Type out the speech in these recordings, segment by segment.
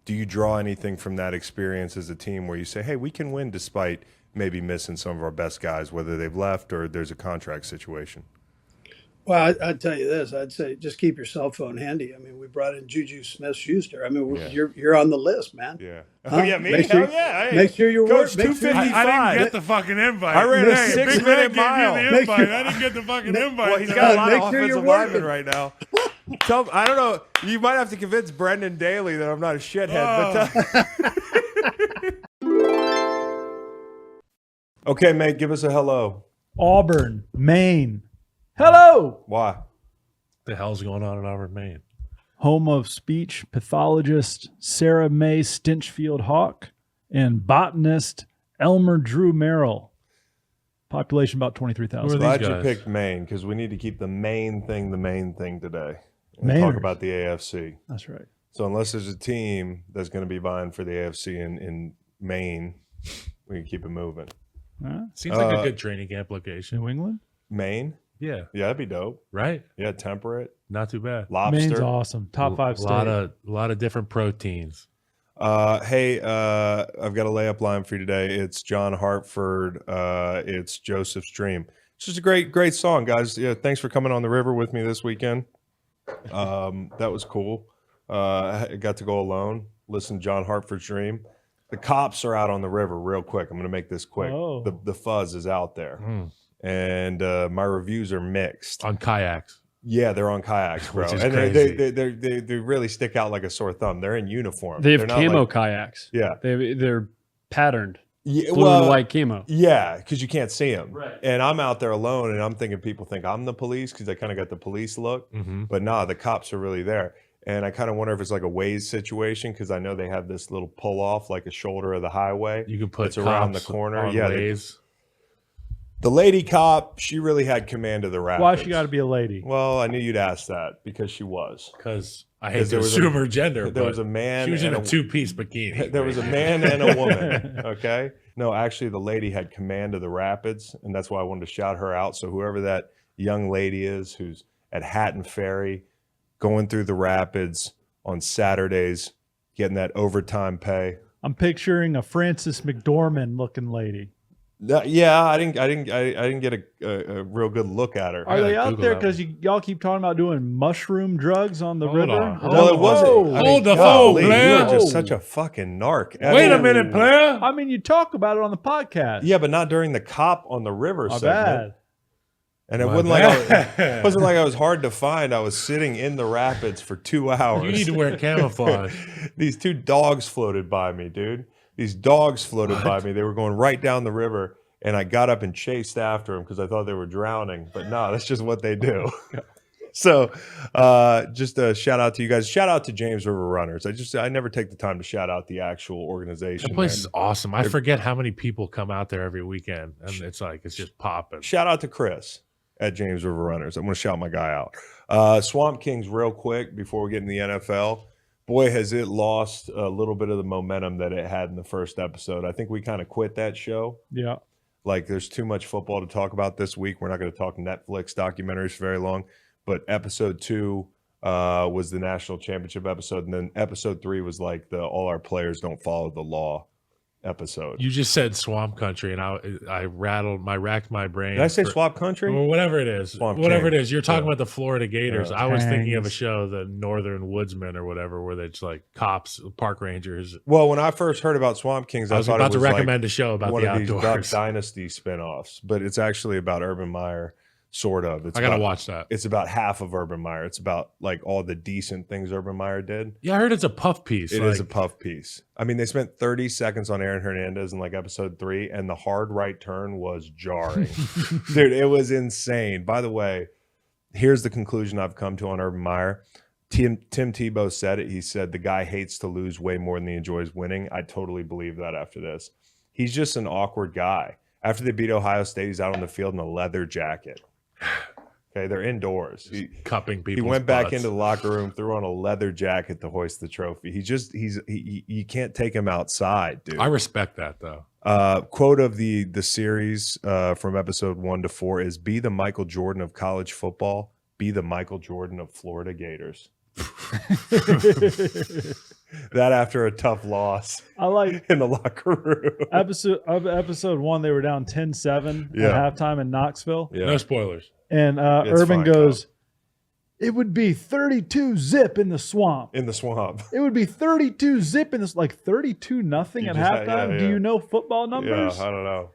Do you draw anything from that experience as a team where you say, hey, we can win despite maybe missing some of our best guys, whether they've left or there's a contract situation? Well, I'd tell you this. I'd say just keep your cell phone handy. I mean, we brought in Juju Smith-Schuster. I mean, Yeah. you're on the list, man. Yeah. Huh? Oh, yeah, me? Make sure, Hell yeah. Hey, make sure you're Coach, make sure you- 255. I didn't get the fucking invite. I ran a Hey, 6-minute Big Red mile. gave me the Make invite. sure- I didn't get the fucking invite. Well, he's got a lot Make of sure you're offensive linemen working. right now. I don't know. You might have to convince Brendan Daly that I'm not a shithead. Okay, mate, give us a hello. Auburn, Maine. Hello. Why? The hell's going on in Auburn, Maine? Home of speech pathologist Sarah May Stinchfield Hawk and botanist Elmer Drew Merrill. Population about 23,000. Who are Glad these you guys? picked Maine because we need to keep the main thing today. And talk Mainers. about the AFC. That's right. So unless there's a team that's going to be vying for the AFC in Maine, we can keep it moving. Huh? Seems like a good training camp location. New England? Maine? Yeah, Yeah, that'd be dope. right? Yeah, temperate. Not too bad. Lobster. Maine's awesome. Top 5 A state. lot of different proteins. Hey, I've got a layup line for you today. It's John Hartford. It's Joseph's Dream. It's just a great song, guys. Yeah, thanks for coming on the river with me this weekend. That was cool. I got to go alone, listen to John Hartford's Dream. The cops are out on the river real quick. I'm going to make this quick. Oh. The fuzz is out there. And my reviews are mixed. On kayaks. Yeah, they're on kayaks, bro. Which is and crazy. they really stick out like a sore thumb. They're in uniform. They have They're not camo like- kayaks. Yeah. They're patterned. Yeah, Blue and white camo. Yeah, because you can't see them. Right. And I'm out there alone, and I'm thinking people think I'm the police because I kind of got the police look. But nah, the cops are really there. And I kind of wonder if it's like a Waze situation because I know they have this little pull off, like a shoulder of the highway. You can put It's around the cops corner. on Yeah, Waze. the lady cop, she really had command of the rapids. Why she got to be a lady? Well, I knew you'd ask that because she was. Because I hate 'Cause to there was assume a- her gender. there but was a man She was in and a two-piece bikini. There was a man and a woman. Okay. No, actually, the lady had command of the rapids, and that's why I wanted to shout her out. So whoever that young lady is, who's at Hatton Ferry, going through the rapids on Saturdays, getting that overtime pay. I'm picturing a Frances McDormand looking lady. Yeah, I didn't get a real good look at her. Are they gotta out Google there that because y'all keep talking about doing mushroom drugs on the Hold river? on, Is hold that Well, what- it wasn't. Whoa. I mean, Hold the golly, phone, you player. are just such a fucking narc. I Wait a mean, minute, player. I mean, you talk about it on the podcast. Yeah, but not during the cop on the river My segment. bad. And it My wasn't like bad. it wasn't like I was hard to find. I was sitting in the rapids for 2 hours. You need to wear camouflage. These 2 dogs floated by me, dude. These dogs floated by me. They were going right down the river, and I got up and chased after them because I thought they were drowning. But no, that's just what they do. So, just a shout out to you guys. Shout out to James River Runners. I never take the time to shout out the actual organization. That place is man. awesome. I forget how many people come out there every weekend, and it's just popping. Shout out to Chris at James River Runners. I'm going to shout my guy out. Swamp Kings, real quick, before we get in the NFL. Boy, has it lost a little bit of the momentum that it had in the first episode. I think we kind of quit that show. Yeah. Like, there's too much football to talk about this week. We're not going to talk Netflix documentaries for very long. But episode 2 was the national championship episode. And then episode 3 was like the all our players don't follow the law episode. You just said swamp country, and I racked my brain. Did I say for- swamp country? Or whatever it is. Swamp Whatever King. it is. You're talking Yeah. about the Florida Gators. Yeah. I was thinking of a Tangs. show, the Northern Woodsmen or whatever, where it's like cops, park rangers. Well, when I first heard about Swamp Kings, I was thought about it to was recommend like a show about one the of these Duck outdoors. Dynasty spinoffs, but it's actually about Urban Meyer, sort of. It's I gotta about, watch that. It's about half of Urban Meyer. It's about like all the decent things Urban Meyer did. Yeah, I heard it's a puff piece. It is a puff piece. I mean, they spent 30 seconds on Aaron Hernandez in like episode 3, and the hard right turn was jarring. Dude, it was insane. By the way, here's the conclusion I've come to on Urban Meyer. Tim Tebow said it. He said the guy hates to lose way more than he enjoys winning. I totally believe that after this. He's just an awkward guy. After they beat Ohio State, he's out on the field in a leather jacket. Okay, they're indoors. cupping people. He went back into the locker room, threw on a leather jacket to hoist the trophy. You can't take him outside, dude. I respect that though. Quote of the series from episode 1 to 4 is: "Be the Michael Jordan of college football. Be the Michael Jordan of Florida Gators." That after a tough loss I like in the locker room. episode 1. They were down 10-7 Yeah. at halftime in Knoxville, Yeah. No spoilers. and It's Urban fine, goes, "It would be 32 zip in the swamp. In the swamp. It would be 32 zip in this, like 32-0 You at just halftime. yeah, Do yeah. you know football numbers? Yeah, I don't know.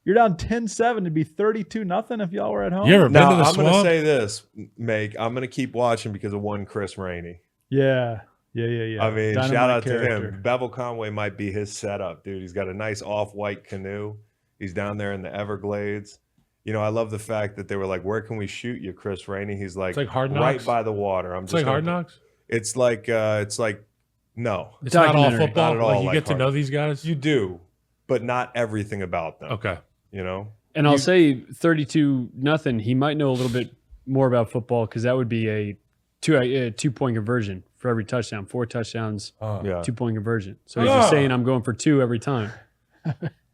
You're down 10-7 to be 32-0 if y'all were at home. You ever been Now, to the I'm going to swamp? say this, Make. I'm going to keep watching because of one Chris Rainey. Yeah. I mean, Dynamite shout out to character. him. Bevel Conway might be his setup, dude. He's got a nice off-white canoe. He's down there in the Everglades. You know, I love the fact that they were like, "Where can we shoot you, Chris Rainey?" He's like, It's like Hard right Knocks? by the water. It's like Hard Knocks. It's like no, It's not all Documentary. football. Not at all Like you like get to Hard know these guys. you do, but not everything about them. Okay. You know, And I'll say 32-0. He might know a little bit more about football because that would be a 2-point conversion for every touchdown. 4 touchdowns, yeah. 2-point conversion. So he's Oh. just saying I'm going for 2 every time.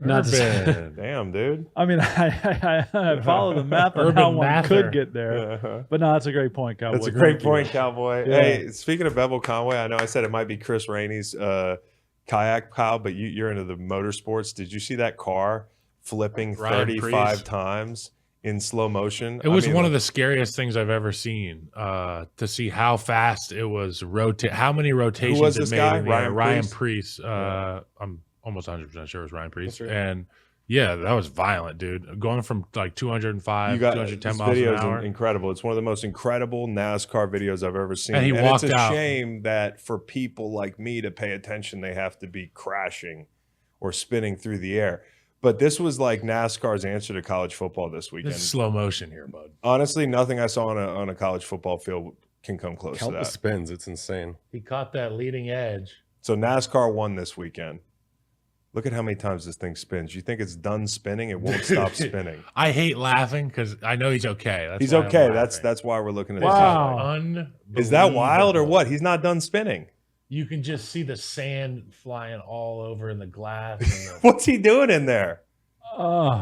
Not to say, Urban. Damn, dude. I mean, I follow the math on Urban how one mather. could get there. Uh-huh. But no, that's a great point, Cowboy. That's a great Thank you. point, Cowboy. Yeah. Hey, speaking of Bevel Conway, I know I said it might be Chris Rainey's kayak pile, but you're into the motorsports. Did you see that car flipping Ryan 35 Preece. times in slow motion? It was one of the scariest things I've ever seen. To see how fast it was how many rotations was it this made guy? in the air. Ryan Ryan Preece? Preece. I'm almost 100% sure it was Ryan Preece. That's right. And yeah, that was violent, dude. Going from like 205, You got 210 this miles an video is hour. incredible. It's one of the most incredible NASCAR videos I've ever seen. And he walked it's a out. shame that for people like me to pay attention, they have to be crashing or spinning through the air. But this was like NASCAR's answer to college football this weekend. This is slow motion here, bud. Honestly, nothing I saw on a college football field can come close Count to the that. spins. It's insane. He caught that leading edge. So NASCAR won this weekend. Look at how many times this thing spins. You think it's done spinning? It won't stop spinning. I hate laughing because I know he's okay. That's He's why I'm okay. laughing. That's why we're looking at This this. Wow. Is that wild or unbelievable. what? He's not done spinning. You can just see the sand flying all over in the glass. And the, What's he doing in there?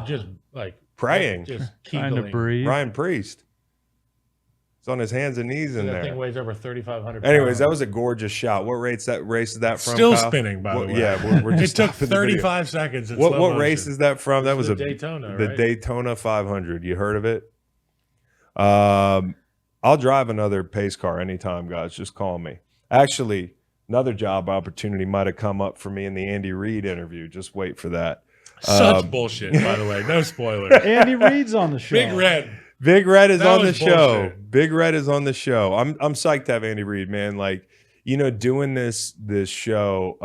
just like Praying. just Trying to keegling. breathe. Ryan Priest. He's on his hands and knees So in that thing there. weighs over 3,500 Anyways, that pounds. was a gorgeous shot. What race is that from? Still Kyle? spinning, by the way. Yeah, we're It just took stopping the video. 35 seconds. In What slow race motion. is that from? That was the a Daytona, the right? Daytona 500. You heard of it? I'll drive another pace car anytime, guys. Just call me. Actually, another job opportunity might have come up for me in the Andy Reid interview. Just wait for that. Such bullshit, by the way. No spoilers. Andy Reid's on the show. Big Red. Big Red is That on the was show. bullshit. Big Red is on the show. I'm psyched to have Andy Reid, man. Like, you know, doing this show,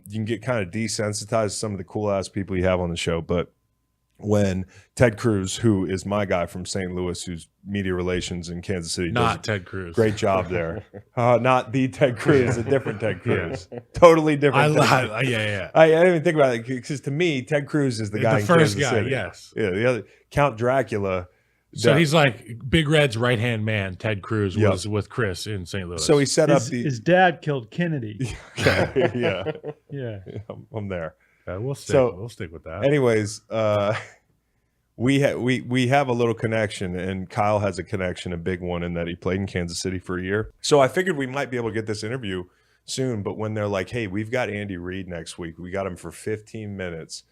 you can get kind of desensitized to some of the cool ass people you have on the show. But when Ted Cruz, who is my guy from St. Louis, who's media relations in Kansas City, does Not a Ted Cruz. great job there. Not the Ted Cruz, a different Ted Cruz, totally different. Ted Cruz. Yeah. I didn't even think about it because to me, Ted Cruz is the guy The in first Kansas guy, City. yes. Yeah, the other Count Dracula. So Yeah. he's like Big Red's right hand man. Ted Cruz Yep. was with Chris in St. Louis. So he set up His dad killed Kennedy. yeah, yeah, Yeah. I'm there. Okay, we'll stick with that. Anyways, we have a little connection, and Kyle has a connection, a big one, in that he played in Kansas City for a year. So I figured we might be able to get this interview soon. But when they're like, "Hey, we've got Andy Reid next week. We got him for 15 minutes,"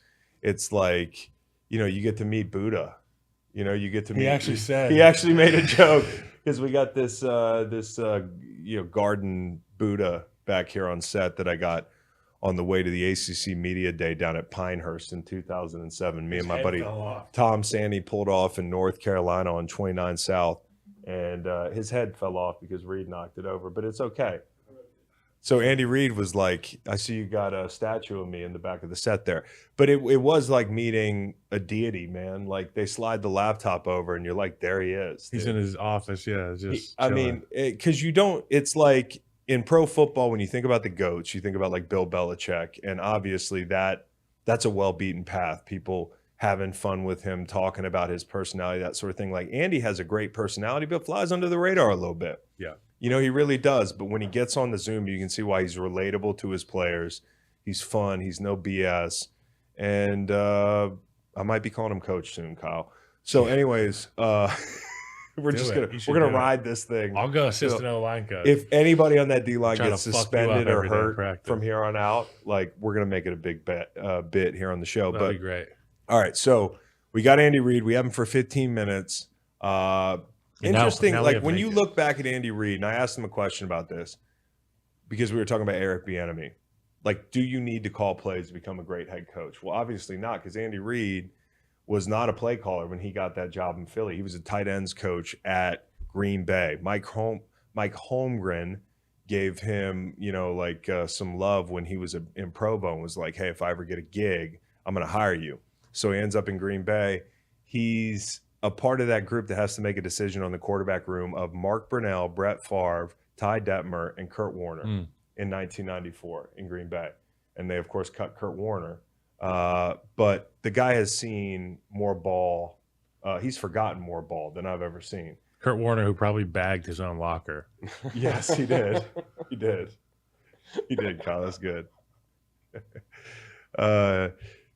it's like, you know, you get to meet Buddha. You know, you get to meet. He actually said. He actually made a joke because we got this garden Buddha back here on set that I got on the way to the ACC Media Day down at Pinehurst in 2007. Me and my buddy Tom Sandy pulled off in North Carolina on 29 South, and his head fell off because Reid knocked it over, but it's okay. So Andy Reid was like, "I see you got a statue of me in the back of the set there." But it was like meeting a deity, man. Like they slide the laptop over and you're like, there he is. He's dude. in his office. Yeah, just. I chilling. mean, because you don't, it's like in pro football, when you think about the GOATs, you think about like Bill Belichick. And obviously that's a well-beaten path. People having fun with him, talking about his personality, that sort of thing. Like Andy has a great personality, but flies under the radar a little bit. Yeah. You know, he really does. But when he gets on the Zoom, you can see why he's relatable to his players. He's fun. He's no BS. And I might be calling him coach soon, Kyle. So anyways, We're Do just it. gonna You should we're gonna do it. ride this thing. I'll go assistant O-line coach. If anybody on that D line Try to gets fuck you up suspended or every day in hurt practice. from here on out, like we're gonna make it a big bit here on the show. That'd But be great. all right, so we got Andy Reid. We have him for 15 minutes. Interesting. now we Like have when you Lincoln. look back at Andy Reid, and I asked him a question about this because we were talking about Eric Bieniemy. Like, do you need to call plays to become a great head coach? Well, obviously not, because Andy Reid was not a play caller when he got that job in Philly. He was a tight ends coach at Green Bay. Mike Holmgren gave him, some love when he was in Provo and was like, hey, if I ever get a gig, I'm going to hire you. So he ends up in Green Bay. He's a part of that group that has to make a decision on the quarterback room of Mark Brunell, Brett Favre, Ty Detmer, and Kurt Warner in 1994 in Green Bay. And they, of course, cut Kurt Warner. But the guy has seen more ball. He's forgotten more ball than I've ever seen. Kurt Warner, who probably bagged his own locker. Yes, he did. He did, Kyle. That's good.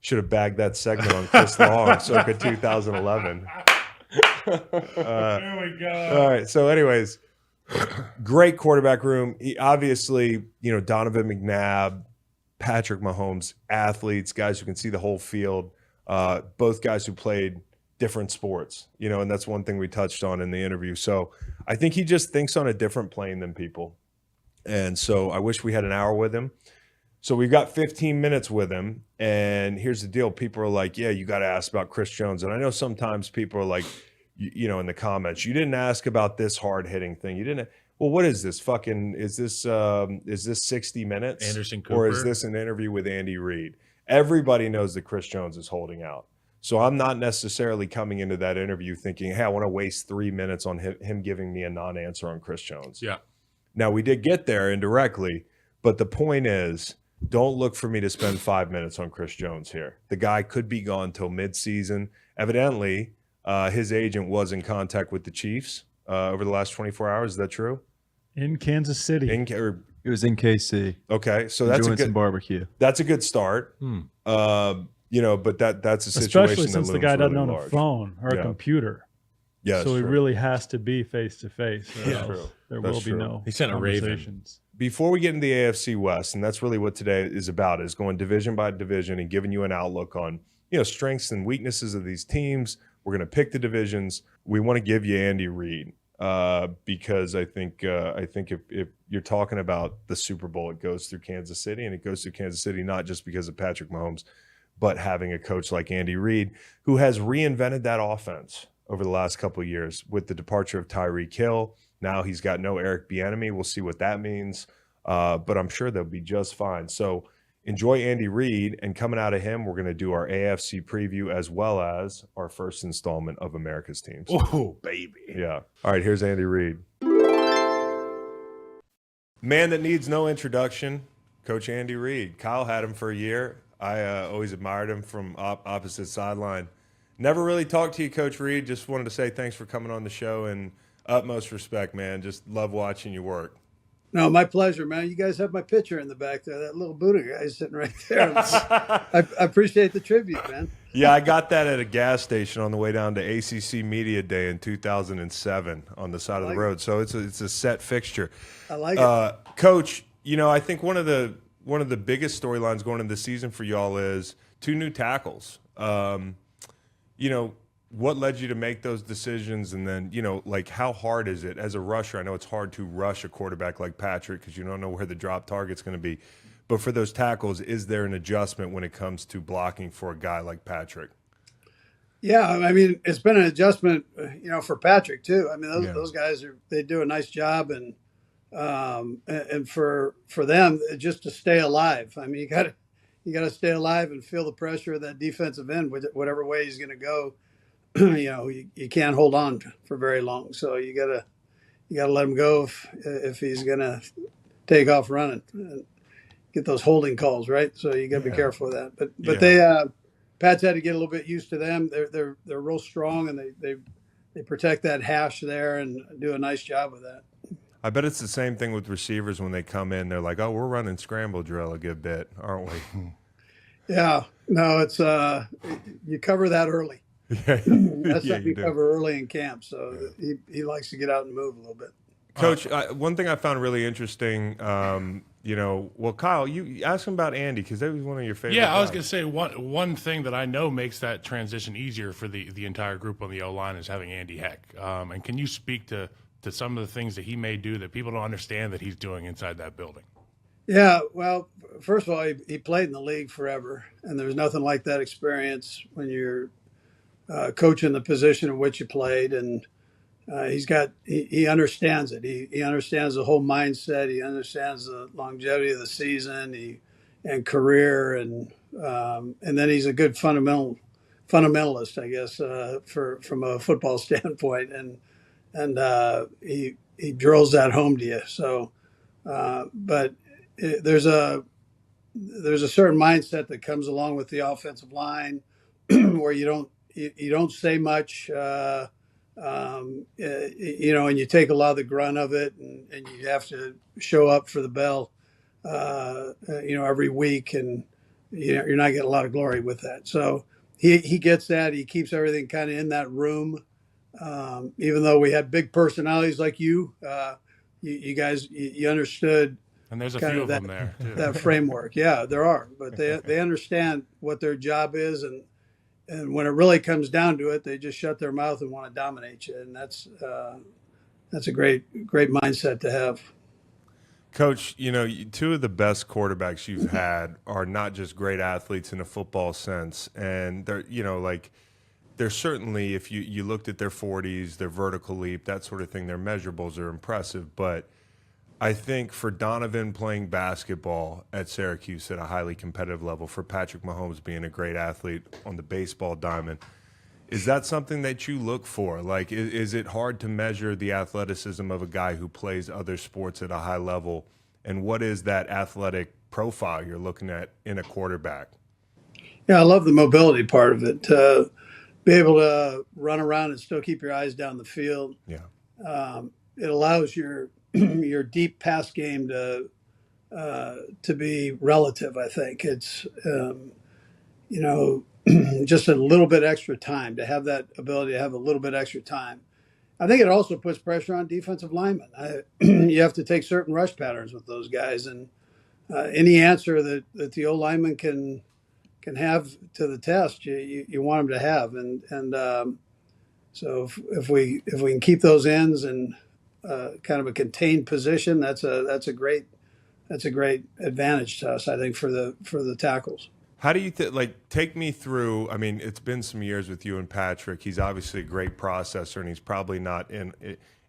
Should have bagged that segment on Chris Long, circa 2011. There we go. All right. So, anyways, great quarterback room. He, obviously, Donovan McNabb, Patrick Mahomes, athletes, guys who can see the whole field. Both guys who played different sports, and that's one thing we touched on in the interview. So I think he just thinks on a different plane than people. And so I wish we had an hour with him. So we've got 15 minutes with him. And here's the deal. People are like, yeah, you got to ask about Chris Jones. And I know sometimes people are like, in the comments, you didn't ask about this hard hitting thing. You didn't. Well, what is this is this 60 Minutes? Anderson Cooper? Or is this an interview with Andy Reid? Everybody knows that Chris Jones is holding out. So I'm not necessarily coming into that interview thinking, hey, I want to waste 3 minutes on him giving me a non-answer on Chris Jones. Yeah. Now, we did get there indirectly, but the point is, don't look for me to spend 5 minutes on Chris Jones here. The guy could be gone till midseason. Evidently, his agent was in contact with the Chiefs over the last 24 hours. Is that true? In Kansas City. It was in KC. Okay, so that's Enjoying some barbecue. That's a good start. But that's a situation Especially since that the guy looms doesn't really own large. a phone or Yeah. a computer. Yeah, so he true. really has to be face to face. That's true. There That's will be true. no He sent a raven. conversations. Before we get into the AFC West, and that's really what today is about, is going division by division and giving you an outlook on, strengths and weaknesses of these teams. We're going to pick the divisions. We want to give you Andy Reid because I think if you're talking about the Super Bowl, it goes through Kansas City, and it goes through Kansas City not just because of Patrick Mahomes, but having a coach like Andy Reid who has reinvented that offense over the last couple of years with the departure of Tyreek Hill. Now he's got no Eric Bieniemy. We'll see what that means, but I'm sure they'll be just fine. So enjoy Andy Reid, and coming out of him, we're going to do our AFC preview as well as our first installment of America's Teams. Oh, baby. Yeah. All right, here's Andy Reid. Man that needs no introduction, Coach Andy Reid. Kyle had him for a year. I always admired him from opposite sideline. Never really talked to you, Coach Reid. Just wanted to say thanks for coming on the show, and utmost respect, man. Just love watching you work. No, my pleasure, man. You guys have my picture in the back there. That little Buddha guy sitting right there. I appreciate the tribute, man. Yeah, I got that at a gas station on the way down to ACC Media Day in 2007 on the side of the road. So it's a set fixture. I like it. Coach, I think one of the biggest storylines going into the season for y'all is 2 new tackles. What led you to make those decisions? And then, how hard is it as a rusher? I know it's hard to rush a quarterback like Patrick because you don't know where the drop target's going to be. But for those tackles, is there an adjustment when it comes to blocking for a guy like Patrick? Yeah, I mean, it's been an adjustment, for Patrick too. I mean, those guys they do a nice job, and for them just to stay alive. I mean, you got to stay alive and feel the pressure of that defensive end, whatever way he's going to go. You can't hold on for very long, so you gotta let him go if he's gonna take off running. Get those holding calls, right? So you got to be careful with that. But they Pat's had to get a little bit used to them. They're real strong, and they protect that hash there and do a nice job with that. I bet it's the same thing with receivers when they come in. They're like, "Oh, we're running scramble drill a good bit, aren't we?" Yeah, no, it's you cover that early. Yeah, That's yeah, something you you do. cover early in camp. So he likes to get out and move a little bit. Coach, one thing I found really interesting, well, Kyle, you ask him about Andy because that was one of your favorite Yeah, I was guys. going to say one thing that I know makes that transition easier for the entire group on the O-line is having Andy Heck. And can you speak to some of the things that he may do that people don't understand that he's doing inside that building? Yeah, well, first of all, he played in the league forever, and there's nothing like that experience when you're coaching the position in which you played. And he understands it. He understands the whole mindset. He understands the longevity of the season and career, and then he's a good fundamentalist, I guess, from a football standpoint, and he drills that home to you. So, but there's a certain mindset that comes along with the offensive line where you don't say much. And you take a lot of the grunt of it, and you have to show up for the bell, every week, and you're not getting a lot of glory with that. So he gets that. He keeps everything kind of in that room. Even though we had big personalities like you guys, you understood. And there's a kind few of of them there, too. That framework. Yeah, there are, but they understand what their job is, and when it really comes down to it, they just shut their mouth and want to dominate you, and that's a great mindset to have. Coach, two of the best quarterbacks you've had are not just great athletes in a football sense, and they're certainly, if you looked at their 40s, their vertical leap, that sort of thing, their measurables are impressive. But I think for Donovan playing basketball at Syracuse at a highly competitive level, for Patrick Mahomes being a great athlete on the baseball diamond, is that something that you look for? Like, is it hard to measure the athleticism of a guy who plays other sports at a high level? And what is that athletic profile you're looking at in a quarterback? Yeah, I love the mobility part of it. Be able to run around and still keep your eyes down the field. Yeah. It allows your deep pass game to be relative. I think it's just a little bit extra time, to have that ability to have a little bit extra time. I think it also puts pressure on defensive linemen. You have to take certain rush patterns with those guys, and any answer that the O lineman can have to the test, you want them to have, and so if we can keep those ends in kind of a contained position, that's a great advantage to us, I think, for the tackles. How do you take me through? I mean, it's been some years with you and Patrick. He's obviously a great processor, and he's probably not in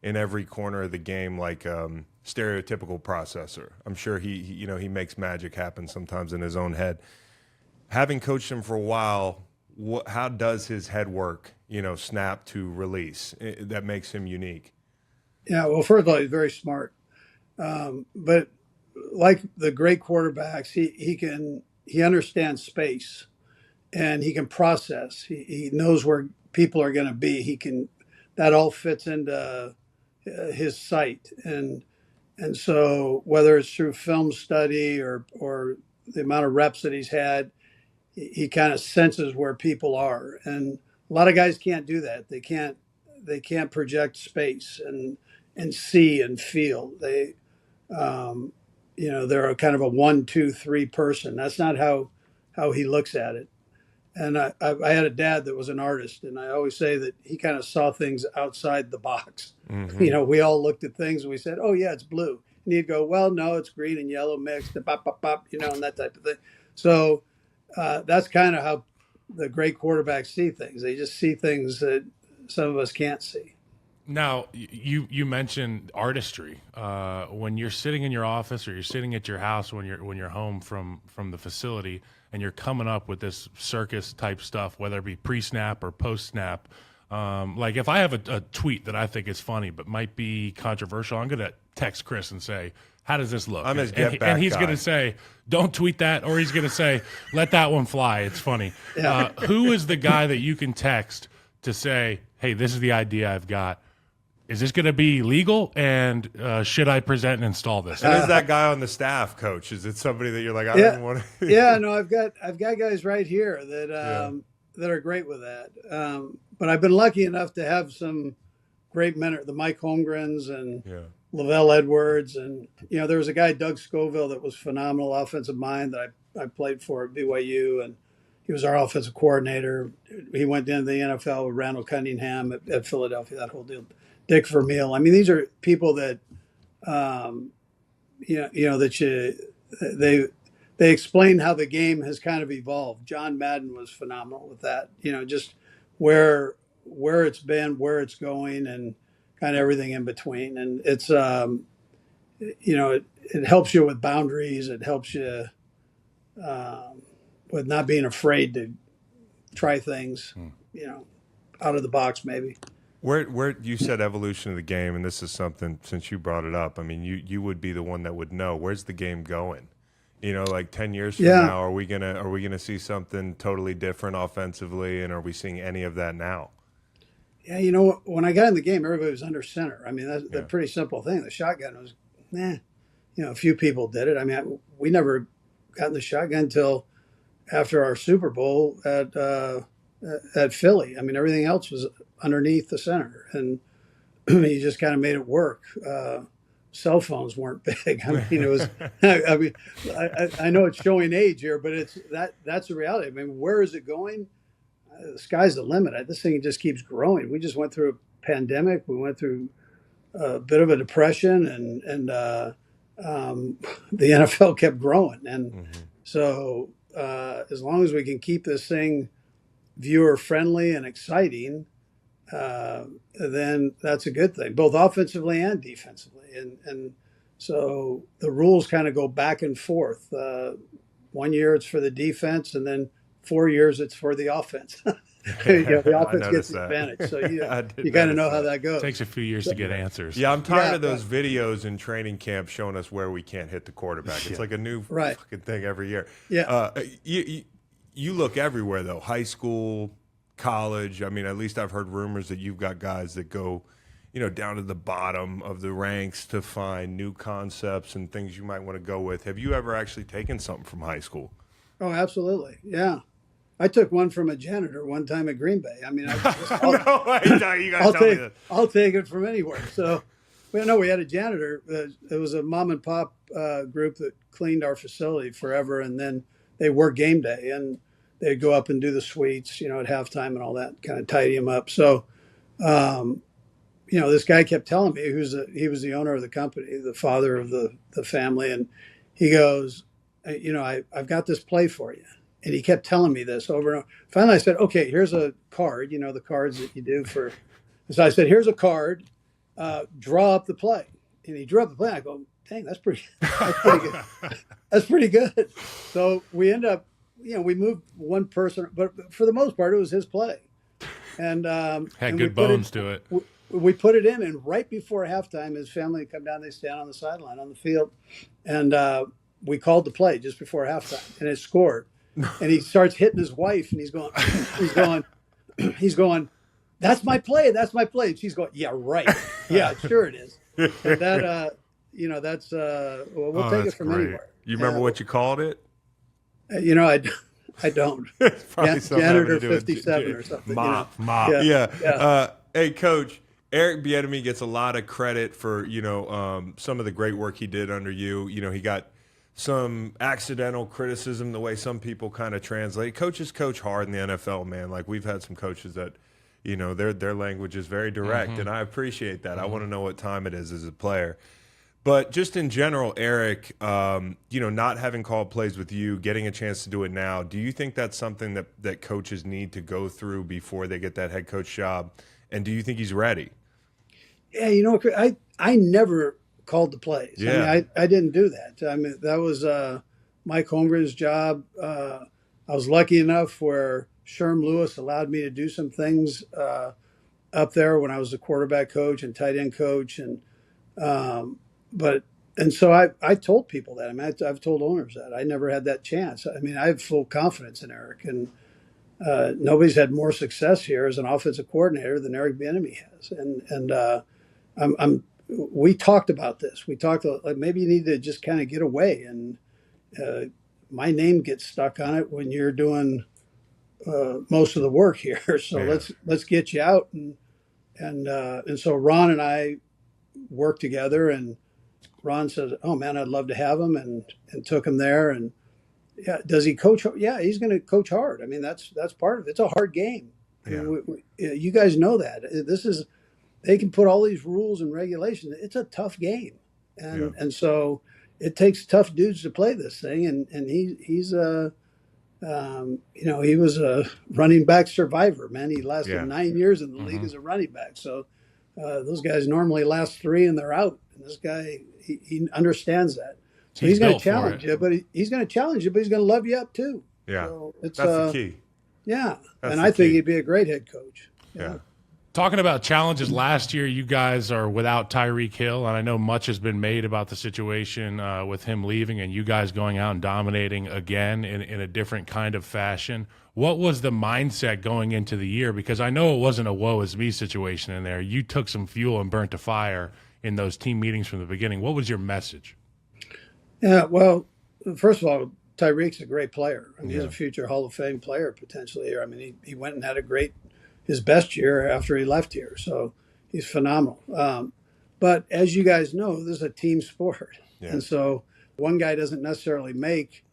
every corner of the game like stereotypical processor. I'm sure he makes magic happen sometimes in his own head. Having coached him for a while, how does his head work? Snap to release that makes him unique. Yeah, well, first of all, he's very smart, but like the great quarterbacks, he understands space, and he can process. He knows where people are going to be. That all fits into his sight, and so whether it's through film study or the amount of reps that he's had, he kind of senses where people are. And a lot of guys can't do that. They can't project space and see and feel. They're a kind of a 1, 2, 3 person. That's not how he looks at it. And I had a dad that was an artist, and I always say that he kind of saw things outside the box. Mm-hmm. We all looked at things and we said, "Oh yeah, it's blue," and he'd go, "Well, no, it's green and yellow mixed," and pop, pop, pop, and that type of thing. So that's kind of how the great quarterbacks see things. They just see things that some of us can't see. Now, you mentioned artistry. When you're sitting in your office or you're sitting at your house when you're home from the facility and you're coming up with this circus type stuff, whether it be pre-snap or post-snap, like if I have a tweet that I think is funny but might be controversial, I'm going to text Chris and say, "How does this look?" I'm his get back and he's guy. going to say, "Don't tweet that," or he's going to say, "Let that one fly. It's funny." Yeah. Who is the guy that you can text to say, "Hey, this is the idea I've got. Is this going to be legal? And should I present and install this?" And is that guy on the staff, Coach? Is it somebody that you're like, I don't want to? Yeah, no, I've got guys right here that that are great with that. But I've been lucky enough to have some great men, the Mike Holmgrens and Lavelle Edwards. And, there was a guy, Doug Scoville, that was phenomenal offensive mind that I played for at BYU. And he was our offensive coordinator. He went into the NFL with Randall Cunningham at Philadelphia, that whole deal. Dick Vermeil. I mean, these are people that, they explain how the game has kind of evolved. John Madden was phenomenal with that, just where it's been, where it's going, and kind of everything in between. And it's, it helps you with boundaries. It helps you with not being afraid to try things, out of the box maybe. Where you said evolution of the game, and this is something, since you brought it up, I mean, you would be the one that would know. Where's the game going? Like 10 years from now, are we gonna see something totally different offensively, and are we seeing any of that now? Yeah, when I got in the game, everybody was under center. I mean, that's a pretty simple thing. The shotgun was, a few people did it. I mean, we never got in the shotgun until after our Super Bowl at Philly. I mean, everything else was underneath the center, and you just kind of made it work. Cell phones weren't big. I mean, it was. I know it's showing age here, but that's the reality. I mean, where is it going? The sky's the limit. This thing just keeps growing. We just went through a pandemic. We went through a bit of a depression, and the NFL kept growing. And so, as long as we can keep this thing viewer friendly and exciting, then that's a good thing, both offensively and defensively. And so the rules kind of go back and forth. 1 year it's for the defense, and then 4 years it's for the offense. The offense gets the advantage. So you kind of know how that goes. It takes a few years to get answers. Yeah, I'm tired of those videos in training camp showing us where we can't hit the quarterback. It's like a new fucking thing every year. Yeah. You look everywhere, though. High school, college. I mean, at least I've heard rumors that you've got guys that go, down to the bottom of the ranks to find new concepts and things you might want to go with. Have you ever actually taken something from high school? Oh, absolutely. Yeah. I took one from a janitor one time at Green Bay. I mean, you gotta tell me that. I'll take it from anywhere. So, we had a janitor. It was a mom and pop group that cleaned our facility forever, and then they worked game day, and they'd go up and do the suites, at halftime and all that, kind of tidy them up. So, this guy kept telling me he was the owner of the company, the father of the family, and he goes, I've got this play for you. And he kept telling me this over and over. Finally, I said, okay, here's a card, the cards that you do for. So I said, here's a card, draw up the play. And he drew up the play. I go, dang, that's pretty good. That's pretty good. So we end up, we moved one person, but for the most part, it was his play. And had good bones to it. We put it in, and right before halftime, his family would come down. They stand on the sideline on the field, and we called the play just before halftime, and it scored. And he starts hitting his wife, and he's going, that's my play. That's my play. And she's going, yeah, right. Yeah, sure it is. And that, that's, we'll take it from anywhere. You remember what you called it? I don't. Janitor 57 or something. Mop. Yeah. Hey, Coach, Eric Bieniemy gets a lot of credit for, some of the great work he did under you. He got some accidental criticism, the way some people kind of translate. Coaches coach hard in the NFL, man. Like, we've had some coaches that, their language is very direct, and I appreciate that. I want to know what time it is as a player. But just in general, Eric, not having called plays with you, getting a chance to do it now, do you think that's something that coaches need to go through before they get that head coach job? And do you think he's ready? Yeah, I never called the plays. Yeah. I mean, I didn't do that. I mean, that was Mike Holmgren's job. I was lucky enough where Sherm Lewis allowed me to do some things up there when I was the quarterback coach and tight end coach. And so I told people that. I mean, I've told owners that. I never had that chance. I mean, I have full confidence in Eric. And nobody's had more success here as an offensive coordinator than Eric Bieniemy has. And we talked about this. We talked like maybe you need to just kind of get away, and my name gets stuck on it when you're doing most of the work here. So Yeah. let's get you out, and so Ron and I worked together, and Ron said, "Oh man, I'd love to have him," and took him there. And yeah, does he coach? Yeah, he's going to coach hard. I mean, that's part of it. It's a hard game. I mean, you guys know that they can put all these rules and regulations. It's a tough game, and so it takes tough dudes to play this thing. And he's he was a running back survivor, man. He lasted 9 years in the league as a running back. So those guys normally last 3 and they're out. And this guy, he understands that. So he's going to challenge you, but he's going to love you up too. Yeah, so it's, that's the key. Yeah, That's and the I think key. he'd be a great head coach. Yeah. Talking about challenges, last year you guys are without Tyreek Hill, and I know much has been made about the situation with him leaving and you guys going out and dominating again in a different kind of fashion. What was the mindset going into the year? Because I know it wasn't a woe is me situation in there. You took some fuel and burnt a fire in those team meetings from the beginning. What was your message? Yeah, well, first of all, Tyreek's a great player. I mean, he's a future Hall of Fame player potentially here. I mean, he went and had his best year after he left here. So he's phenomenal. But as you guys know, this is a team sport. Yeah. And so one guy doesn't necessarily make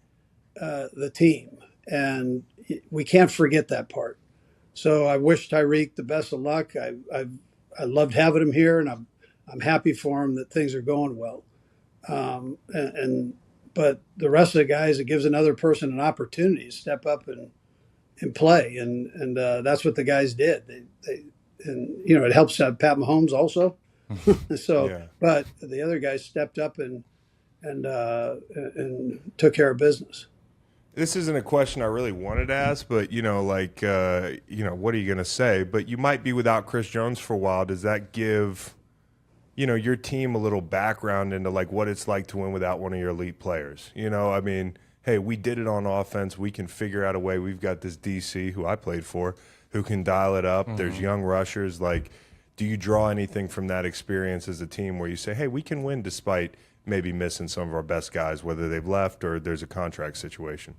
the team. And we can't forget that part. So I wish Tyreek the best of luck. I loved having him here, and I'm happy for him that things are going well. But the rest of the guys, it gives another person an opportunity to step up and play, and that's what the guys did. They it helps have Pat Mahomes also. So, but the other guys stepped up and took care of business. This isn't a question I really wanted to ask, but what are you going to say? But you might be without Chris Jones for a while. Does that give your team a little background into like what it's like to win without one of your elite players? I mean, hey, we did it on offense. We can figure out a way. We've got this DC who I played for who can dial it up. Mm-hmm. There's young rushers. Like, do you draw anything from that experience as a team where you say, hey, we can win despite maybe missing some of our best guys, whether they've left or there's a contract situation?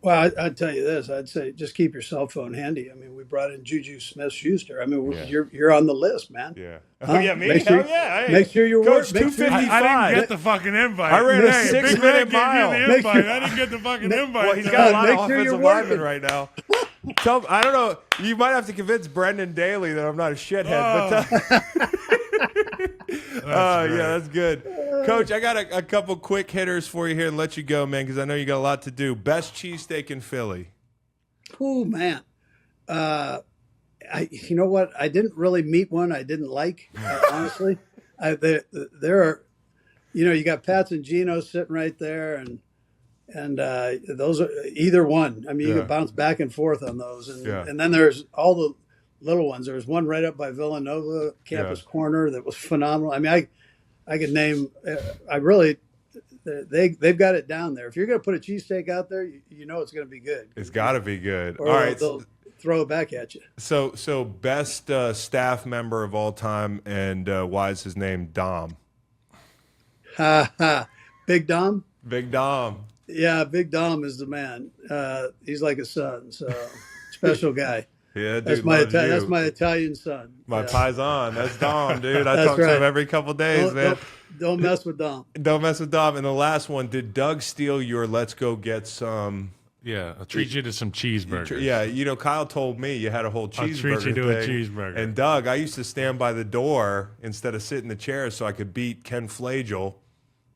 Well, I'd tell you this. I'd say just keep your cell phone handy. I mean, we brought in Juju Smith-Schuster. I mean, you're on the list, man. Yeah. Huh? Oh, yeah, me? Make sure, make sure you're Coach, working. 255. I didn't get the fucking invite. I ran a 6-minute mile. I didn't get the fucking invite. Well, he's got a lot of Make sure you're offensive linemen right now. I don't know. You might have to convince Brendan Daly that I'm not a shithead. But that's good. Coach, I got a couple quick hitters for you here and let you go, man, because I know you got a lot to do. Best cheesesteak in Philly? Oh, man. You know what? I didn't really meet one I didn't like, honestly. There are, you got Pat's and Gino sitting right there, and those are either one. I mean, you can bounce back and forth on those. And then there's all the little ones. There was one right up by Villanova Campus Corner that was phenomenal. I mean, I could name. They've got it down there. If you're going to put a cheesesteak out there, you know it's going to be good. It's got to be good. Or all right, they'll throw it back at you. So best staff member of all time, and why is his name Dom? Big Dom. Big Dom. Yeah, Big Dom is the man. He's like a son. So special guy. Yeah, dude, that's my Italian son. My paisan. That's Dom, dude. I talk right. to him every couple days, man. Don't mess with Dom. Don't mess with Dom. And the last one, did Doug steal your let's go get some? Yeah, I'll treat you to some cheeseburgers. Yeah, Kyle told me you had a whole cheeseburger I'll treat you to a thing. cheeseburger. And Doug, I used to stand by the door instead of sit in the chair so I could beat Ken Flagel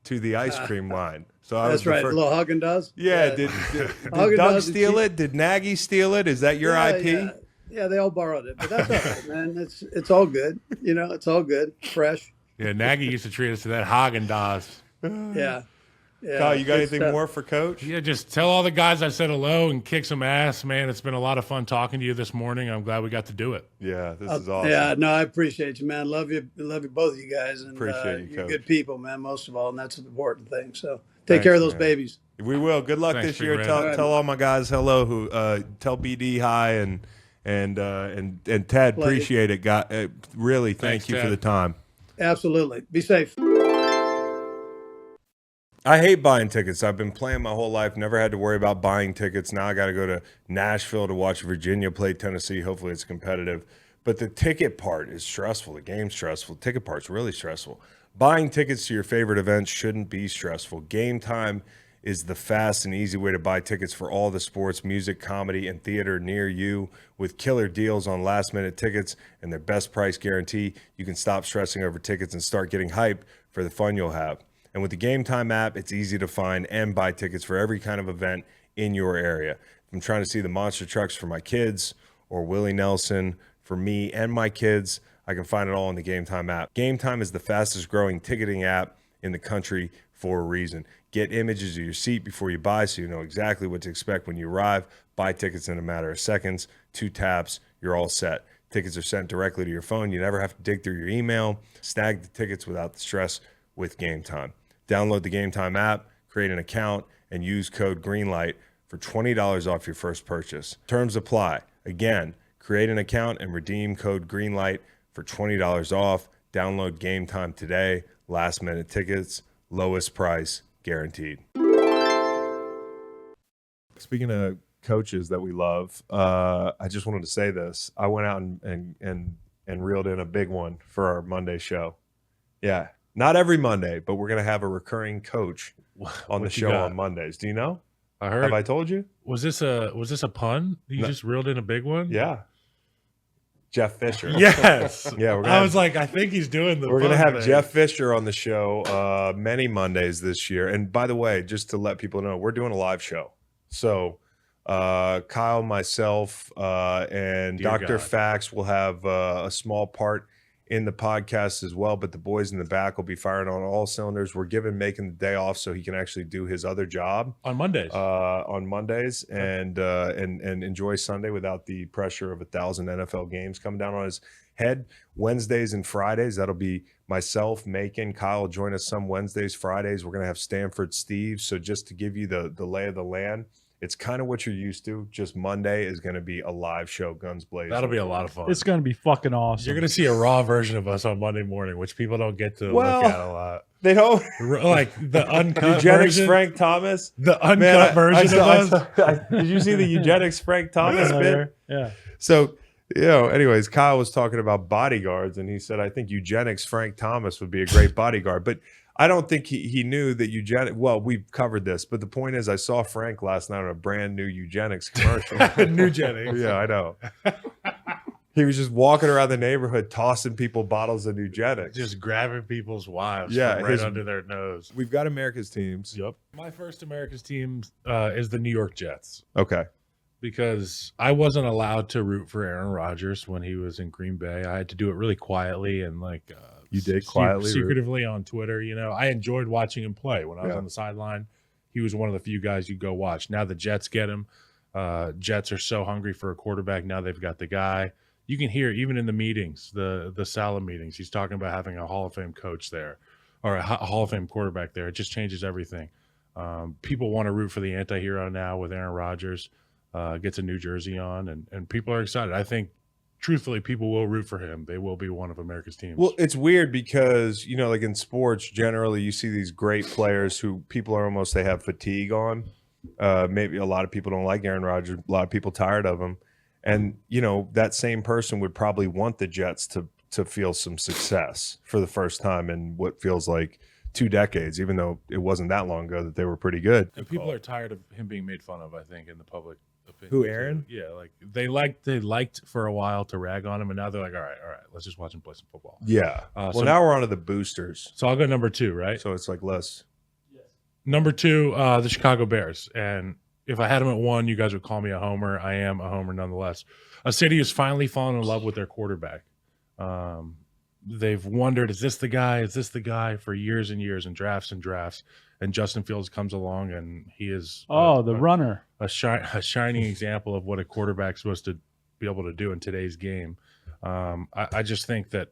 to the ice cream line. So that's right. Little Haagen-Dazs. Yeah. Did Doug steal it? Did Nagy steal it? Is that your IP? Yeah, they all borrowed it, but that's all right, man. It's all good. It's all good, fresh. Yeah, Nagy used to treat us to that Haagen-Dazs. Yeah. Kyle, you got anything more for Coach? Yeah, just tell all the guys I said hello and kick some ass, man. It's been a lot of fun talking to you this morning. I'm glad we got to do it. Yeah, this is awesome. Yeah, no, I appreciate you, man. Love you, both of you guys, and appreciate you, you're Coach. good people, man. Most of all, and that's an important thing. So take care of those babies. We will. Good luck this year. Tell all my guys hello. Who tell BD hi and Ted. Appreciate it. Really, thank you for the time. Absolutely. Be safe. I hate buying tickets. I've been playing my whole life, never had to worry about buying tickets. Now I got to go to Nashville to watch Virginia play Tennessee. Hopefully it's competitive. But the ticket part is stressful. The game's stressful. The ticket part's really stressful. Buying tickets to your favorite events shouldn't be stressful. Game Time is the fast and easy way to buy tickets for all the sports, music, comedy, and theater near you. With killer deals on last-minute tickets and their best price guarantee, you can stop stressing over tickets and start getting hyped for the fun you'll have. And with the Game Time app, it's easy to find and buy tickets for every kind of event in your area. If I'm trying to see the monster trucks for my kids or Willie Nelson for me and my kids, I can find it all in the Game Time app. Game Time is the fastest growing ticketing app in the country for a reason. Get images of your seat before you buy so you know exactly what to expect when you arrive. Buy tickets in a matter of seconds, 2 taps, you're all set. Tickets are sent directly to your phone. You never have to dig through your email. Snag the tickets without the stress with Game Time. Download the Game Time app, create an account, and use code GREENLIGHT for $20 off your first purchase. Terms apply. Again, create an account and redeem code GREENLIGHT for $20 off. Download Game Time today. Last minute tickets, lowest price guaranteed. Speaking of coaches that we love, I just wanted to say this. I went out and reeled in a big one for our Monday show. Yeah, not every Monday, but we're gonna have a recurring coach on the show on Mondays. Do you know? I heard. Have I told you? Was this a pun? You just reeled in a big one? Yeah. Jeff Fisher. Yes. Yeah, I was like, I think he's doing the. We're gonna fun have thing. Jeff Fisher on the show many Mondays this year. And by the way, just to let people know, we're doing a live show. So Kyle, myself, and Dear Dr. God. Fax will have a small part in the podcast as well, but the boys in the back will be firing on all cylinders. We're giving Macon the day off so he can actually do his other job on Mondays. And enjoy Sunday without the pressure of 1,000 NFL games coming down on his head. Wednesdays and Fridays, that'll be myself, Macon, Kyle will join us some Wednesdays, Fridays. We're gonna have Stanford Steve. So just to give you the lay of the land, it's kind of what you're used to. Just Monday is going to be a live show, guns blazing. That'll be a lot of fun. It's going to be fucking awesome. You're going to see a raw version of us on Monday morning, which people don't get to look at a lot. They don't Like the uncut eugenics version. Frank Thomas. The uncut version of us. Did you see the eugenics Frank Thomas bit? Yeah. So, anyways, Kyle was talking about bodyguards, and he said, I think eugenics Frank Thomas would be a great bodyguard. But I don't think he knew that eugenics. Well, we've covered this, but the point is, I saw Frank last night on a brand new eugenics commercial. Nugenics. Yeah, I know. He was just walking around the neighborhood, tossing people bottles of eugenics. Just grabbing people's wives Yeah, from right his- under their nose. We've got America's teams. Yep. My first America's team is the New York Jets. Okay. Because I wasn't allowed to root for Aaron Rodgers when he was in Green Bay. I had to do it really quietly and You did quietly root? secretively on Twitter. I enjoyed watching him play when I was Yeah. on the sideline. He was one of the few guys you go watch. Now the Jets get him. Jets are so hungry for a quarterback. Now they've got the guy. You can hear even in the meetings, the Saleh meetings, he's talking about having a Hall of Fame coach there or a Hall of Fame quarterback there. It just changes everything. People want to root for the anti-hero now with Aaron Rodgers. Gets a New Jersey on, and people are excited. I think, truthfully, people will root for him. They will be one of America's teams. Well, it's weird because, like in sports, generally you see these great players who people are almost, they have fatigue on. Maybe a lot of people don't like Aaron Rodgers. A lot of people tired of him. And, that same person would probably want the Jets to feel some success for the first time in what feels like 2 decades, even though it wasn't that long ago that they were pretty good. and people are tired of him being made fun of, I think, in the public opinion. Who, Aaron? Yeah, like they liked for a while to rag on him, and now they're like, all right, let's just watch him play some football. Yeah. So- Well, now we're on to the boosters. So I'll go number 2, right? So it's like less. Number 2, the Chicago Bears. And if I had them at 1, you guys would call me a homer. I am a homer nonetheless. A city who's finally fallen in love with their quarterback. They've wondered, is this the guy? Is this the guy for years and years and drafts and drafts? And Justin Fields comes along and he is the runner. a shining example of what a quarterback's supposed to be able to do in today's game. I just think that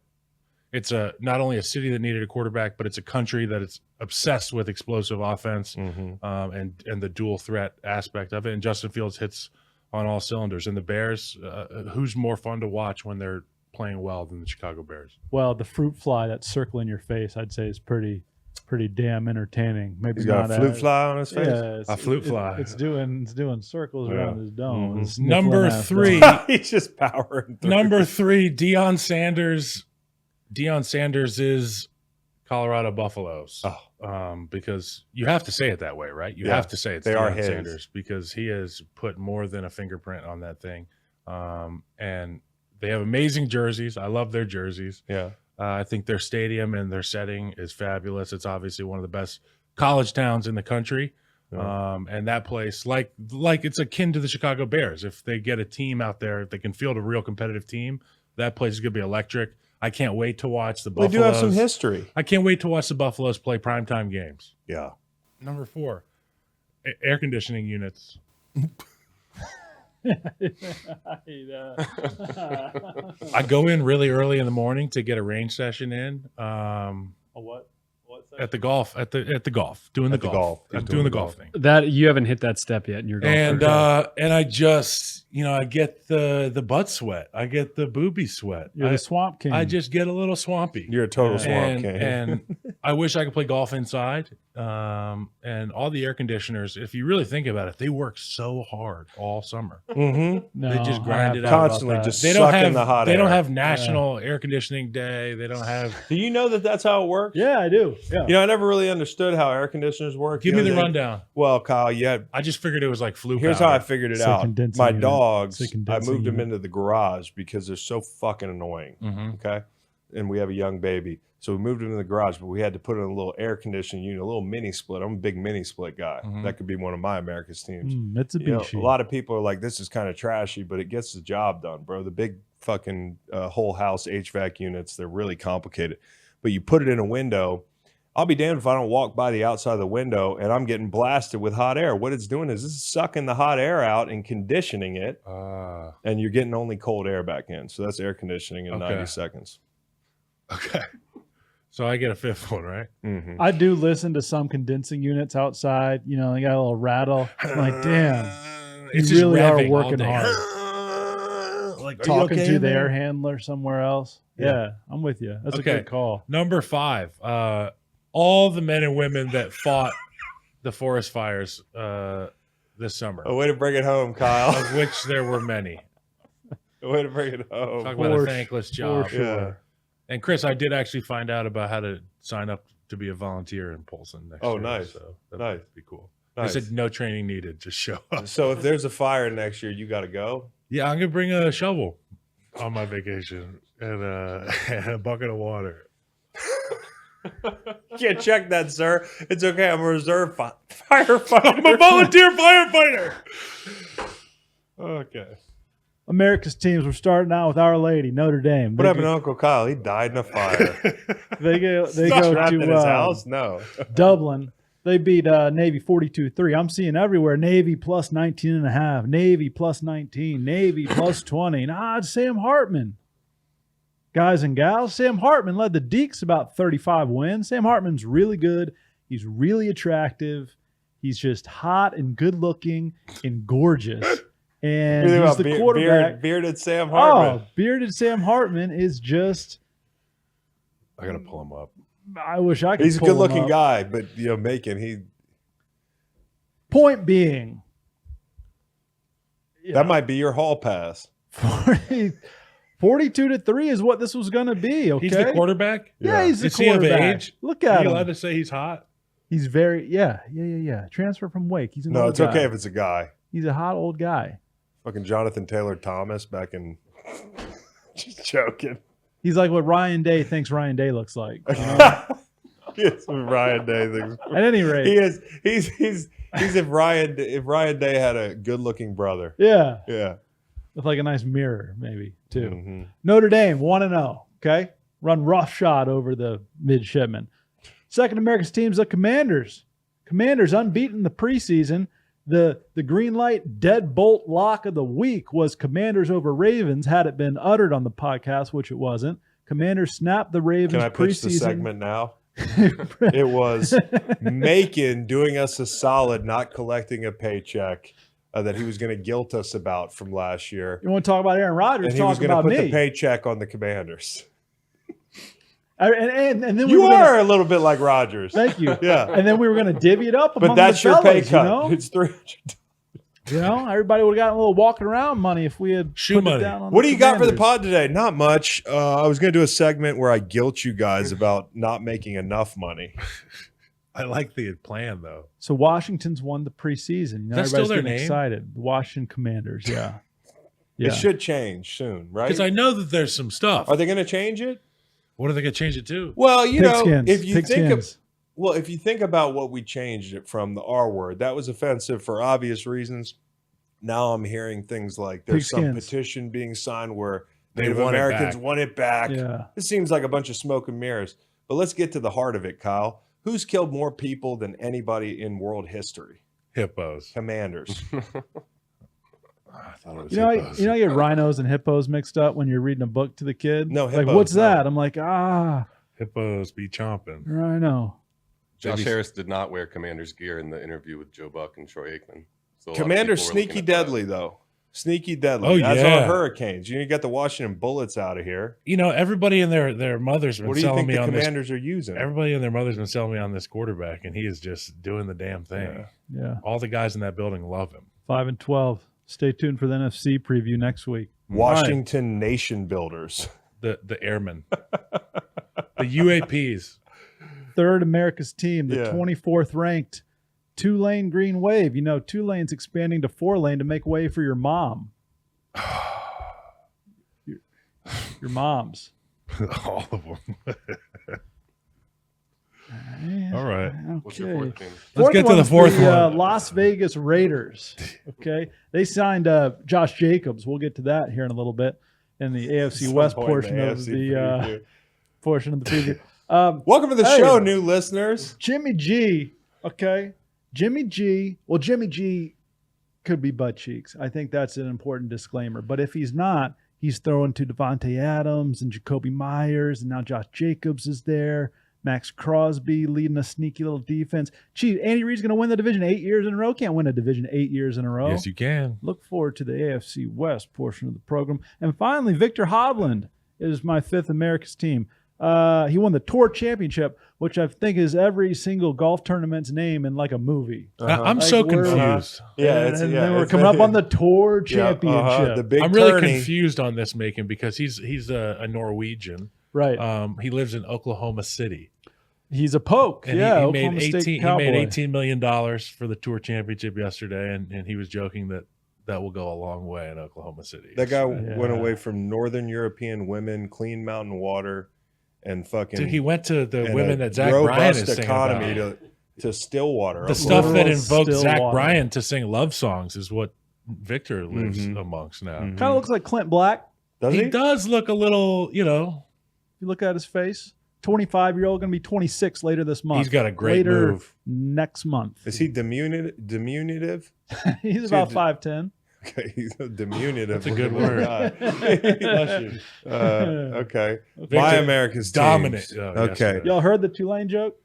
it's not only a city that needed a quarterback, but it's a country that is obsessed with explosive offense and the dual threat aspect of it. And Justin Fields hits on all cylinders. And the Bears, who's more fun to watch when they're playing well than the Chicago Bears? Well, the fruit fly that's circling your face, I'd say, is pretty pretty damn entertaining. Maybe He's got not a flute as- fly on his face. Yeah, A flute fly. It's doing circles Yeah. around his dome. Mhm. It's sniffling Number after 3. him. He's just powering through. Number 3, Deion Sanders. Deion Sanders is Colorado Buffaloes. Because you have to say it that way, right? You Yeah, have to say it's they are Deion his. Sanders because he has put more than a fingerprint on that thing. And they have amazing jerseys. I love their jerseys. Yeah. I think their stadium and their setting is fabulous. It's obviously one of the best college towns in the country. Yeah. And that place, like it's akin to the Chicago Bears. If they get a team out there, if they can field a real competitive team, that place is going to be electric. I can't wait to watch the They Buffaloes. do have some history. I can't wait to watch the Buffaloes play primetime games. Yeah. Number 4, air conditioning units. I go in really early in the morning to get a range session in. What? At the golf, at the golf, doing the At the golf. golf. I'm He's doing the golf thing. That you haven't hit that step yet in your golf. And career. and I just, I get the butt sweat. I get the booby sweat. You're the Swamp King. I just get a little swampy. You're a total swamp king. And I wish I could play golf inside. And all the air conditioners, if you really think about it, they work so hard all summer. Mm-hmm. No, they just I grind have it thought out. Constantly about that. just They don't sucking have the hot They air. don't have National Air Conditioning Day. They don't have. Do you know that that's how it works? Yeah, I do. Yeah. You know, I never really understood how air conditioners work. Give You me know, the they- rundown. Well, Kyle, yeah. I just figured it was like flu. Here's how I powder. figured it It's a out. condensing My unit. dogs, It's a I condensing moved them unit. into the garage because they're so fucking annoying. Mhm. Okay. And we have a young baby. So we moved them in the garage, but we had to put in a little air conditioning unit, a little mini split. I'm a big mini split guy. Mhm. That could be one of my America's teams. Mitsubishi. A lot of people are like, this is kind of trashy, but it gets the job done, bro. The big fucking whole house HVAC units, they're really complicated. But you put it in a window. I'll be damned if I don't walk by the outside of the window and I'm getting blasted with hot air. What it's doing is this is sucking the hot air out and conditioning it, and you're getting only cold air back in. So that's air conditioning in Okay. 90 seconds. Okay. So I get a 5th one, right? Mm-hmm. I do listen to some condensing units outside. You know, they got a little rattle. I'm like, damn, It's you just really are revving all working day. hard. Like, are you Talking okay to in the there? air handler somewhere else. Yeah, I'm with you. That's Okay. a good call. Number 5, all the men and women that fought the forest fires this summer, A way to bring it home, Kyle. of which there were many. A way to bring it home. Talk about a For thankless For job. sure. Yeah. And Chris, I did actually find out about how to sign up to be a volunteer in Polson next Oh, year. nice. So that Nice. would be cool. Nice. They said no training needed, just show up. So if there's a fire next year, you got to go. Yeah, I'm gonna bring a shovel on my vacation and and a bucket of water. You can't check that, sir. It's okay. I'm a reserve firefighter. I'm a volunteer firefighter. Okay. America's teams were starting out with Our Lady, Notre Dame. What happened to Uncle Kyle? He died in a fire. They go Trapped in to his house? No. Dublin. They beat Navy 42-3. I'm seeing everywhere Navy plus 19.5, Navy plus 19, Navy plus 20. Nah, it's Sam Hartman. Guys and gals, Sam Hartman led the Deeks about 35 wins. Sam Hartman's really good. He's really attractive. He's just hot and good looking and gorgeous. And Really he's about the quarterback. bearded Sam Hartman. Oh, bearded Sam Hartman is just, I gotta pull him up. I wish I could He's a pull him good-looking up. guy, but Macon, Point being, that might be your hall pass. 42-3 is what this was going to be. Okay, He's the quarterback. Yeah, he's the Is he of quarterback. age? Look Are at you him. allowed to say he's hot? He's very yeah. Transfer from Wake. He's an No, old it's guy. okay if it's a guy. He's a hot old guy. Fucking Jonathan Taylor Thomas back in. Just joking. He's like what Ryan Day thinks Ryan Day looks like. You know? It's what Ryan Day thinks. At any rate, He is. He's if Ryan Day had a good-looking brother. yeah, Yeah. with like a nice mirror maybe too. Mhm. Notre Dame 1-0. Okay, run roughshod over the midshipmen. Second America's team's the Commanders. Commanders unbeaten in the preseason. The green light deadbolt lock of the week was Commanders over Ravens. Had it been uttered on the podcast, which it wasn't, Commanders snapped the Ravens Can I pitch the preseason. segment now? It was Macon doing us a solid, not collecting a paycheck that he was going to guilt us about from last year. You want to talk about Aaron Rodgers? And he was Talk going to about put me. the paycheck on the Commanders. And then we You were gonna, are a little bit like Rodgers. Thank you. Yeah. And then we were going to divvy it up But among that's the your pay fellas, cut. You know? It's $300. Everybody would have gotten a little walking around money if we had Shoe put money. it down on What the do you got for the Commanders. pod today? Not much. I was going to do a segment where I guilt you guys about not making enough money. I like the plan though. So Washington's won the preseason. That's still Everybody's their getting name? excited. The Washington Commanders, yeah. It should change soon, right? Because I know that there's some stuff. Are they going to change it? What are they going to change it to? Well, you know, Pigskins. if you think of, Pigskins. well, if you think about what we changed it from, the R word, that was offensive for obvious reasons. Now I'm hearing things like there's some Pigskins. petition being signed where They Native want it Americans back. want it back. Yeah. This seems like a bunch of smoke and mirrors. But let's get to the heart of it, Kyle. Who's killed more people than anybody in world history? Hippos. Commanders. I thought it was You know, hippos. you get rhinos and hippos mixed up when you're reading a book to the kid. No, like hippos, what's no. that? I'm like, Hippos be chomping. rhino. Josh Maybe- Harris did not wear Commander's gear in the interview with Joe Buck and Troy Aikman. So a lot of Commander's people were looking sneaky at that. deadly, though. Sneaky deadly. Oh, That's yeah. our Hurricanes. You got the Washington Bullets out of here. You know, everybody and their mother's been What do you selling think me the on this. Commanders are using? Everybody and their mother's been selling me on this quarterback, and he is just doing the damn thing. Yeah. Yeah. All the guys in that building love him. 5-12. Stay tuned for the NFC preview next week. Washington Nation Builders. The airmen, the UAPs. Third America's team, the Yeah. 24th ranked Tulane Green Wave. You know, Tulane's expanding to 4-lane to make way for your mom. your mom's. All of them. All right. What's your Okay. fourth team? Let's get to the one's fourth one. Las Vegas Raiders. Okay. They signed Josh Jacobs. We'll get to that here in a little bit in the AFC Some West point in portion of AFC the preview. portion of the preview. Welcome to the Hey. show, new listeners. Jimmy G. Okay. Jimmy G. Well, Jimmy G could be butt cheeks. I think that's an important disclaimer. But if he's not, he's throwing to Devontae Adams and Jacoby Myers, and now Josh Jacobs is there. Max Crosby leading a sneaky little defense. Gee, Andy Reid's going to win the division 8 years in a row. Can't win a division 8 years in a row. Yes, you can. Look forward to the AFC West portion of the program. And finally, Victor Hovland is my fifth America's team. He won the Tour Championship, which I think is every single golf tournament's name in like a movie. I'm Like, so we're- confused. Yeah, and, it's, and yeah, then we're it's- coming up on the Tour Yeah, Championship. the big I'm really tourney. confused on this, Macon, because he's a Norwegian. Right. He lives in Oklahoma City. He's a poke. And yeah, he Oklahoma made State 18. He Cowboy. made $18 million for the Tour Championship yesterday, and he was joking that will go a long way in Oklahoma City. That guy Yeah. went away from Northern European women, clean mountain water, and fucking. Dude, he went to the and women a that Zach Bryan robust is singing economy about. to Stillwater. The stuff that Literal invoked Zach Stillwater. Bryan to sing love songs is what Victor lives Mhm. amongst now. Mhm. Kind of looks like Clint Black. Does He he? does look a little, If you look at his face, 25-year-old, going to be 26 later this month. he's got a great later move. next month. Is he diminutive? He's about See, 5'10". Okay, he's a diminutive. That's a good little word. guy. Bless you. Okay. Victor, My America's dominant. teams. Oh, Okay. yesterday. Y'all heard the Tulane joke?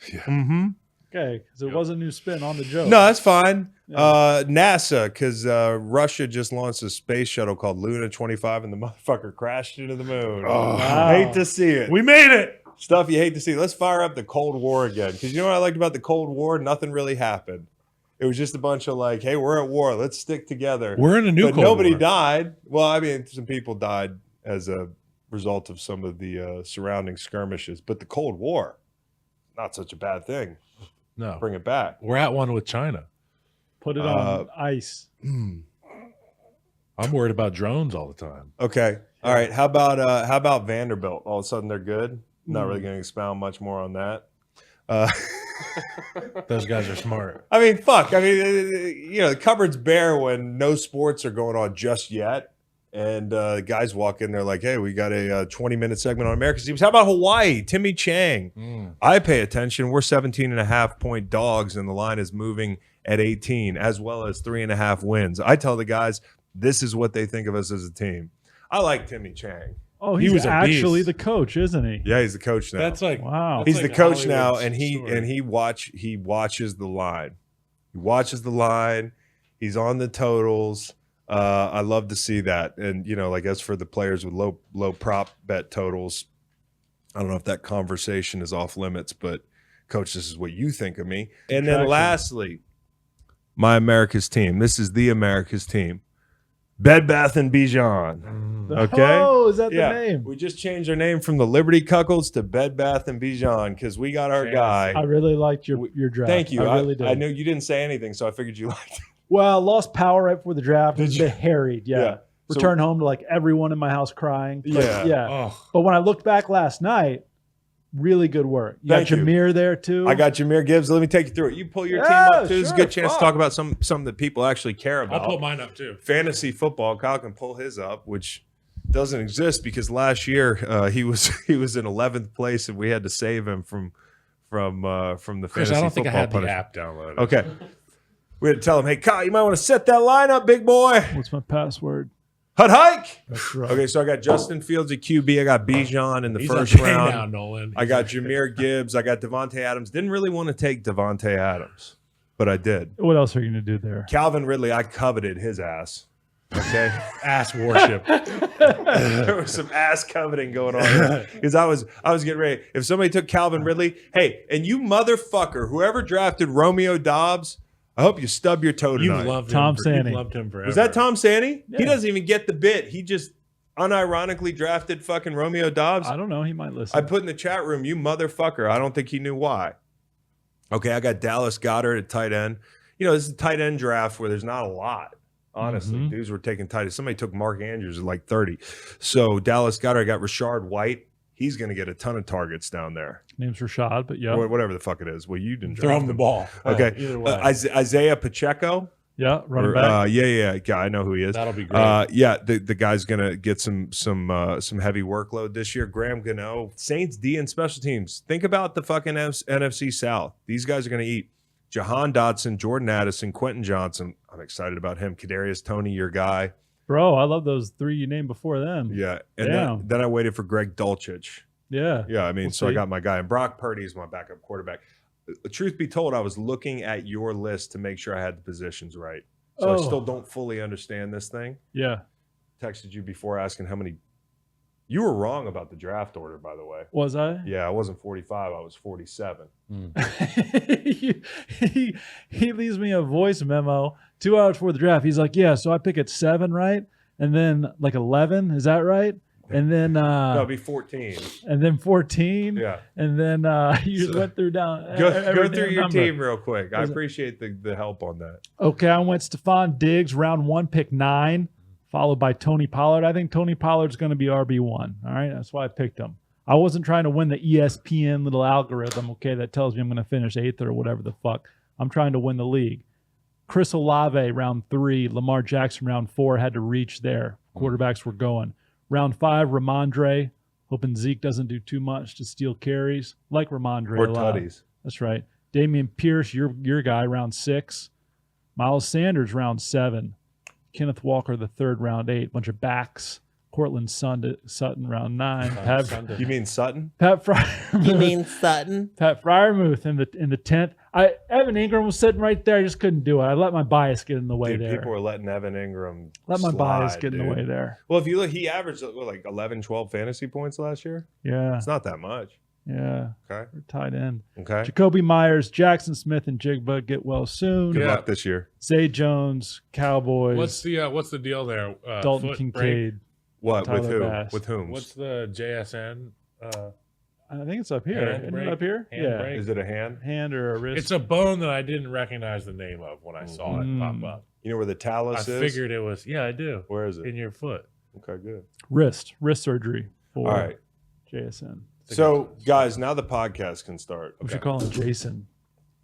Mm-hmm. Okay, because it was a new spin on the joke. No, that's fine. Yeah. NASA, because Russia just launched a space shuttle called Luna 25, and the motherfucker crashed into the moon. Oh. Wow. Hate to see it. We made it. Stuff you hate to see. Let's fire up the Cold War again. Because you know what I liked about the Cold War? Nothing really happened. It was just a bunch of like, hey, we're at war. Let's stick together. We're in a new But Cold nobody War. died. Well, I mean, some people died as a result of some of the surrounding skirmishes. But the Cold War, not such a bad thing. No, Bring it back. we're at one with China. Put it on ice. I'm worried about drones all the time. Okay. All right. How about Vanderbilt? All of a sudden they're good. Not really going to expound much more on that. Those guys are smart. I mean, fuck. I mean, the cupboard's bare when no sports are going on just yet. And guys walk in, they're like, hey, we got a 20-minute segment on America's teams. How about Hawaii? Timmy Chang. I pay attention. We're 17.5-point dogs, and the line is moving at 18, as well as 3.5 wins. I tell the guys, this is what they think of us as a team. I like Timmy Chang. Oh, He he's was a actually beast. the coach, isn't he? Yeah, he's the coach now. That's like Wow. He's That's the like coach now, Hollywood's and he story. he watches the line. He watches the line. He's on the totals. I love to see that. And like as for the players with low prop bet totals, I don't know if that conversation is off limits, but Coach, this is what you think of me. And then lastly, my America's team. This is the America's team. Bed Bath and Beyond. Okay. Oh, is that the name? We just changed our name from the Liberty Cuckolds to Bed Bath and Beyond because we got our guy. I really liked your draft. Thank you. I really did. I know you didn't say anything, so I figured you liked it. Well, I lost power right before the draft. Did It was you? a bit harried. Yeah. Returned home to like everyone in my house crying. But, yeah. Oh. But when I looked back last night, really good work. You Thank got you. Jameer there too. I got Jameer Gibbs. Let me take you through it. You pull your team up too. It's a good chance to talk about something that people actually care about. I'll pull mine up too. Fantasy football. Kyle can pull his up, which doesn't exist because last year he was in 11th place and we had to save him from the Chris, fantasy I don't think I football had the punishment. app downloaded. Okay. We had to tell him, hey, Kyle, you might want to set that line up, big boy. What's my password? Hut hike. That's right. Okay, so I got Justin Fields at QB. I got Bijan in the He's first okay round. now, Nolan. I got Jameer Gibbs. I got Devontae Adams. Didn't really want to take Devontae Adams, but I did. What else are you going to do there? Calvin Ridley, I coveted his ass. Okay. Ass worship. There was some ass coveting going on because I was getting ready. If somebody took Calvin Ridley, hey, and you motherfucker, whoever drafted Romeo Dobbs, I hope you stub your toe tonight. You've loved Tom him. Sandy. You've loved him forever. Was that Tom Sandy? Yeah. He doesn't even get the bit. He just unironically drafted fucking Romeo Dobbs. I don't know. He might listen. I put in the chat room, you motherfucker. I don't think he knew why. Okay, I got Dallas Goedert at tight end. You know, this is a tight end draft where there's not a lot. Honestly, dudes were taking tight end. Somebody took Mark Andrews at like 30. So Dallas Goedert, got Rashard White. He's going to get a ton of targets down there. Name's Rashad, but yeah. Or whatever the fuck it is. Well, you didn't Throw draft him the ball. Okay. Either way. Isaiah Pacheco. Yeah, running Or, back. yeah, I know who he is. That'll be great. Yeah, the guy's gonna get some heavy workload this year. Graham Gano, Saints D and special teams. Think about the fucking NFC South. These guys are gonna eat. Jahan Dotson, Jordan Addison, Quentin Johnson. I'm excited about him. Kadarius Toney, your guy. Bro, I love those three you named before them. Yeah, and Damn. then I waited for Greg Dulcich. Yeah. Yeah, I mean, We'll so I see. got my guy, and Brock Purdy is my backup quarterback. Truth be told, I was looking at your list to make sure I had the positions right. So I still don't fully understand this thing. Yeah. Texted you before asking how many. You were wrong about the draft order, by the way. Was I? Yeah, I wasn't 45. I was 47. he leaves me a voice memo 2 hours before the draft. He's like, yeah, so I pick at 7, right? And then like 11, is that right? And then No, it'd be 14. and then 14. Yeah. And then you just went through down Go every through damn your number. team real quick. I Was it- appreciate the help on that. Okay, I went Stephon Diggs, round 1, pick 9, followed by Tony Pollard. I think Tony Pollard's going to be RB1. All right, that's why I picked him. I wasn't trying to win the ESPN little algorithm, okay, that tells me I'm going to finish 8th or whatever the fuck. I'm trying to win the league. Chris Olave, round 3. Lamar Jackson, round 4. Had to reach there. Quarterbacks were going. Round 5, Ramondre. Hoping Zeke doesn't do too much to steal carries. Like Ramondre Or a lot. tutties. That's right. Damian Pierce, your guy, round 6. Miles Sanders, round 7. Kenneth Walker, the 3rd, round 8. Bunch of backs. Cortland Sutton, round 9. You mean Sutton? Pat Fryermuth. You mean Sutton? Pat Fryermuth in the 10th. Evan Ingram was sitting right there. I just couldn't do it. I let my bias get in the way Dude, there. people are letting Evan Ingram Let my bias slide, get in the dude. way there. Well, if you look, he averaged like 11, 12 fantasy points last year. Yeah. It's not that much. Yeah. Okay. We're tight end. Okay. Jacoby Myers, Jackson Smith, and Jigba get well soon. Good Yeah. luck this year. Zay Jones, Cowboys, What's the deal there? Dalton Foot Kincaid. break? What? With Tyler who? Bass. With whom? What's the JSN? I think it's up here. Hand Isn't break? it up here? Hand Yeah. break? Is it a hand? Hand or a wrist. It's a bone that I didn't recognize the name of when I saw it pop up. You know where the I talus is? figured it was. Yeah, I do. Where is it? In your foot. Okay, good. wrist surgery for All right. JSN. So, guys, now the podcast can start. We should call him Jason.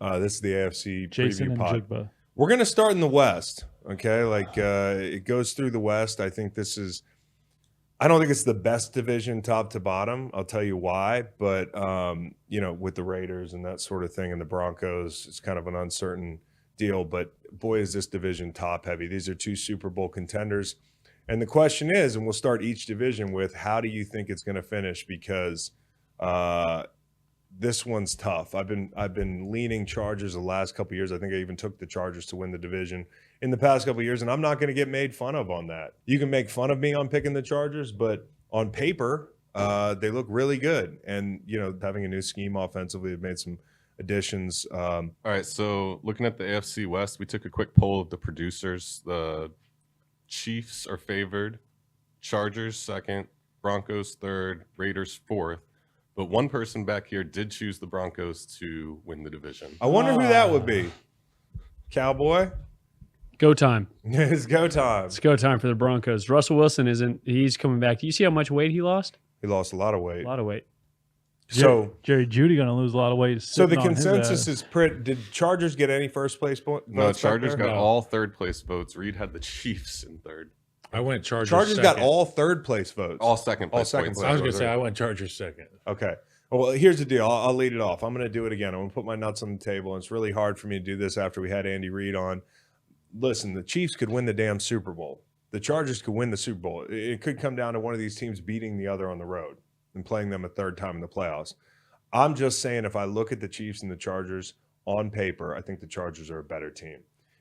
This is the AFC Jason preview and pod. Jigba. We're going to start in the West, okay? Like, it goes through the West. I think this is – I don't think it's the best division top to bottom. I'll tell you why. But, you know, with the Raiders and that sort of thing and the Broncos, it's kind of an uncertain deal. But, boy, is this division top-heavy. These are 2 Super Bowl contenders. And the question is, and we'll start each division with, how do you think it's going to finish? Because this one's tough. I've been leaning Chargers the last couple of years. I think I even took the Chargers to win the division in the past couple of years, and I'm not going to get made fun of on that. You can make fun of me on picking the Chargers, but on paper, They look really good. And, having a new scheme offensively, they've made some additions. All right, so looking at the AFC West, we took a quick poll of the producers. The Chiefs are favored, Chargers second, Broncos third, Raiders fourth. But one person back here did choose the Broncos to win the division. I wonder who that would be. Cowboy? Go time. It's go time. It's go time for the Broncos. Russell Wilson he's coming back. Do you see how much weight he lost? He lost a lot of weight. A lot of weight. So Jerry Jeudy going to lose a lot of weight. So the consensus is did Chargers get any first place votes? No, Chargers got all third place votes. Reid had the Chiefs in third. I went Chargers. Chargers got all third place votes. All second place. All second points. place. I was going to say I went Chargers second. Okay. Well, here's the deal. I'll lead it off. I'm going to do it again. I'm going to put my nuts on the table. And it's really hard for me to do this after we had Andy Reid on. Listen, the Chiefs could win the damn Super Bowl. The Chargers could win the Super Bowl. It could come down to one of these teams beating the other on the road and playing them a third time in the playoffs. I'm just saying, if I look at the Chiefs and the Chargers on paper, I think the Chargers are a better team.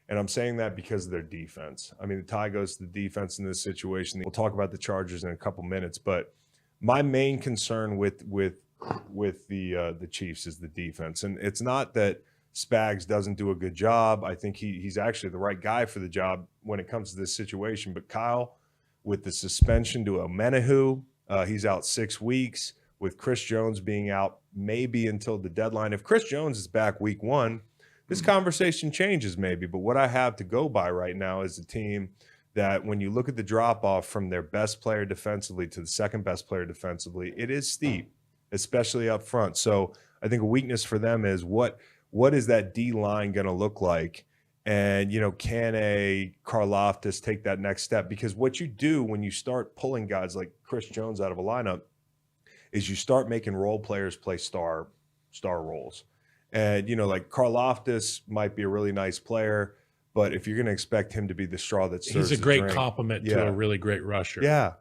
And I'm saying that because of their defense. I mean, the tie goes to the defense in this situation. We'll talk about the Chargers in a couple minutes, but my main concern with the Chiefs is the defense. And it's not that Spags doesn't do a good job. I think he's actually the right guy for the job when it comes to this situation. But Kyle, with the suspension to Omenahu, he's out 6 weeks. With Chris Jones being out maybe until the deadline. If Chris Jones is back week 1, this conversation changes maybe. But what I have to go by right now is a team that when you look at the drop-off from their best player defensively to the second best player defensively, it is steep, especially up front. So I think a weakness for them is what is that D-line going to look like? And, can a Karlaftis take that next step? Because what you do when you start pulling guys like Chris Jones out of a lineup is you start making role players play star roles. And, like Karlaftis might be a really nice player, but if you're going to expect him to be the straw that stirs He's a great drink, complement to a really great rusher. Yeah.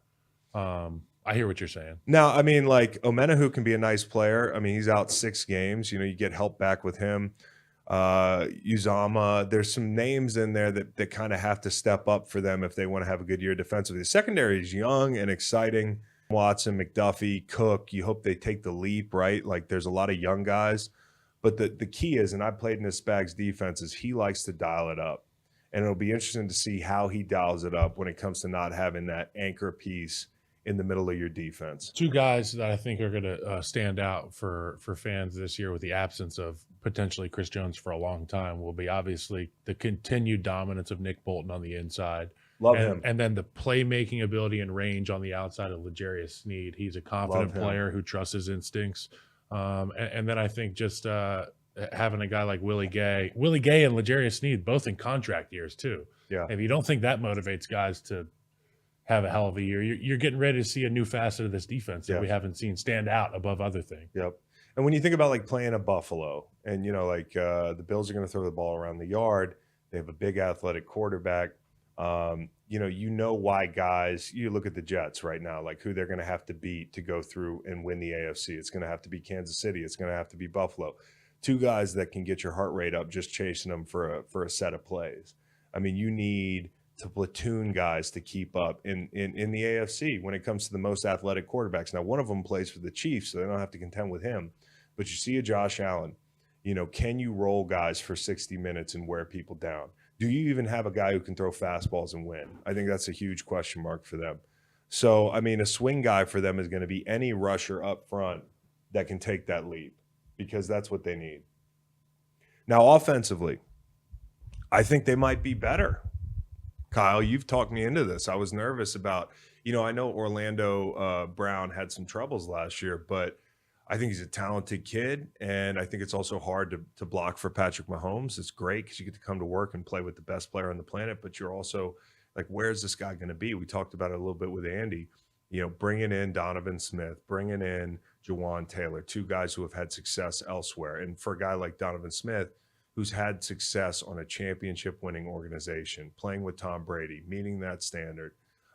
I hear what you're saying. Now, I mean, like Omenahu can be a nice player. I mean, he's out 6 games. You get help back with him. Uzama, there's some names in there that kind of have to step up for them if they want to have a good year defensively. The secondary is young and exciting. Watson, McDuffie, Cook, you hope they take the leap, right? Like there's a lot of young guys. But the key is, and I played in this Spags defense, is he likes to dial it up. And it'll be interesting to see how he dials it up when it comes to not having that anchor piece in the middle of your defense. 2 guys that I think are going to stand out for fans this year with the absence of potentially Chris Jones for a long time will be obviously the continued dominance of Nick Bolton on the inside. Love him. And then the playmaking ability and range on the outside of L'Jarius Sneed. He's a confident player who trusts his instincts. And then I think just having a guy like Willie Gay and L'Jarius Sneed, both in contract years too. Yeah. If you don't think that motivates guys to have a hell of a year, you're getting ready to see a new facet of this defense that we haven't seen stand out above other things. Yep. And when you think about like playing a Buffalo and, the Bills are going to throw the ball around the yard, they have a big athletic quarterback. Why guys, you look at the Jets right now, like who they're going to have to beat to go through and win the AFC. It's going to have to be Kansas City. It's going to have to be Buffalo. 2 guys that can get your heart rate up just chasing them for a set of plays. I mean, you need to platoon guys to keep up in the AFC when it comes to the most athletic quarterbacks. Now, one of them plays for the Chiefs, so they don't have to contend with him. But you see a Josh Allen, can you roll guys for 60 minutes and wear people down? Do you even have a guy who can throw fastballs and win? I think that's a huge question mark for them. So, I mean, a swing guy for them is going to be any rusher up front that can take that leap because that's what they need. Now, offensively, I think they might be better. Kyle, you've talked me into this. I was nervous about, I know Orlando Brown had some troubles last year, but I think he's a talented kid, and I think it's also hard to block for Patrick Mahomes. It's great because you get to come to work and play with the best player on the planet, but you're also like, where's this guy going to be? We talked about it a little bit with Andy, bringing in Donovan Smith, bringing in Jawan Taylor, 2 guys who have had success elsewhere. And for a guy like Donovan Smith, who's had success on a championship-winning organization, playing with Tom Brady, meeting that standard,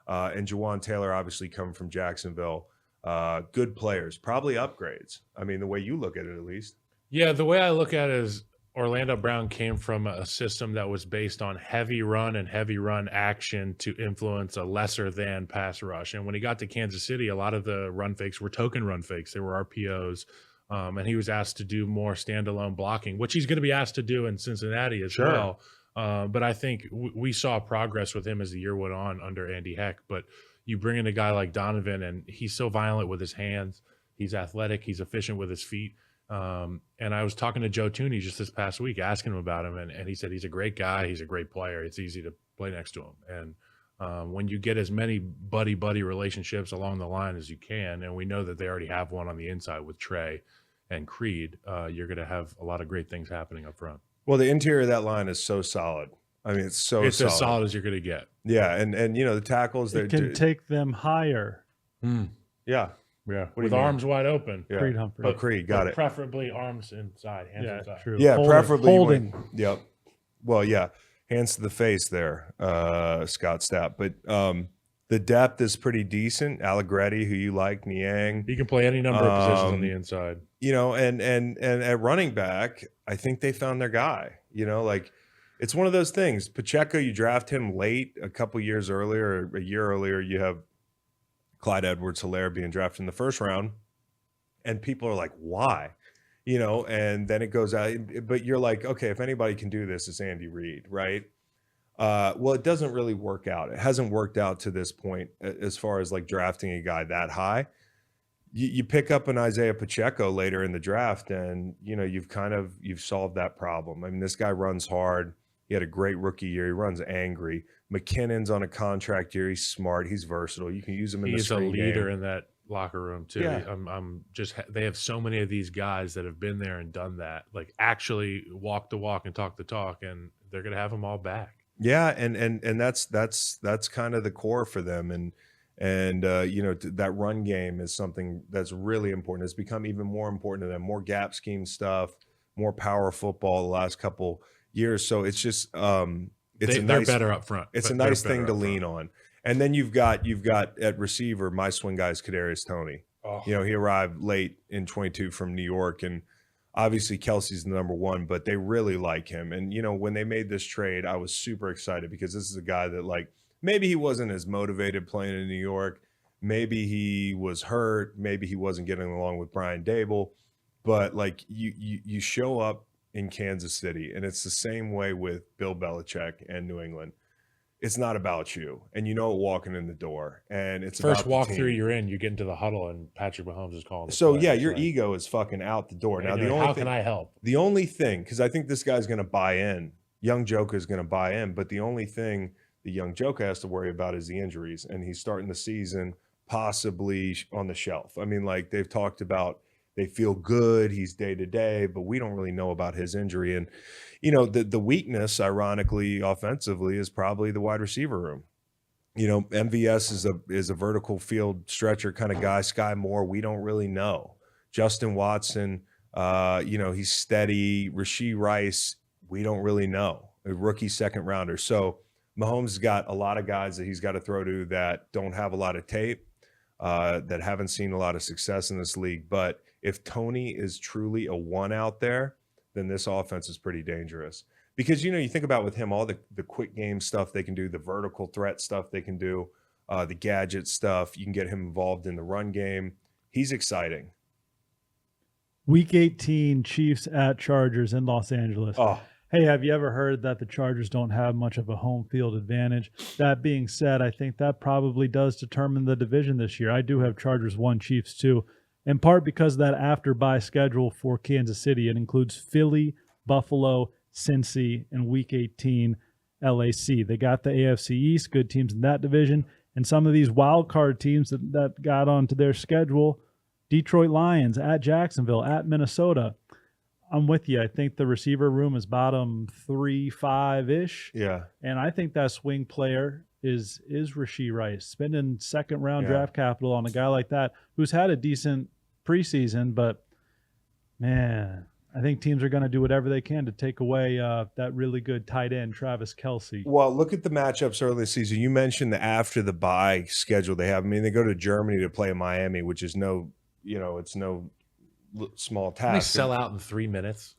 and Jawan Taylor obviously coming from Jacksonville, good players, probably upgrades. I mean, the way you look at it, at least. Yeah, the way I look at it is Orlando Brown came from a system that was based on heavy run and heavy run action to influence a lesser than pass rush. And when he got to Kansas City, a lot of the run fakes were token run fakes. They were RPOs. And he was asked to do more standalone blocking, which he's going to be asked to do in Cincinnati as well. But I think we saw progress with him as the year went on under Andy Heck. But you bring in a guy like Donovan, and he's so violent with his hands. He's athletic. He's efficient with his feet. And I was talking to Joe Tooney just this past week, asking him about him, and he said he's a great guy. He's a great player. It's easy to play next to him. And when you get as many buddy-buddy relationships along the line as you can, and we know that they already have one on the inside with Trey and Creed, you're going to have a lot of great things happening up front. Well, the interior of that line is so solid. I mean, it's solid. As solid as you're going to get. Yeah, and the tackles, they can take them higher. Yeah. Yeah, What do with you mean? arms wide open. Yeah. Creed Humphrey. Oh, Creed, got it. Preferably arms inside, hands inside. True. Yeah, preferably. holding. Yep. Well, yeah, hands to the face there, Scott Stapp. But the depth is pretty decent. Allegretti, who you like, Niang. He can play any number of positions on the inside. And at running back, I think they found their guy. Like it's one of those things. Pacheco, you draft him late, a couple years earlier, or a year earlier. You have Clyde Edwards-Helaire being drafted in the first round, and people are like, why? And then it goes out. But you're like, okay, if anybody can do this, it's Andy Reid, right? Well, it doesn't really work out. It hasn't worked out to this point as far as like drafting a guy that high. You pick up an Isaiah Pacheco later in the draft, and you've solved that problem. I mean, this guy runs hard. He had a great rookie year. He runs angry. McKinnon's on a contract year. He's smart. He's versatile. You can use him in the screen game. He's a leader in that locker room too. Yeah. They have so many of these guys that have been there and done that, like actually walk the walk and talk the talk, and they're going to have them all back. Yeah, and that's kind of the core for them, and that run game is something that's really important. It's become even more important to them. More gap scheme stuff, more power football the last couple years. So it's just they're better up front. It's a nice thing to lean on. And then you've got at receiver, my swing guy is Kadarius Toney. Oh. He arrived late in 22 from New York, and obviously Kelsey's the number one, but they really like him. And when they made this trade, I was super excited because this is a guy that, like, maybe he wasn't as motivated playing in New York. Maybe he was hurt. Maybe he wasn't getting along with Brian Dable. But like you show up in Kansas City, and it's the same way with Bill Belichick and New England. It's not about you, and walking in the door, and it's First about the walkthrough team. you're in, you get into the huddle, and Patrick Mahomes is calling. So the yeah, play. your It's like, ego is fucking out the door. Now and the you're only like, how thing, can I help? the only thing, because I think this guy's going to buy in. Young Joker is going to buy in, but the only thing the young Joker has to worry about is the injuries, and he's starting the season possibly on the shelf. I mean, like they've talked about, they feel good, he's day to day, but we don't really know about his injury. And the weakness, ironically, offensively, is probably the wide receiver room. MVS is a vertical field stretcher kind of guy. Sky Moore, we don't really know. Justin Watson, he's steady. Rashee Rice, we don't really know. A rookie second rounder. So Mahomes has got a lot of guys that he's got to throw to that don't have a lot of tape, that haven't seen a lot of success in this league. But if Toney is truly a one out there, then this offense is pretty dangerous. Because, you think about with him, all the quick game stuff they can do, the vertical threat stuff they can do, the gadget stuff. You can get him involved in the run game. He's exciting. Week 18, Chiefs at Chargers in Los Angeles. Oh, Hey, have you ever heard that the Chargers don't have much of a home field advantage? That being said, I think that probably does determine the division this year. I do have Chargers 1, Chiefs 2, in part because of that after-bye schedule for Kansas City. It includes Philly, Buffalo, Cincy, and Week 18, LAC. They got the AFC East, good teams in that division, and some of these wild card teams that got onto their schedule, Detroit Lions, at Jacksonville, at Minnesota. I'm with you. I think the receiver room is bottom 3-5-ish. yeah. And I think that swing player is Rashee Rice. Spending second-round Yeah. draft capital on a guy like that who's had a decent preseason, but, man, I think teams are going to do whatever they can to take away that really good tight end, Travis Kelce. Well, look at the matchups early this season. You mentioned the after the bye schedule they have. I mean, they go to Germany to play Miami, which is it's no small They task. sell out in 3 minutes.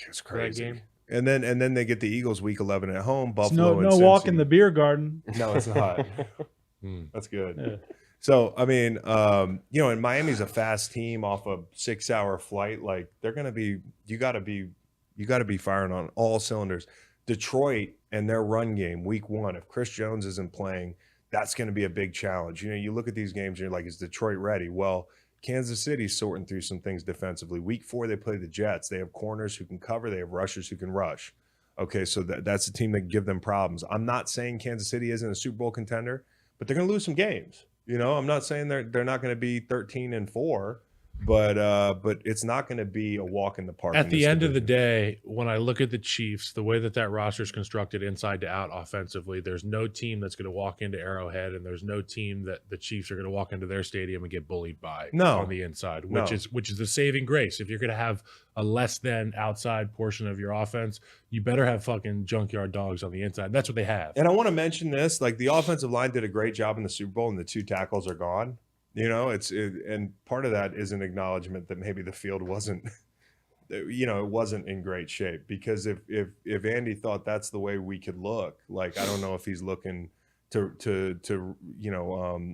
It's for that crazy. game. And then they get the Eagles week 11 at home. It's Buffalo. no and walk in Cincy. the beer garden. No, it's not. Mm. That's good. Yeah. So I mean, and Miami's a fast team off a 6-hour flight. Like they're gonna be, you gotta be firing on all cylinders. Detroit and their run game, week 1, if Chris Jones isn't playing, that's gonna be a big challenge. You look at these games and you're like, is Detroit ready? Well, Kansas City's sorting through some things defensively. Week 4, they play the Jets. They have corners who can cover. They have rushers who can rush. Okay, so that's a team that can give them problems. I'm not saying Kansas City isn't a Super Bowl contender, but they're going to lose some games. I'm not saying they're not going to be 13-4, but it's not going to be a walk in the park. At the end of the day, when I look at the Chiefs, the way that roster is constructed inside to out offensively, there's no team that's going to walk into Arrowhead, and there's no team that the Chiefs are going to walk into their stadium and get bullied by on the inside, which is the saving grace. If you're going to have a less than outside portion of your offense, you better have fucking junkyard dogs on the inside. That's what they have. And I want to mention this, like the offensive line did a great job in the Super Bowl, and the 2 tackles are gone. And part of that is an acknowledgement that maybe the field wasn't, it wasn't in great shape, because if Andy thought that's the way we could look, like, I don't know if he's looking to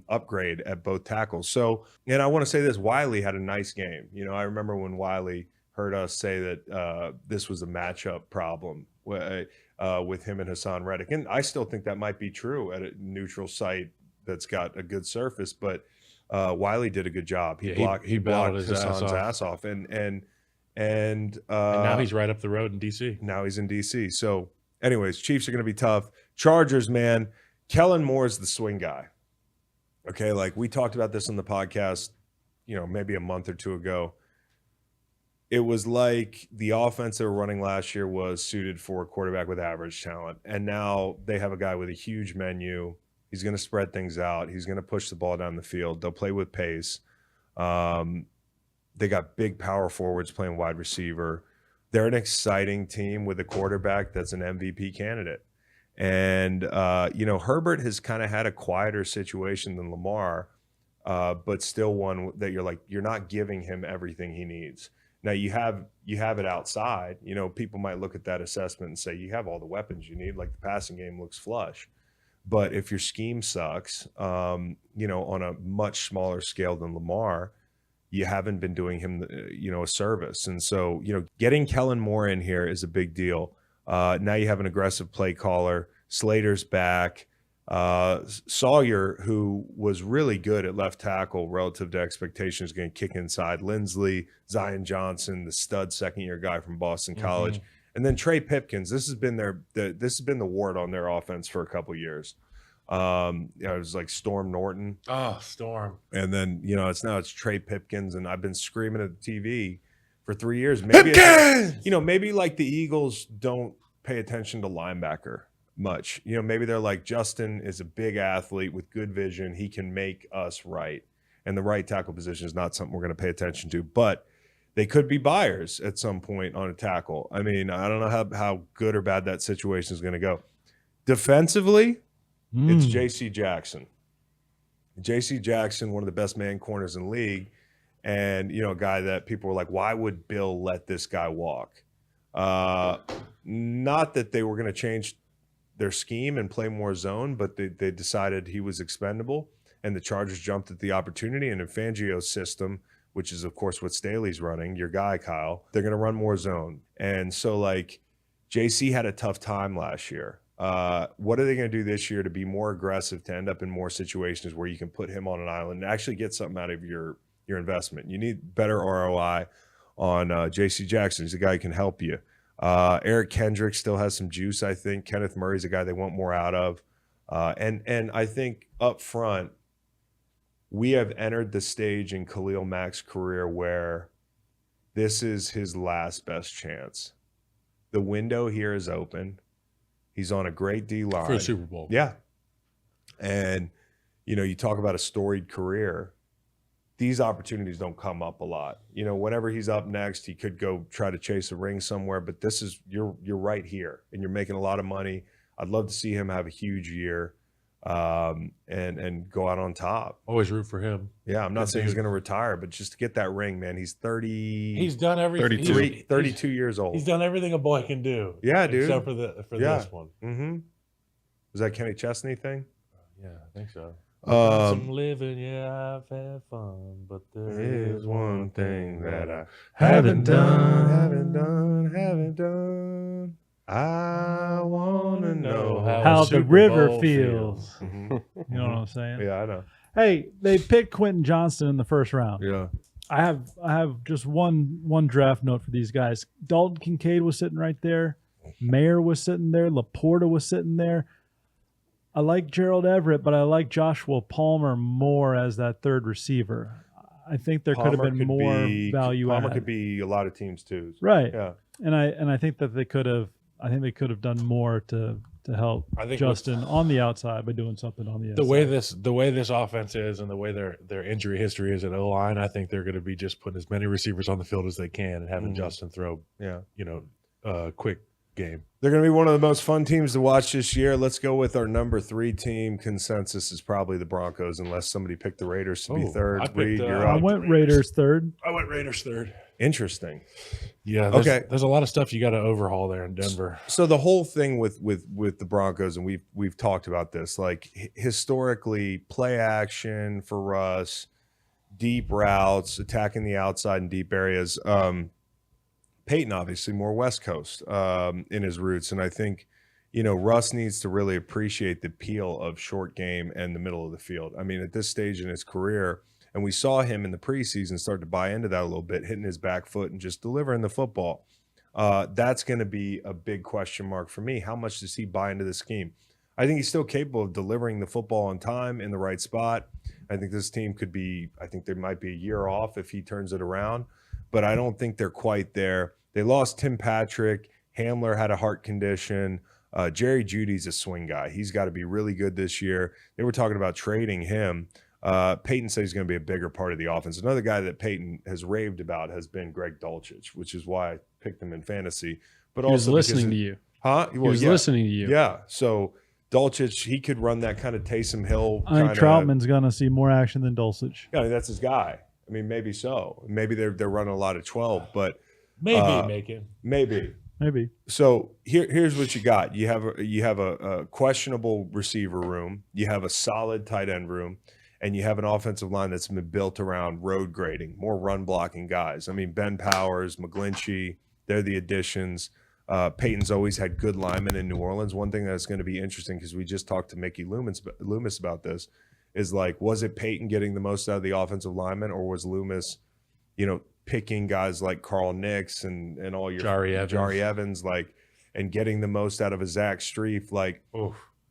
upgrade at both tackles. So, and I want to say this, Wiley had a nice game. I remember when Wiley heard us say that this was a matchup problem with him and Hassan Reddick. And I still think that might be true at a neutral site that's got a good surface, but Wiley did a good job. He blocked his Hassan's ass off. And now he's right up the road in DC. Now he's in DC. So anyways, Chiefs are going to be tough. Chargers, man, Kellen Moore is the swing guy. Okay, like we talked about this on the podcast, maybe a month or 2 ago. It was like the offense they were running last year was suited for a quarterback with average talent. And now they have a guy with a huge menu. He's going to spread things out. He's going to push the ball down the field. They'll play with pace. They got big power forwards playing wide receiver. They're an exciting team with a quarterback that's an MVP candidate. And, Herbert has kind of had a quieter situation than Lamar, but still one that you're not giving him everything he needs. Now you have it outside. People might look at that assessment and say, you have all the weapons you need. Like the passing game looks flush. But if your scheme sucks, on a much smaller scale than Lamar, you haven't been doing him, a service. And so, getting Kellen Moore in here is a big deal. Now you have an aggressive play caller. Slater's back. Sawyer, who was really good at left tackle relative to expectations, going to kick inside. Lindsley, Zion Johnson, the stud second-year guy from Boston College. And then Trey Pipkins. This has been the wart on their offense for a couple years. It was like Storm Norton. Oh, Storm. And then it's Trey Pipkins, and I've been screaming at the TV for 3 years. Maybe maybe like the Eagles don't pay attention to linebacker much. Maybe they're like, Justin is a big athlete with good vision. He can make us right, and the right tackle position is not something we're going to pay attention to, but they could be buyers at some point on a tackle. I mean, I don't know how good or bad that situation is going to go. Defensively, it's J.C. Jackson. J.C. Jackson, one of the best man corners in the league, and, a guy that people were like, why would Bill let this guy walk? Not that they were going to change their scheme and play more zone, but they decided he was expendable, and the Chargers jumped at the opportunity. And in Fangio's system, which is, of course, what Staley's running, your guy, Kyle, they're going to run more zone. And so, JC had a tough time last year. What are they going to do this year to be more aggressive, to end up in more situations where you can put him on an island and actually get something out of your investment? You need better ROI on JC Jackson. He's a guy who can help you. Eric Kendrick still has some juice, I think. Kenneth Murray's a guy they want more out of. And I think up front, we have entered the stage in Khalil Mack's career where this is his last best chance. The window here is open. He's on a great D-line. For a Super Bowl. Yeah. And, you talk about a storied career. These opportunities don't come up a lot. Whenever he's up next, he could go try to chase a ring somewhere, but you're right here, and you're making a lot of money. I'd love to see him have a huge year. and go out on top. Always root for him. Yeah, I'm not saying he's going to retire, but just to get that ring, man. He's 30. He's done everything. 32. 32 years old. He's done everything a boy can do. Yeah, dude. Except for this one. Mm-hmm. Was that Kenny Chesney thing? Yeah, I think so. Um, Some living, yeah, I've had fun, but there There's one thing that I haven't done. haven't done. I want to know How the Super river Bowl feels. Mhm. You know what I'm saying? Yeah, I know. Hey, they picked Quentin Johnston in the first round. Yeah. I have just one draft note for these guys. Dalton Kincaid was sitting right there. Mayer was sitting there. Laporta was sitting there. I like Gerald Everett, but I like Joshua Palmer more as that third receiver. I think there could have been more value. Palmer added. could be a lot of teams too. Right. Yeah. And I think that they could have. I think they could have done more to help I think Justin on the outside by doing something on the inside. the way this offense is and the way their injury history is at O-line, I think they're going to be just putting as many receivers on the field as they can and having Justin throw, Yeah. quick game. They're going to be one of the most fun teams to watch this year. Let's go with our number 3 team. Consensus is probably the Broncos, unless somebody picked the Raiders to be Oh, third. I picked, Reid, you're I up. went Raiders third. I went Raiders third. Interesting. Yeah. Okay. There's a lot of stuff you got to overhaul there in Denver. So the whole thing with the Broncos, and we've talked about this, like historically, play action for Russ, deep routes, attacking the outside in deep areas. Peyton obviously more West Coast in his roots, and I think Russ needs to really appreciate the appeal of short game and the middle of the field. I mean, at this stage in his career, and we saw him in the preseason start to buy into that a little bit, hitting his back foot and just delivering the football. That's going to be a big question mark for me. How much does he buy into the scheme? I think he's still capable of delivering the football on time in the right spot. I think this team could be, I think there might be a year off if he turns it around, but I don't think they're quite there. They lost Tim Patrick. Hamler had a heart condition. Jerry Jeudy's a swing guy. He's got to be really good this year. They were talking about trading him. Peyton says he's going to be a bigger part of the offense. Another guy that Peyton has raved about has been Greg Dulcich, which is why I picked him in fantasy. But He was also listening because to you. Huh? He was listening to you. Yeah. So Dulcich, he could run that kind of Taysom Hill. I think Troutman's going to see more action than Dulcich. Yeah, that's his guy. I mean, maybe so. Maybe they're running a lot of 12, but Maybe Maybe. So here's what you got. You have a questionable receiver room. You have a solid tight end room, and you have an offensive line that's been built around road grading, more run blocking guys. I mean, Ben Powers, McGlinchey, they're the additions. Peyton's always had good linemen in New Orleans. One thing that's going to be interesting, because we just talked to Mickey Loomis about this, is like, was it Peyton getting the most out of the offensive linemen, or was Loomis, picking guys like Carl Nix and all your Jari Evans, like, and getting the most out of a Zach Strief? Like,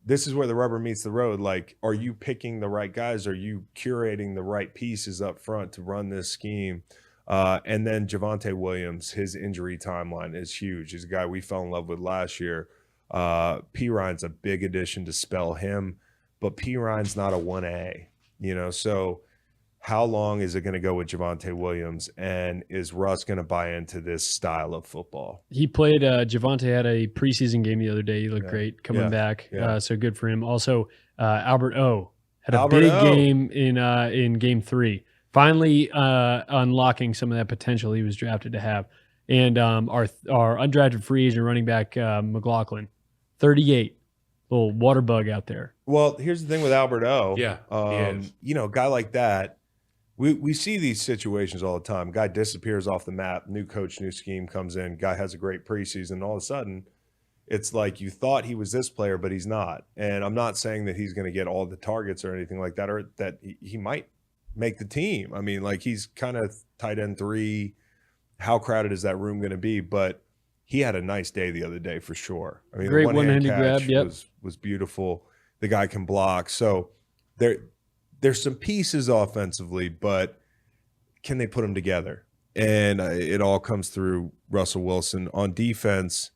this is where the rubber meets the road. Like, are you picking the right guys? Are you curating the right pieces up front to run this scheme? And then Javonte Williams, his injury timeline is huge. He's a guy we fell in love with last year. P. Ryan's a big addition to spell him, but P. Ryan's not a 1A, so how long is it going to go with Javonte Williams, and is Russ going to buy into this style of football? He played, Javonte had a preseason game the other day. He looked great coming back. Yeah. So good for him. Also, Albert O had a Albert big O. game in game 3. Finally unlocking some of that potential he was drafted to have. And our undrafted free agent running back, McLaughlin, 38. Little water bug out there. Well, here's the thing with Albert O. Yeah, he is. A guy like that, we see these situations all the time. Guy disappears off the map, new coach, new scheme comes in, guy has a great preseason, and all of a sudden it's like you thought he was this player, but he's not. And I'm not saying that he's going to get all the targets or anything like that, or that he might make the team. I mean, like, he's kind of tight end 3. How crowded is that room going to be? But he had a nice day the other day for sure. I mean, Great the one-hand one-handed catch grab, was beautiful. The guy can block. So there's some pieces offensively, but can they put them together? And it all comes through Russell Wilson. On defense,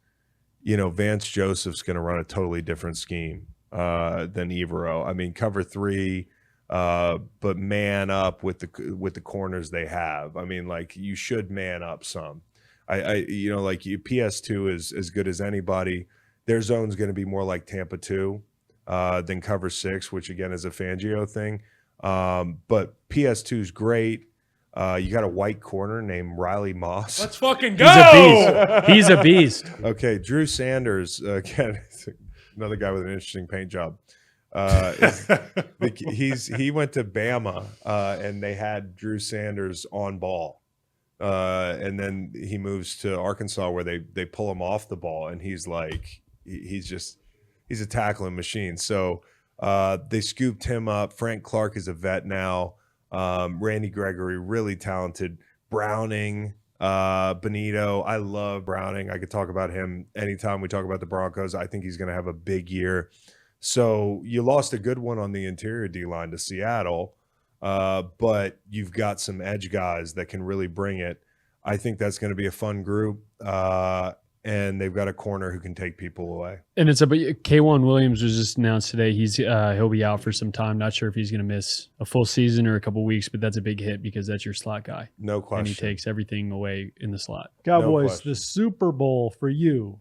Vance Joseph's going to run a totally different scheme than Evero. I mean, cover 3, but man up with the corners they have. I mean, like, you should man up some. PS2 is as good as anybody. Their zone's going to be more like Tampa 2. than cover 6, which again is a Fangio thing. But PS2 is great. You got a white corner named Riley Moss. Let's fucking He's a go. beast. He's a beast. Okay, Drew Sanders, again, another guy with an interesting paint job. He went to Bama, and they had Drew Sanders on ball. And then he moves to Arkansas where they pull him off the ball, and he's like he's a tackling machine. So they scooped him up. Frank Clark is a vet now. Randy Gregory, really talented. Browning, Benito. I love Browning. I could talk about him anytime we talk about the Broncos. I think he's going to have a big year. So you lost a good one on the interior D-line to Seattle, but you've got some edge guys that can really bring it. I think that's going to be a fun group, and they've got a corner who can take people away. And it's K'Wan Williams was just announced today. He'll be out for some time. Not sure if he's going to miss a full season or a couple weeks, but that's a big hit because that's your slot guy. No question. And he takes everything away in the slot. Cowboys, question. the Super Bowl for you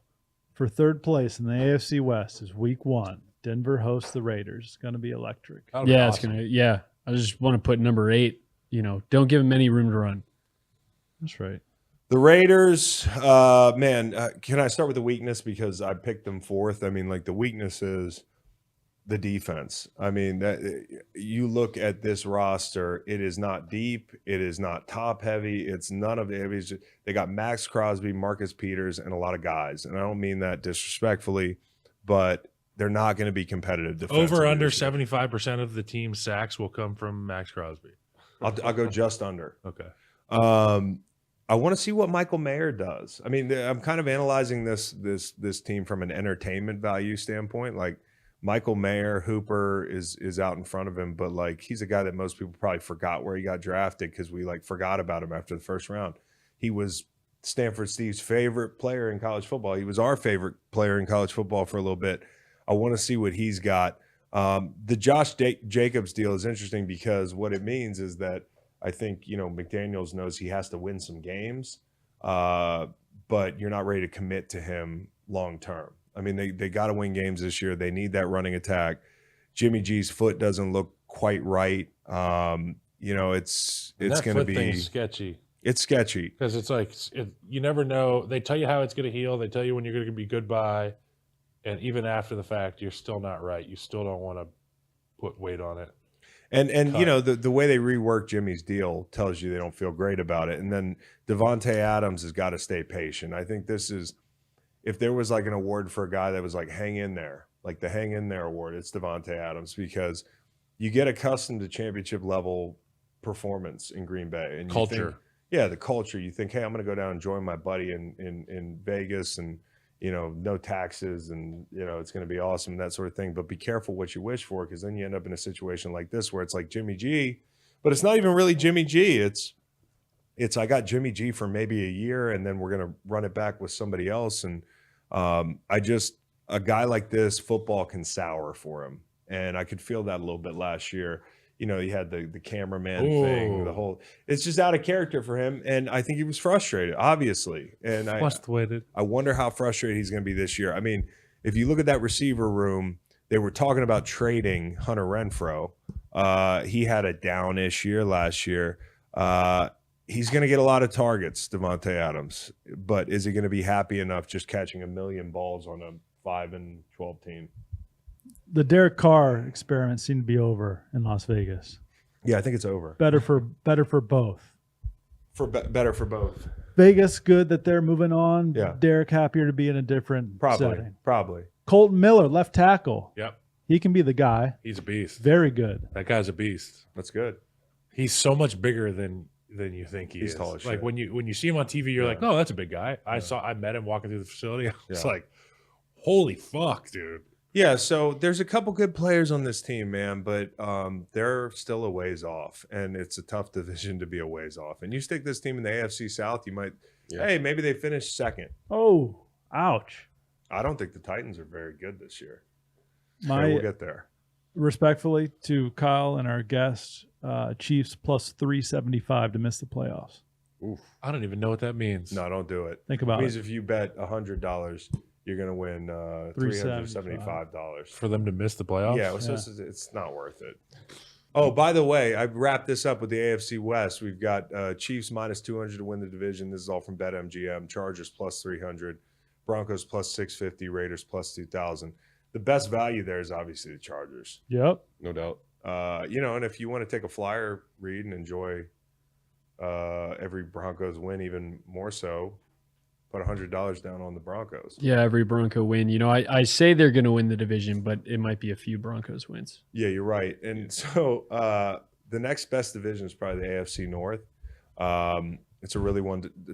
for third place in the AFC West is week 1. Denver hosts the Raiders. It's going to be electric. That'll be Yeah, awesome. it's gonna. Yeah, I just want to put number 8. Don't give him any room to run. That's right. The Raiders, can I start with the weakness because I picked them 4th? I mean, like the weakness is the defense. I mean, that you look at this roster, it is not deep, it is not top heavy, it's none of it. They got Max Crosby, Marcus Peters, and a lot of guys, and I don't mean that disrespectfully, but they're not going to be competitive defensively. Over under 75% of the team's sacks will come from Max Crosby. I'll go just under. Okay. I want to see what Michael Mayer does. I mean, I'm kind of analyzing this team from an entertainment value standpoint. Like Michael Mayer, Hooper is out in front of him, but like he's a guy that most people probably forgot where he got drafted because we like forgot about him after the first round. He was Stanford Steve's favorite player in college football. He was our favorite player in college football for a little bit. I want to see what he's got. The Josh Jacobs deal is interesting because what it means is that I think, McDaniels knows he has to win some games, but you're not ready to commit to him long term. I mean, they got to win games this year. They need that running attack. Jimmy G's foot doesn't look quite right. It's going to be sketchy. It's sketchy Because it's like you never know. They tell you how it's going to heal. They tell you when you're going to be goodbye. And even after the fact, you're still not right. You still don't want to put weight on it. And the way they rework Jimmy's deal tells you they don't feel great about it. And then Devontae Adams has got to stay patient. I think this is, if there was like an award for a guy that was like hang in there, like the hang in there award, it's Devontae Adams because you get accustomed to championship level performance in Green Bay and Culture. The culture. You think, hey, I'm going to go down and join my buddy in Vegas and no taxes and, it's going to be awesome and that sort of thing. But be careful what you wish for because then you end up in a situation like this where it's like Jimmy G, but it's not even really Jimmy G. It's I got Jimmy G for maybe a year and then we're going to run it back with somebody else. And a guy like this, football can sour for him. And I could feel that a little bit last year. He had the cameraman thing, it's just out of character for him. And I think he was frustrated, obviously. And I wonder how frustrated he's going to be this year. I mean, if you look at that receiver room, they were talking about trading Hunter Renfrow. He had a down-ish year last year. He's going to get a lot of targets, Devontae Adams. But is he going to be happy enough just catching a million balls on a 5-12 team? The Derek Carr experiment seemed to be over in Las Vegas. Yeah, I think it's over. Better for both. Better for both. Vegas, good that they're moving on. Yeah. Derek happier to be in a different setting. Probably. Colton Miller, left tackle. Yep. He can be the guy. He's a beast. Very good. That guy's a beast. That's good. He's so much bigger than you think He's is. tall as like shit. when you see him on TV, you're like, no, that's a big guy. I met him walking through the facility. It's like, holy fuck, dude. Yeah, so there's a couple good players on this team, man, but they're still a ways off, and it's a tough division to be a ways off. And you stick this team in the AFC South, you might, hey, maybe they finish second. Oh, ouch. I don't think the Titans are very good this year. We'll get there. Respectfully to Kyle and our guest, Chiefs plus 375 to miss the playoffs. Oof. I don't even know what that means. No, don't do it. Think about it. Means it. if you bet $100, you're going to win $375. $375. For them to miss the playoffs? Yeah, so it's not worth it. Oh, by the way, I wrapped this up with the AFC West. We've got Chiefs minus 200 to win the division. This is all from BetMGM. Chargers plus 300. Broncos plus 650. Raiders plus 2,000. The best value there is obviously the Chargers. Yep. No doubt. And if you want to take a flyer, Reid, and enjoy every Broncos win even more so, put $100 down on the Broncos. Yeah, every Bronco win. I say they're going to win the division, but it might be a few Broncos wins. Yeah, you're right. And so the next best division is probably the AFC North. It's a really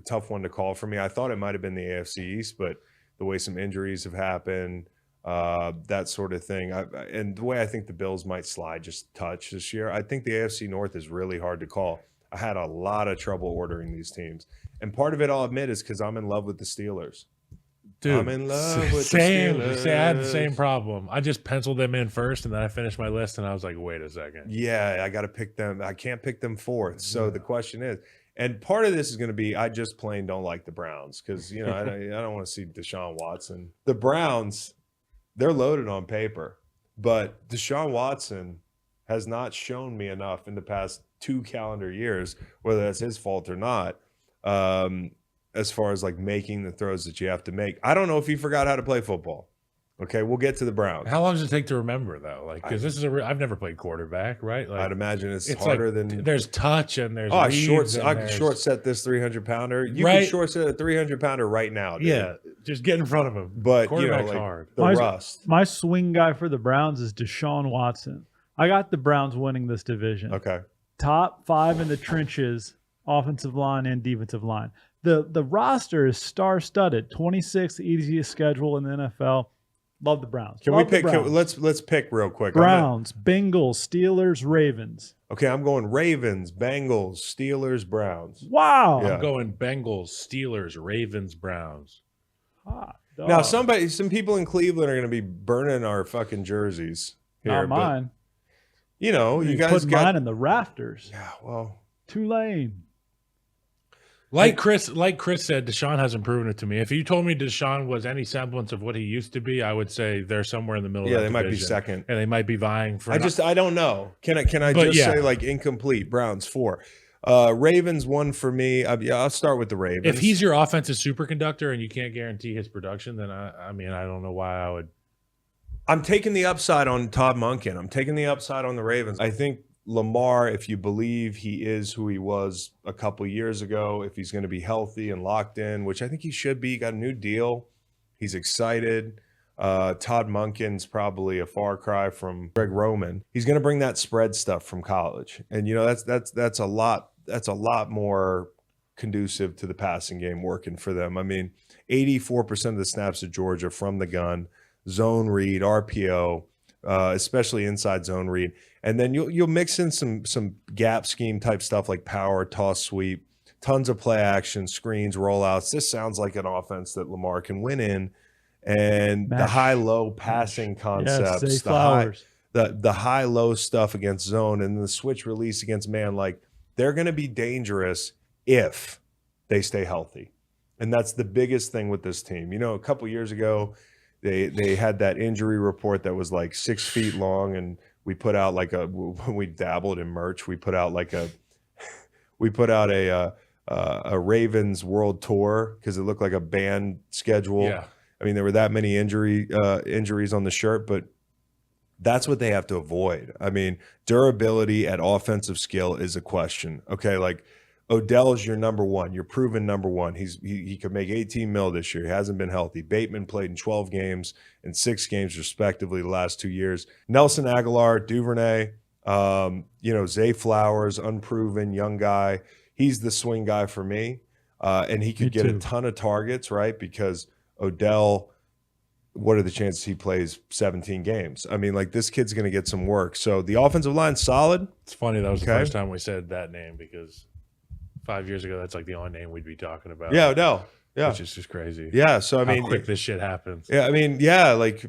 tough one to call for me. I thought it might have been the AFC East, but the way some injuries have happened, that sort of thing, and the way I think the Bills might slide just a touch this year, I think the AFC North is really hard to call. I had a lot of trouble ordering these teams. And part of it, I'll admit, is because I'm in love with the Steelers. Dude, I'm in love with the Steelers. I had the same problem. I just penciled them in first, and then I finished my list, and I was like, wait a second. Yeah, I got to pick them. I can't pick them fourth. So the question is, and part of this is going to be, I just plain don't like the Browns because, I don't want to see Deshaun Watson. The Browns, they're loaded on paper, but Deshaun Watson has not shown me enough in the past 2 calendar years, whether that's his fault or not, as far as like making the throws that you have to make. I don't know if he forgot how to play football. Okay, we'll get to the Browns. How long does it take to remember though? Like, because this is I've never played quarterback, right? Like, I'd imagine it's like, harder than there's touch and there's I reads and can there's- short set this 300-pounder. You Right. can short set a 300-pounder right now, dude. Yeah, just get in front of him. But Quarterback's like hard. the rust. My swing guy for the Browns is Deshaun Watson. I got the Browns winning this division. Okay. Top 5 in the trenches, offensive line and defensive line. The roster is star-studded. 26th easiest schedule in the NFL. Love the Browns. Can Love we the pick? Browns. Let's pick real quick. Browns, Bengals, Steelers, Ravens. Okay, I'm going Ravens, Bengals, Steelers, Browns. Wow. Yeah. I'm going Bengals, Steelers, Ravens, Browns. Hot dog. Now, some people in Cleveland are going to be burning our fucking jerseys here. Not but, mine. you You guys put got. mine in the rafters. Yeah, well, Tulane. Like Chris said, Deshaun hasn't proven it to me. If you told me Deshaun was any semblance of what he used to be, I would say they're somewhere in the middle. yeah, of they that might be division. second. and they might be vying for. I don't know. Can I But just yeah. say like incomplete? Browns 4. Ravens 1 for me. I'll start with the Ravens. If he's your offensive superconductor and you can't guarantee his production, then I don't know why I would. I'm taking the upside on Todd Monken. I'm taking the upside on the Ravens. I think Lamar, if you believe he is who he was a couple years ago, if he's going to be healthy and locked in, which I think he should be, got a new deal. He's excited. Todd Monken's probably a far cry from Greg Roman. He's going to bring that spread stuff from college. And that's a lot more conducive to the passing game working for them. I mean, 84% of the snaps at Georgia from the gun, zone read, RPO, especially inside zone read. And then you'll mix in some gap scheme type stuff like power, toss, sweep, tons of play action, screens, rollouts. This sounds like an offense that Lamar can win in. And the high-low passing concepts, Yes, Zay Flowers. the high-low stuff against zone and the switch release against man, like they're going to be dangerous if they stay healthy. And that's the biggest thing with this team. A couple years ago, they had that injury report that was like 6 feet long, and we put out like when we dabbled in merch, we put out a Ravens World Tour because it looked like a band schedule. Yeah. I mean, there were that many injuries on the shirt, but that's what they have to avoid. I mean, durability at offensive skill is a question. Okay, like Odell's your number one. You're proven number one. He could make 18 mil this year. He hasn't been healthy. Bateman played in 12 games and 6 games respectively the last 2 years. Nelson Aguilar, Duvernay, Zay Flowers, unproven young guy. He's the swing guy for me, and he could get a ton of targets, right? Because Odell, what are the chances he plays 17 games? I mean, like this kid's going to get some work. So the offensive line's solid. It's funny that was the Okay. first time we said that name because 5 years ago that's like the only name we'd be talking about. Yeah, no. Yeah. which is just crazy. Yeah. So I mean, how quick this shit happens. yeah, I mean, yeah, like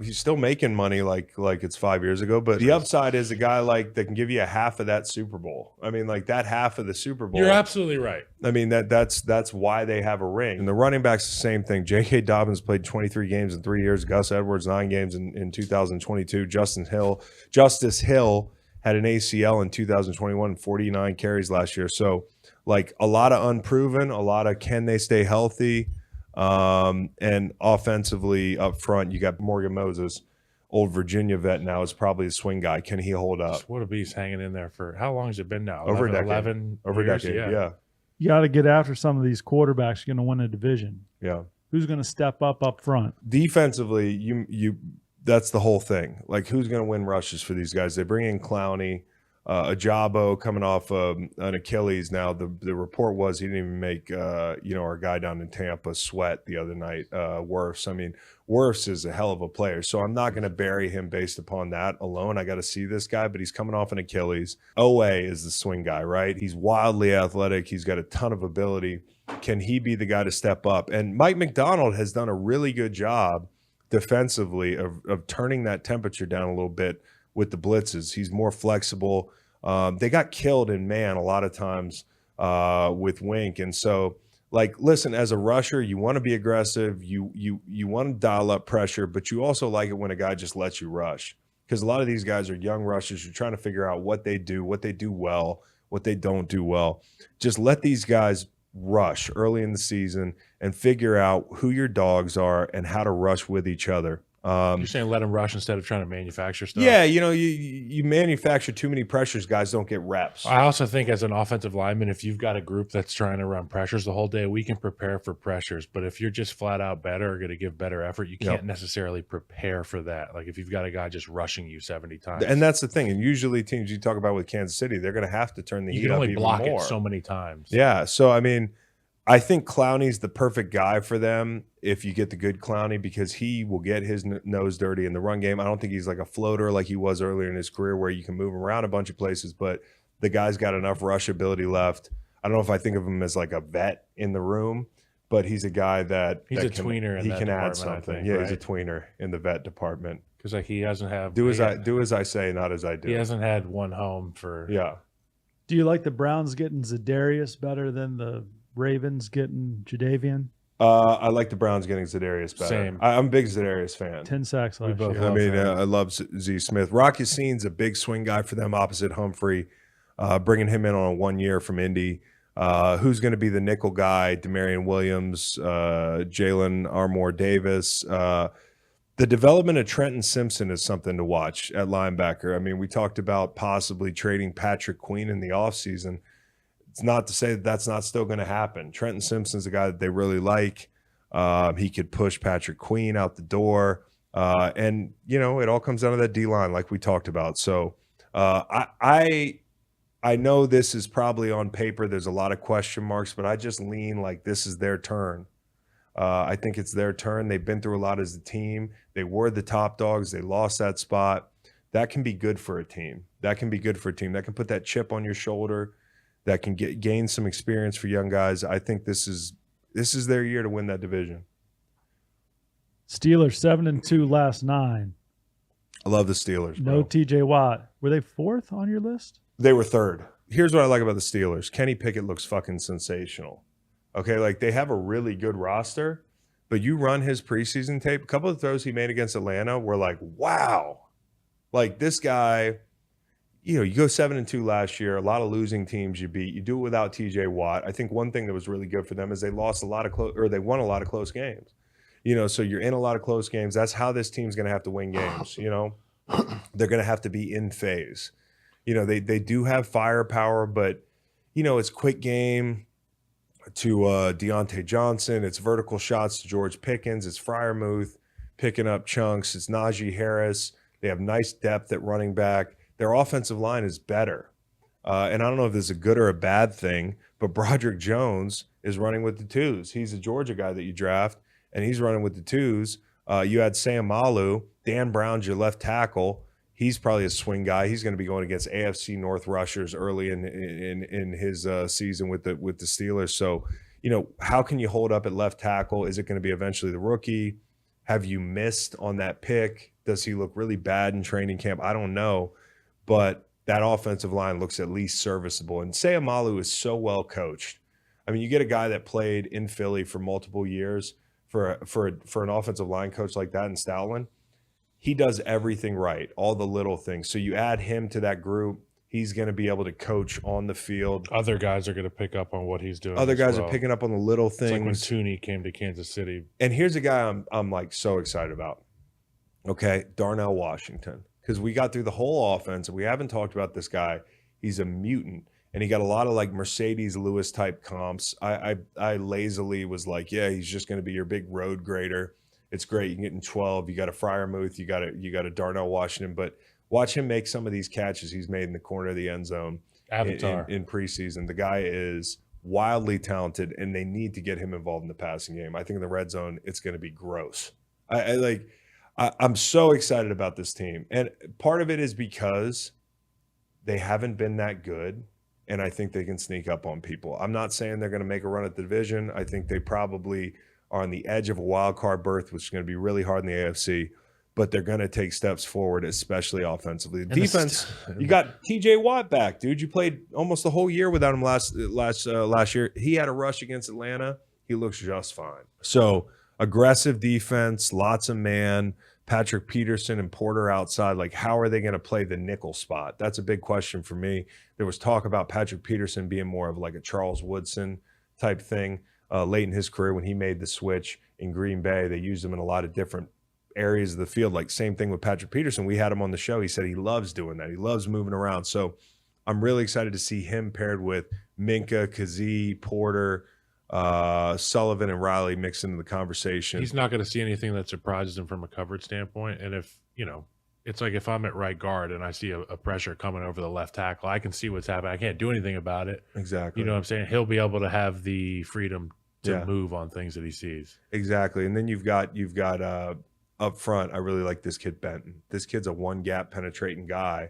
he's still making money like it's 5 years ago, but the upside is a guy like that can give you a half of that Super Bowl. I mean, like that half of the Super Bowl. You're absolutely right. I mean, that's why they have a ring. And the running backs, the same thing. J.K. Dobbins played 23 games in 3 years. Gus Edwards, 9 games in 2022. Justice Hill had an ACL in 2021, 49 carries last year. So, like, a lot of unproven, a lot of can they stay healthy? And offensively up front, you got Morgan Moses, old Virginia vet now, is probably a swing guy. Can he hold up? Just what a beast hanging in there for how long has it been now? Over a decade. 11 Over a years? decade, yeah. You got to get after some of these quarterbacks going to win a division. Yeah. Who's going to step up front? Defensively, you that's the whole thing. Like, who's going to win rushes for these guys? They bring in Clowney, Ajabo coming off an Achilles. Now the report was he didn't even make our guy down in Tampa sweat the other night. Wirfs. I mean, Wirfs is a hell of a player, so I'm not going to bury him based upon that alone. I got to see this guy, but he's coming off an Achilles. Owe is the swing guy, right? He's wildly athletic. He's got a ton of ability. Can he be the guy to step up? And Mike McDonald has done a really good job defensively of turning that temperature down a little bit with the blitzes. He's more flexible. They got killed in man a lot of times with Wink. And so, like, listen, as a rusher, you want to be aggressive. You want to dial up pressure, but you also like it when a guy just lets you rush. Because a lot of these guys are young rushers. You're trying to figure out what they do well, what they don't do well. Just let these guys rush early in the season and figure out who your dogs are and how to rush with each other. You're saying let them rush instead of trying to manufacture stuff? Yeah, you manufacture too many pressures, guys don't get reps. I also think as an offensive lineman, if you've got a group that's trying to run pressures the whole day, we can prepare for pressures. But if you're just flat out better or going to give better effort, you can't necessarily prepare for that. Like if you've got a guy just rushing you 70 times. And that's the thing. And usually teams you talk about with Kansas City, they're going to have to turn the you heat can up only even block more. it so many times. Yeah. So, I mean, I think Clowney's the perfect guy for them if you get the good Clowney, because he will get his nose dirty in the run game. I don't think he's like a floater like he was earlier in his career where you can move him around a bunch of places, but the guy's got enough rush ability left. I don't know if I think of him as like a vet in the room, but he's a guy that He's a tweener in he that can add department, something. I think, Yeah, right? he's a tweener in the vet department. Because like he doesn't have Do as I say, not as I do. He hasn't had one home for Yeah. Do you like the Browns getting Za'Darius better than the Ravens getting Jadeveon? I like the Browns getting Za'Darius better. Same. I'm a big Za'Darius fan. 10 sacks last both year. I mean, him. I love Z Smith. Rock Yassine's a big swing guy for them opposite Humphrey, bringing him in on a 1 year from Indy. Who's going to be the nickel guy? Demarion Williams, Jalen Armour Davis. The development of Trenton Simpson is something to watch at linebacker. I mean, we talked about possibly trading Patrick Queen in the offseason. It's not to say that that's not still going to happen. Trenton Simpson's a guy that they really like. He could push Patrick Queen out the door. And, it all comes down to that D-line like we talked about. So I know this is probably on paper. There's a lot of question marks, but I just lean like this is their turn. I think it's their turn. They've been through a lot as a team. They were the top dogs. They lost that spot. That can be good for a team. That can put that chip on your shoulder. That can gain some experience for young guys. I think this is their year to win that division. Steelers 7-2 last 9. I love the Steelers. No Bro. TJ Watt. Were they 4th on your list? They were 3rd. Here's what I like about the Steelers. Kenny Pickett looks fucking sensational. Okay, like they have a really good roster, but you run his preseason tape. A couple of throws he made against Atlanta were like, wow. Like this guy, you go 7-2 last year. A lot of losing teams you beat. You do it without TJ Watt. I think one thing that was really good for them is they lost they won a lot of close games. So you're in a lot of close games. That's how this team's going to have to win games. They're going to have to be in phase. They do have firepower, but it's quick game to Deontay Johnson. It's vertical shots to George Pickens. It's Freiermuth picking up chunks. It's Najee Harris. They have nice depth at running back. Their offensive line is better. And I don't know if this is a good or a bad thing, but Broderick Jones is running with the twos. He's a Georgia guy that you draft, and he's running with the twos. You had Sam Malu. Dan Brown's your left tackle. He's probably a swing guy. He's going to be going against AFC North rushers early in his season with the Steelers. So, how can you hold up at left tackle? Is it going to be eventually the rookie? Have you missed on that pick? Does he look really bad in training camp? I don't know, but that offensive line looks at least serviceable. And Sayamalu is so well coached. I mean, you get a guy that played in Philly for multiple years for an offensive line coach like that in Stoutland. He does everything right, all the little things. So you add him to that group, he's going to be able to coach on the field. Other guys are going to pick up on what he's doing. Other as guys well. are picking up on the little It's like when things. Tooney came to Kansas City. And here's a guy I'm like so excited about. Okay, Darnell Washington. Because we got through the whole offense and we haven't talked about this guy. He's a mutant. And he got a lot of like Mercedes Lewis type comps. I lazily was like, yeah, he's just going to be your big road grader. It's great. You can get in 12. You got a Freiermuth. You got a Darnell Washington. But watch him make some of these catches he's made in the corner of the end zone Avatar. in preseason. The guy is wildly talented, and they need to get him involved in the passing game. I think in the red zone, it's going to be gross. I'm so excited about this team. And part of it is because they haven't been that good, and I think they can sneak up on people. I'm not saying they're going to make a run at the division. I think they probably are on the edge of a wild card berth, which is going to be really hard in the AFC, but they're going to take steps forward, especially offensively. Defense, you got TJ Watt back, dude. You played almost the whole year without him last year. He had a rush against Atlanta. He looks just fine. So aggressive defense, lots of man. Patrick Peterson and Porter outside. Like, how are they going to play the nickel spot? That's a big question for me. There was talk about Patrick Peterson being more of like a Charles Woodson type thing late in his career when he made the switch in Green Bay. They used him in a lot of different areas of the field. Like, same thing with Patrick Peterson. We had him on the show. He said he loves doing that. He loves moving around. So I'm really excited to see him paired with Minka, Kazee, Porter, Sullivan, and Riley mixed into the conversation. He's not going to see anything that surprises him from a coverage standpoint. And if, it's like if I'm at right guard and I see a pressure coming over the left tackle, I can see what's happening. I can't do anything about it. Exactly. You know what I'm saying? He'll be able to have the freedom to Yeah. move on things that he sees. Exactly. And then you've got up front, I really like this kid Benton. This kid's a one gap penetrating guy,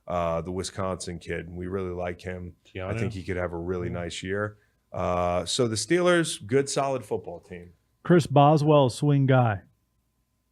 the Wisconsin kid. We really like him. I think he could have a really nice year. So the Steelers, good solid football team. Chris Boswell, swing guy.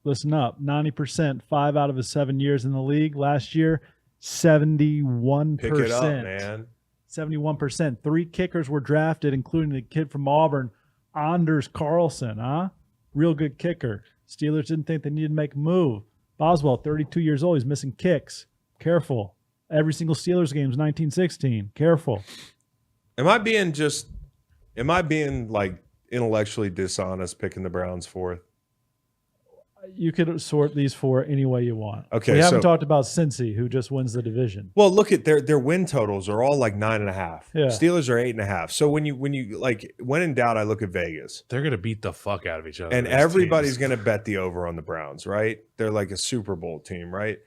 Listen up, 90%, 5 out of his 7 years in the league. Last year, 71%. Pick it up, man. 71%. 3 kickers were drafted, including the kid from Auburn, Anders Carlson, huh? Real good kicker. Steelers didn't think they needed to make a move. Boswell, 32 years old. He's missing kicks. Careful. Every single Steelers game is 1916. Careful. Am I being like intellectually dishonest picking the Browns fourth? You could sort these 4 any way you want. Okay, we haven't so- talked about Cincy, who just wins the division. Well, look at their win totals are all like 9.5. Yeah. Steelers are 8.5. So when you like, when in doubt, I look at Vegas. They're going to beat the fuck out of each other. And these everybody's teams. going to bet the over on the Browns, right? They're like a Super Bowl team, right?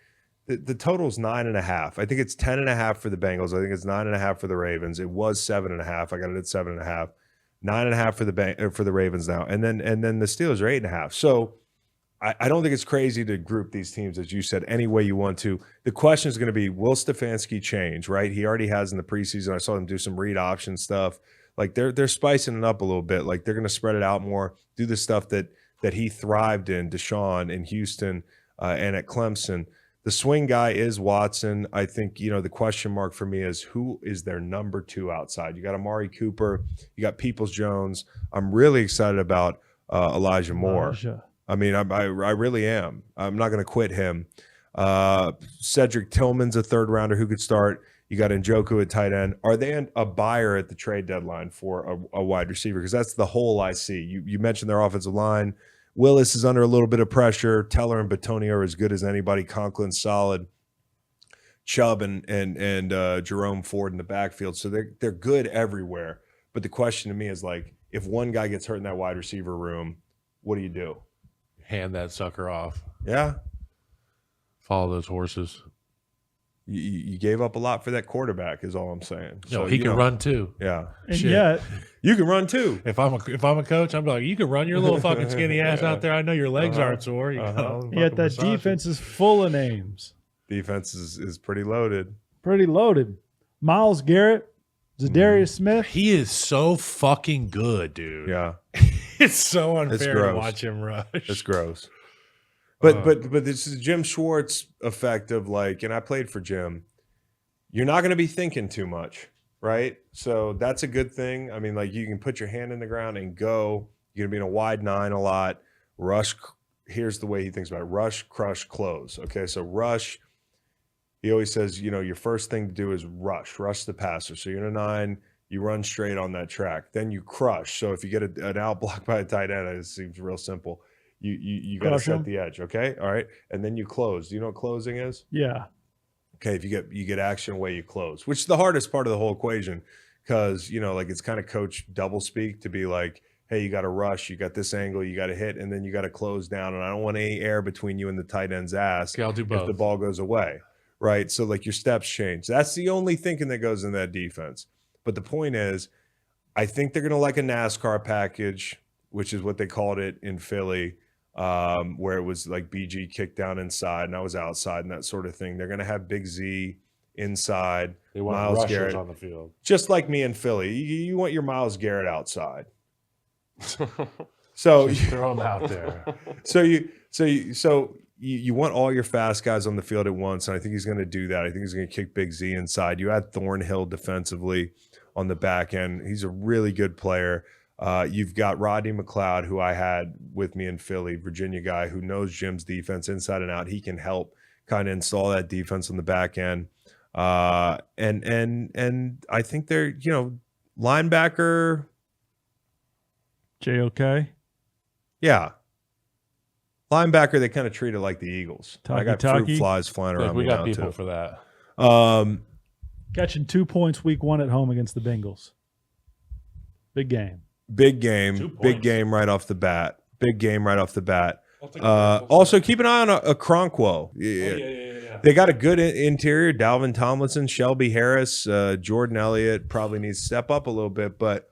The total's 9.5. I think it's 10.5 for the Bengals. I think it's 9.5 for the Ravens. It was 7.5. I got it at 7.5. 9.5 for the Ravens now, and then the Steelers are 8.5. So I don't think it's crazy to group these teams, as you said, any way you want to. The question is going to be, will Stefanski change? Right? He already has in the preseason. I saw him do some read option stuff. Like they're spicing it up a little bit. Like they're going to spread it out more, do the stuff that he thrived in, Deshaun in Houston and at Clemson. The swing guy is Watson. I think, the question mark for me is who is their number 2 outside? You got Amari Cooper. You got Peoples-Jones. I'm really excited about Elijah Moore. Elijah. I mean, I really am. I'm not going to quit him. Cedric Tillman's a third rounder who could start. You got Njoku at tight end. Are they a buyer at the trade deadline for a wide receiver? Because that's the hole I see. You mentioned their offensive line. Willis is under a little bit of pressure. Teller and Batonio are as good as anybody. Conklin's solid. Chubb and Jerome Ford in the backfield. So they're good everywhere. But the question to me is, like, if one guy gets hurt in that wide receiver room, what do you do? hand that sucker off. Yeah. Follow those horses. You gave up a lot for that quarterback is all I'm saying. No, he can run too. Yeah. And Shit. yet, You can run too. If I'm a coach, I'm like, you can run your little fucking skinny ass out there. I know your legs aren't sore. You know, yet that defense is full of names. Defense is pretty loaded. Pretty loaded. Myles Garrett, Zadarius Smith. He is so fucking good, dude. Yeah, It's so unfair to gross. watch him rush. it's gross. But this is Jim Schwartz effect of like, and I played for Jim. You're not going to be thinking too much, right? So that's a good thing. I mean, like you can put your hand in the ground and go. You're going to be in a wide 9 a lot. Rush. Here's the way he thinks about it: rush, crush, close. Okay, so rush. He always says, your first thing to do is rush the passer. So you're in a 9, you run straight on that track. Then you crush. So if you get an out block by a tight end, it seems real simple. You got to Crush set him. the edge. Okay, all right, and then you close. Do you know what closing is? Yeah. Okay, if you get action away, you close, which is the hardest part of the whole equation, because like it's kind of coach double speak to be like, hey, you got to rush, you got this angle, you got to hit, and then you got to close down, and I don't want any air between you and the tight end's ass. Okay, I'll do both. If the ball goes away, right? So like your steps change. That's the only thinking that goes in that defense. But the point is, I think they're going to like a NASCAR package, which is what they called it in Philly. Where it was like BG kicked down inside and I was outside and that sort of thing. They're going to have Big Z inside. They want Myles rushers Garrett on the field. just like me in Philly. You want your Myles Garrett outside. So Just throw them out there. so you want all your fast guys on the field at once, and I think he's going to do that. I think he's going to kick Big Z inside. You add Thornhill defensively on the back end. He's a really good player. You've got Rodney McLeod, who I had with me in Philly, Virginia guy who knows Jim's defense inside and out. He can help kind of install that defense on the back end. And I think they're, linebacker. JOK. Yeah. Linebacker, they kind of treat it like the Eagles. I got fruit Talkie. flies flying around we me got now, people too. for that. Catching 2 points week 1 at home against the Bengals. Big game. Big game. 2 Big points. game right off the bat. Big game right off the bat. I'll take the Bengals. Also, keep an eye on a Cronquo. Yeah. They got a good interior. Dalvin Tomlinson, Shelby Harris, Jordan Elliott probably needs to step up a little bit. But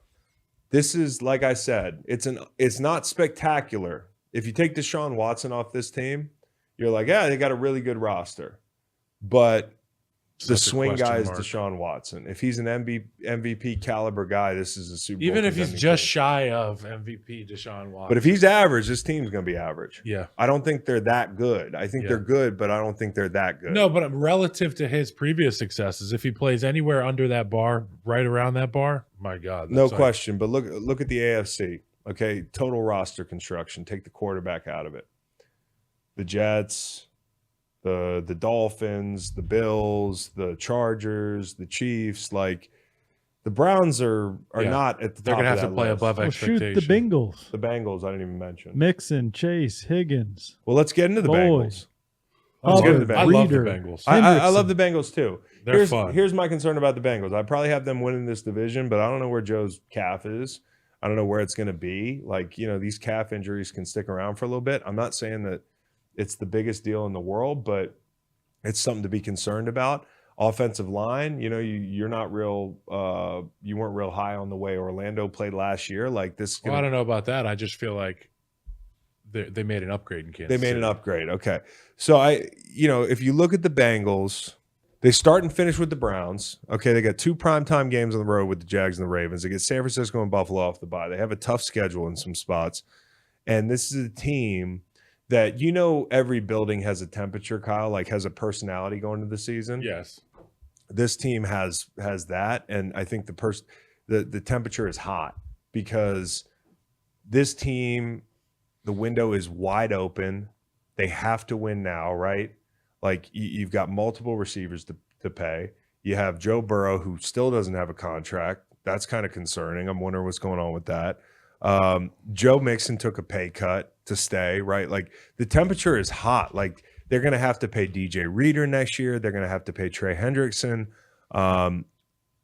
this is, like I said, it's not spectacular. If you take Deshaun Watson off this team, you're like, yeah, they got a really good roster. But the Such a swing question guy is mark. Deshaun Watson. If he's an MVP caliber guy, this is a Super Bowl Even if he's contending just team. shy of MVP Deshaun Watson. But if he's average, this team's going to be average. yeah. I don't think they're that good. I think Yeah. they're good, but I don't think they're that good. No, but relative to his previous successes, if he plays anywhere under that bar, right around that bar, my God. No that's like- question. But look at the AFC. Okay, total roster construction. Take the quarterback out of it. The Jets, the Dolphins, the Bills, the Chargers, the Chiefs. Like the Browns are Yeah. not at the top. They're going to have to that play list. above Well, shoot expectation. the Bengals. The Bengals. I didn't even mention. Mixon, Chase, Higgins. Well, let's get into the Boyd. Bengals. Let's get Hubbard, into the Bengals. I love the Reader. Bengals. I love the Bengals too. They're fun. Here's my concern about the Bengals. I probably have them winning this division, but I don't know where Joe's calf is. I don't know where it's going to be. Like, these calf injuries can stick around for a little bit. I'm not saying that it's the biggest deal in the world, but it's something to be concerned about. Offensive line, you're not real. You weren't real high on the way Orlando played last year. Like this, Well, I don't know about that. I just feel like they made an upgrade in Kansas they made City. an upgrade. Okay, so if you look at the Bengals, they start and finish with the Browns. Okay, they got 2 primetime games on the road with the Jags and the Ravens. They get San Francisco and Buffalo off the bye. They have a tough schedule in some spots, and this is a team that every building has a temperature, Kyle, like has a personality going into the season. Yes. This team has that, and I think the temperature is hot because this team, the window is wide open. They have to win now, right? Like you've got multiple receivers to pay. You have Joe Burrow, who still doesn't have a contract. That's kind of concerning. I'm wondering what's going on with that. Joe Mixon took a pay cut to stay, right? Like the temperature is hot. Like they're going to have to pay DJ Reader next year. They're going to have to pay Trey Hendrickson.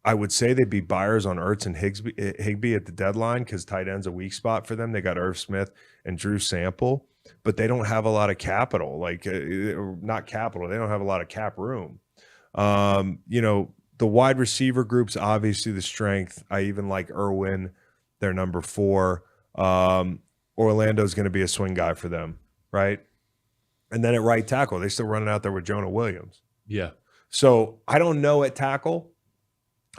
I would say they'd be buyers on Ertz and Higbee at the deadline because tight end's a weak spot for them. They got Irv Smith and Drew Sample, but they don't have a lot of capital. Like not capital. They don't have a lot of cap room. The wide receiver group's obviously the strength. I even like Irwin. They're number 4. Orlando's going to be a swing guy for them, right? And then at right tackle, they're still running out there with Jonah Williams. Yeah. So I don't know at tackle.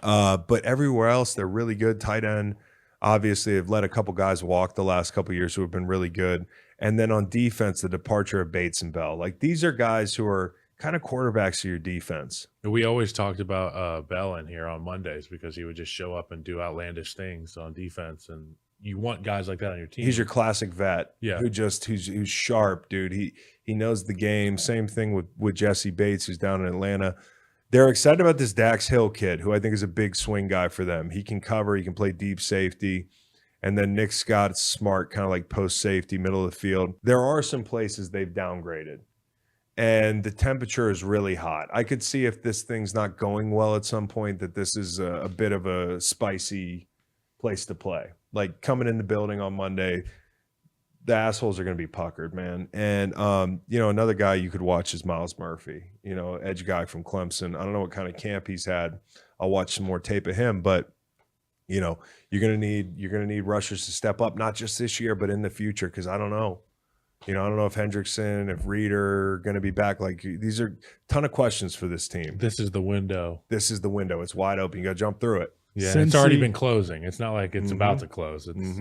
But everywhere else, they're really good. Tight end, obviously, they've let a couple guys walk the last couple of years who have been really good. And then on defense, the departure of Bates and Bell. Like, these are guys who are kind of quarterbacks of your defense. We always talked about Bell in here on Mondays because he would just show up and do outlandish things on defense, and you want guys like that on your team. He's your classic vet, Yeah. who's sharp, dude. He knows the game. Same thing with Jesse Bates, who's down in Atlanta. They're excited about this Dax Hill kid, who I think is a big swing guy for them. He can cover, he can play deep safety. And then Nick Scott's smart, kind of like post safety, middle of the field. There are some places they've downgraded, and the temperature is really hot. I could see if this thing's not going well at some point that this is a bit of a spicy place to play. Like, coming in the building on Monday, the assholes are going to be puckered, man. And, another guy you could watch is Miles Murphy, edge guy from Clemson. I don't know what kind of camp he's had. I'll watch some more tape of him, but you're gonna need rushers to step up, not just this year, but in the future. Because I don't know, I don't know if Hendrickson, if Reid are gonna be back. Like, these are a ton of questions for this team. This is the window. It's wide open. You got to jump through it. Yeah, it's already been closing. It's not like it's about to close. It's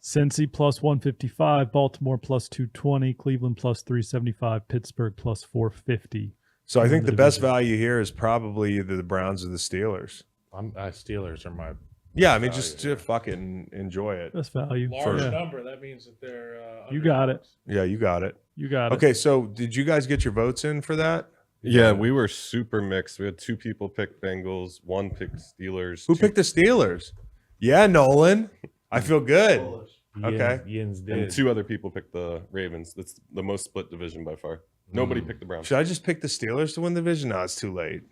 Cincy plus 155, Baltimore plus 220, Cleveland plus 375, Pittsburgh plus 450. So I think the best value here is probably either the Browns or the Steelers. Steelers are my Yeah, I mean, just to fucking enjoy it. Best value. large Yeah. number. That means that they're You got it. Yeah, you got it. You got it. Okay, so did you guys get your votes in for that? Yeah, we were super mixed. We had 2 people pick Bengals, 1 picked Steelers. Who 2 picked the Steelers? Yeah, Nolan. I feel good. Okay. Yins and did. 2 other people picked the Ravens. That's the most split division by far. Nobody picked the Browns. Should I just pick the Steelers to win the division? No, it's too late.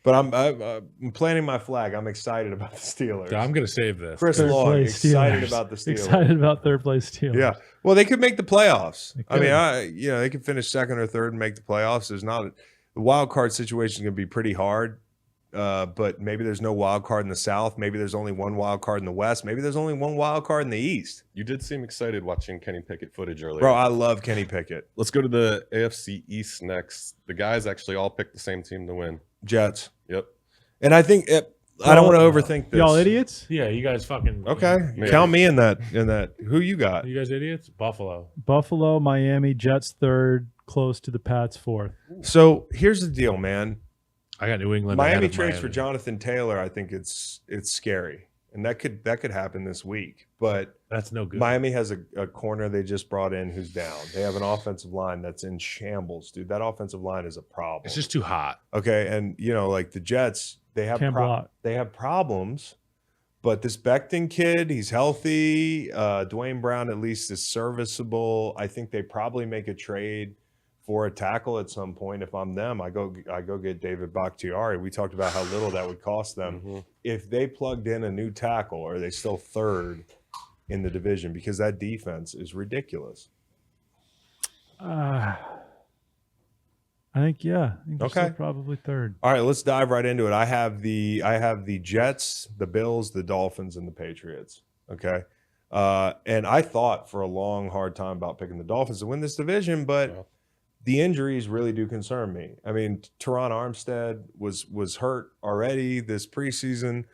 But I'm planting my flag. I'm excited about the Steelers. I'm gonna save this. Chris Third Long, place excited Steelers. about the Steelers. Excited about third place Steelers. Yeah. Well, they could make the playoffs. They I could. mean, they could finish second or third and make the playoffs. The wild card situation is going to be pretty hard. But maybe there's no wild card in the South. Maybe there's only one wild card in the West. Maybe there's only one wild card in the East. You did seem excited watching Kenny Pickett footage earlier. Bro, I love Kenny Pickett. Let's go to the AFC East next. The guys actually all picked the same team to win. Jets. Yep. And I think I don't want to overthink this. Y'all idiots? Yeah, you guys fucking Okay. Maybe. Count me in that. Who you got? You guys idiots. Buffalo. Buffalo, Miami, Jets third, close to the Pats fourth. So here's the deal, man. I got New England. ahead Miami of trades for Miami. Jonathan Taylor. I think it's scary, and that could happen this week. But That's no good. Miami has a corner they just brought in who's down. They have an offensive line that's in shambles, dude. That offensive line is a problem. It's just too hot. Okay, and like the Jets, they have Can't block. they have problems, but this Becton kid, he's healthy. Dwayne Brown at least is serviceable. I think they probably make a trade for a tackle at some point. If I'm them, I go get David Bakhtiari. We talked about how little that would cost them. If they plugged in a new tackle, are they still third in the division? Because that defense is ridiculous. I think they're Okay. still probably third. All right, let's dive right into it. I have the Jets, the Bills, the Dolphins, and the Patriots. Okay. And I thought for a long, hard time about picking the Dolphins to win this division, but the injuries really do concern me. I mean, Teron Armstead was hurt already this preseason.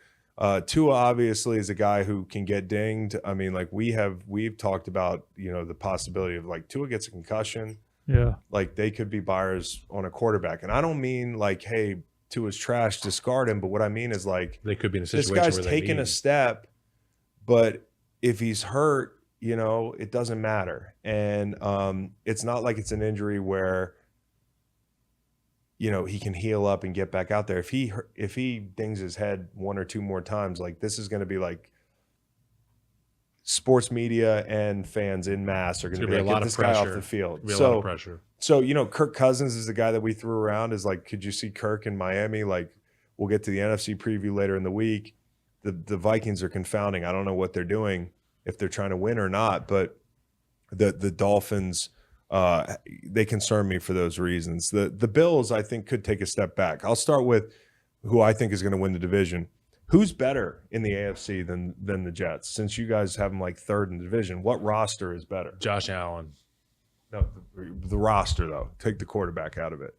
Tua obviously is a guy who can get dinged. I mean, like we've talked about, the possibility of like Tua gets a concussion. Yeah. Like they could be buyers on a quarterback. And I don't mean like, hey, Tua's trash, discard him. But what I mean is like They could be in a this situation guy's where taking a step, but if he's hurt, it doesn't matter. And it's not like it's an injury where, he can heal up and get back out there. If he dings his head 1 or 2 more times, like this is going to be like sports media and fans in mass are going to be a like, lot get of this guy off pressure. the field. Be a lot of pressure. So, Kirk Cousins is the guy that we threw around is like, could you see Kirk in Miami? Like, we'll get to the NFC preview later in the week. The Vikings are confounding. I don't know what they're doing, if they're trying to win or not, but the Dolphins, they concern me for those reasons. The Bills, I think, could take a step back. I'll start with who I think is going to win the division. Who's better in the AFC than the Jets? Since you guys have them like third in the division, what roster is better? Josh Allen. No, the roster though. Take the quarterback out of it.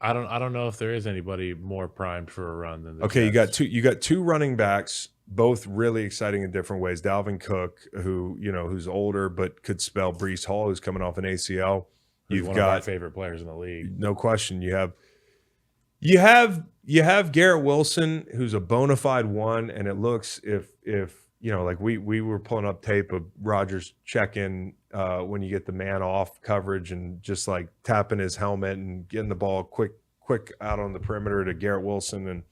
I don't know if there is anybody more primed for a run than the Okay, Jets. you got two running backs, both really exciting in different ways. Dalvin Cook, who's older but could spell. Breece Hall, who's coming off an ACL. Who's You've one of our got favorite players in the league. no question. You have Garrett Wilson, who's a bona fide one, and it looks if like we were pulling up tape of Rodgers check-in when you get the man off coverage and just like tapping his helmet and getting the ball quick out on the perimeter to Garrett Wilson, and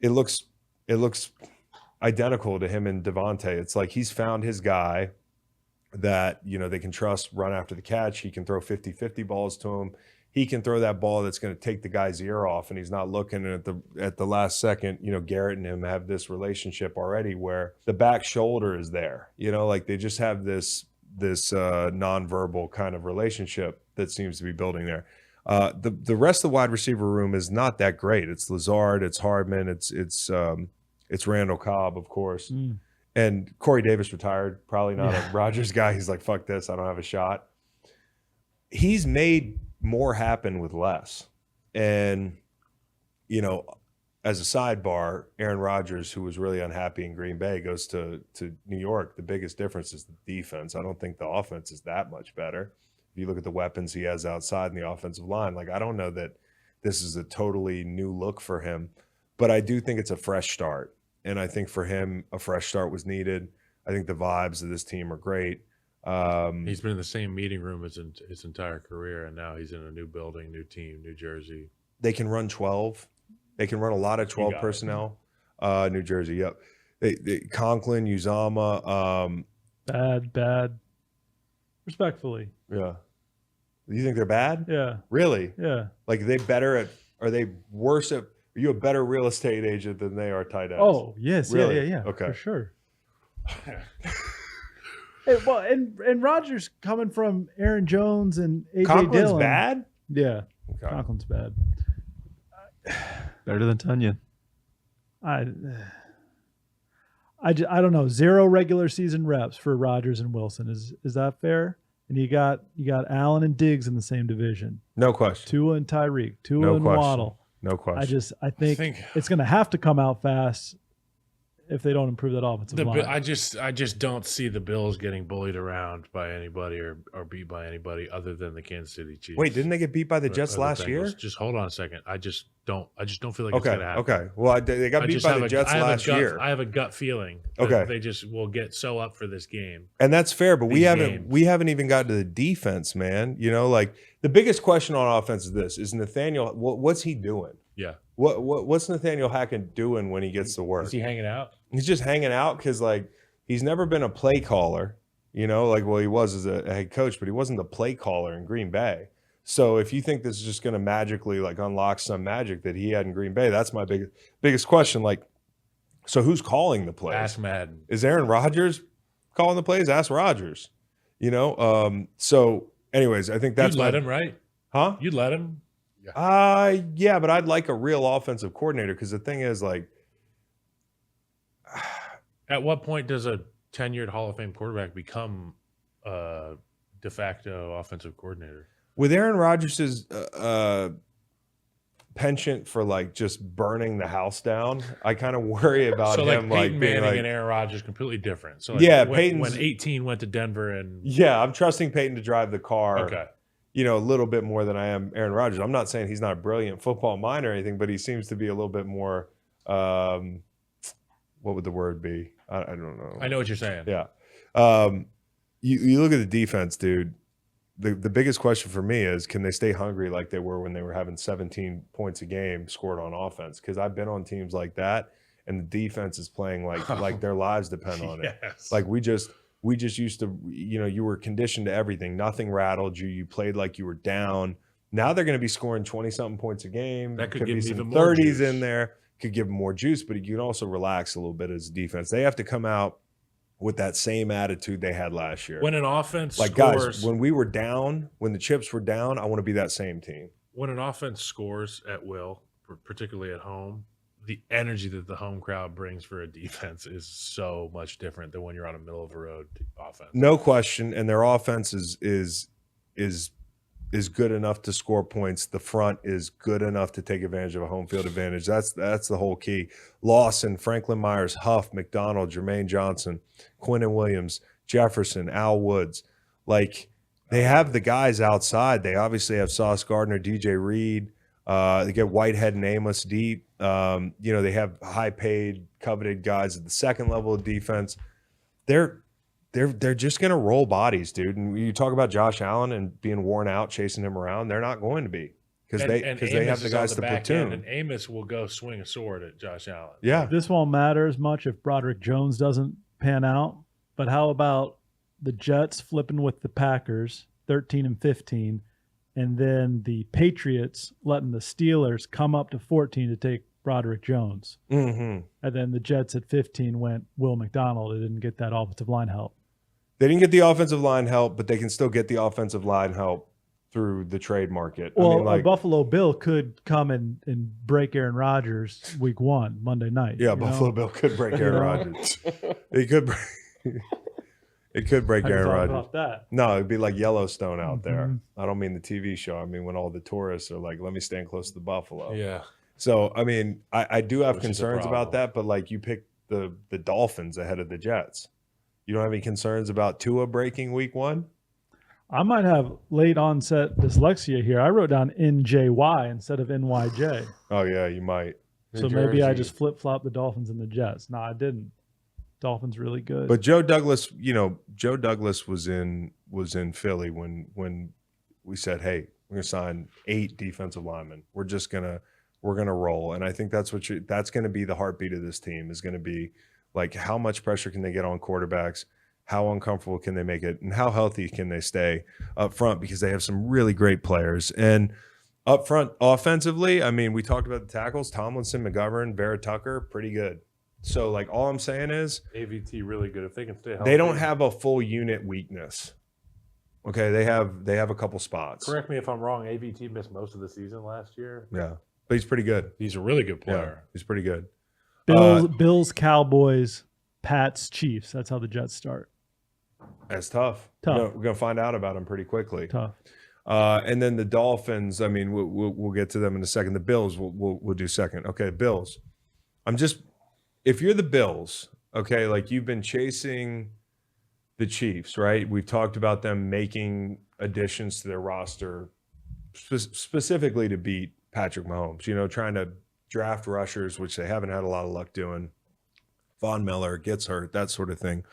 it looks identical to him and Devontae. It's like he's found his guy that they can trust, run after the catch. He can throw 50-50 balls to him. He can throw that ball that's going to take the guy's ear off, and he's not looking at the last second. Garrett and him have this relationship already where the back shoulder is there. Like they just have this nonverbal kind of relationship that seems to be building there. The rest of the wide receiver room is not that great. It's Lazard, it's Hardman, it's Randall Cobb, of course, and Corey Davis retired. Probably not a Rodgers guy. He's like, fuck this, I don't have a shot. He's made more happen with less. And, as a sidebar, Aaron Rodgers, who was really unhappy in Green Bay, goes to New York. The biggest difference is the defense. I don't think the offense is that much better. If you look at the weapons he has outside in the offensive line, like I don't know that this is a totally new look for him, but I do think it's a fresh start. And I think for him, a fresh start was needed. I think the vibes of this team are great. He's been in the same meeting room his entire career, and now he's in a new building, new team, New Jersey. They can run 12. They can run a lot of 12 personnel. New Jersey, yep. Conklin, Uzama. Bad. Respectfully. Yeah. You think they're bad? Yeah. Really? Yeah. Like are they worse at, are you a better real estate agent than they are tight ends? Oh, yes. Really? Yeah. Okay. For sure. Hey, well, and Rodgers coming from Aaron Jones and AJ Conklin's Dillon. bad? Yeah. Okay. Conklin's bad. Better than Tunyon. I don't know. 0 regular season reps for Rodgers and Wilson. Is that fair? And you got Allen and Diggs in the same division. No question. Tua and Tyreek. Tua No and question. Waddle. No question. I think it's going to have to come out fast if they don't improve that offensive line. I just don't see the Bills getting bullied around by anybody or beat by anybody other than the Kansas City Chiefs. Wait, didn't they get beat by the Jets last year? Just hold on a second. I just don't feel like it's going to happen. Okay. Well, they got beat by the Jets last year. I have a gut feeling that they just will get so up for this game. And that's fair, but we games. haven't even gotten to the defense, man. Like the biggest question on offense is this: is Nathaniel? What's he doing? Yeah. What's Nathaniel Hackett doing when he gets to work? Is he hanging out? He's just hanging out because like he's never been a play caller. He was as a head coach, but he wasn't the play caller in Green Bay. So if you think this is just going to magically like unlock some magic that he had in Green Bay, that's my biggest question. Like, so who's calling the plays? Ask Madden. Is Aaron Rodgers calling the plays? Ask Rodgers. So anyways, I think that's You'd let him, right? Huh? You'd let him? Yeah, but I'd like a real offensive coordinator because the thing is like, at what point does a tenured Hall of Fame quarterback become a de facto offensive coordinator? With Aaron Rodgers' penchant for like just burning the house down, I kind of worry about him. Peyton like being Manning like, and Aaron Rodgers completely different. So Peyton's when 18 went to Denver and I'm trusting Peyton to drive the car. Okay. A little bit more than I am Aaron Rodgers. I'm not saying he's not a brilliant football mind or anything, but he seems to be a little bit more. What would the word be? I don't know. I know what you're saying. Yeah. You look at the defense, dude. The biggest question for me is, can they stay hungry like they were when they were having 17 points a game scored on offense? Because I've been on teams like that, and the defense is playing like their lives depend on it. Yes. Like we just used to, you were conditioned to everything. Nothing rattled you. You played like you were down. Now they're going to be scoring 20-something points a game. That could be give some even more 30s juice. in there. Could give them more juice, but you can also relax a little bit as a defense. They have to come out with that same attitude they had last year. When an offense like scores, guys, when we were down, when the chips were down, I want to be that same team. when an offense scores at will, particularly at home, the energy that the home crowd brings for a defense is so much different than when you're on a middle of the road offense. No question, and their offense is is good enough to score points. The front is good enough to take advantage of a home field advantage. That's the whole key. Lawson, Franklin Myers, Huff, McDonald, Jermaine Johnson, Quinnen Williams, Jefferson, Al Woods. Like, they have the guys outside. They obviously have Sauce Gardner, DJ Reid. They get Whitehead and Amos deep. They have high-paid, coveted guys at the second level of defense. They're just going to roll bodies, dude. And you talk about Josh Allen and being worn out, chasing him around. They're not going to be because they have the guys to platoon. And Amos will go swing a sword at Josh Allen. Yeah. This won't matter as much if Broderick Jones doesn't pan out. But how about the Jets flipping with the Packers, 13-15, and then the Patriots letting the Steelers come up to 14 to take Broderick Jones. Mm-hmm. And then the Jets at 15 went Will McDonald. They didn't get that offensive line help. They didn't get the offensive line help, but they can still get the offensive line help through the trade market. Well, a Buffalo Bill could come and break Aaron Rodgers week 1, Monday night. Yeah, Buffalo Bill could break Aaron Rodgers. He could break. It could break Aaron Rodgers. About that. No, it'd be like Yellowstone out there. Mm-hmm. I don't mean the TV show. I mean when all the tourists are like, let me stand close to the buffalo. Yeah. So, I mean, I do have Which is a concerns about problem. that, but like you picked the Dolphins ahead of the Jets. You don't have any concerns about Tua breaking week 1? I might have late onset dyslexia here. I wrote down NJY instead of NYJ. Oh, yeah, you might. So maybe I just flip-flopped the Dolphins and the Jets. No, I didn't. Dolphins really good. But Joe Douglas was in Philly when we said, hey, we're going to sign 8 defensive linemen. We're going to roll. And I think that's going to be the heartbeat of this team, is going to be like, how much pressure can they get on quarterbacks? How uncomfortable can they make it? And how healthy can they stay up front? Because they have some really great players. And up front offensively, I mean, we talked about the tackles, Tomlinson, McGovern, Vera Tucker, pretty good. So, like, all I'm saying is AVT really good if they can stay healthy. they don't have a full unit weakness. Okay, they have a couple spots. Correct me if I'm wrong. AVT missed most of the season last year. Yeah, but he's pretty good. He's a really good Yeah, player. he's pretty good. Bills, Cowboys, Pats, Chiefs. That's how the Jets start. That's tough. Tough. We're gonna find out about him pretty quickly. Tough. And then the Dolphins. I mean, we'll get to them in a second. The Bills, we'll do second. Okay, Bills. If you're the Bills, okay, like you've been chasing the Chiefs, right? We've talked about them making additions to their roster specifically to beat Patrick Mahomes, trying to draft rushers, which they haven't had a lot of luck doing. Von Miller gets hurt, that sort of thing.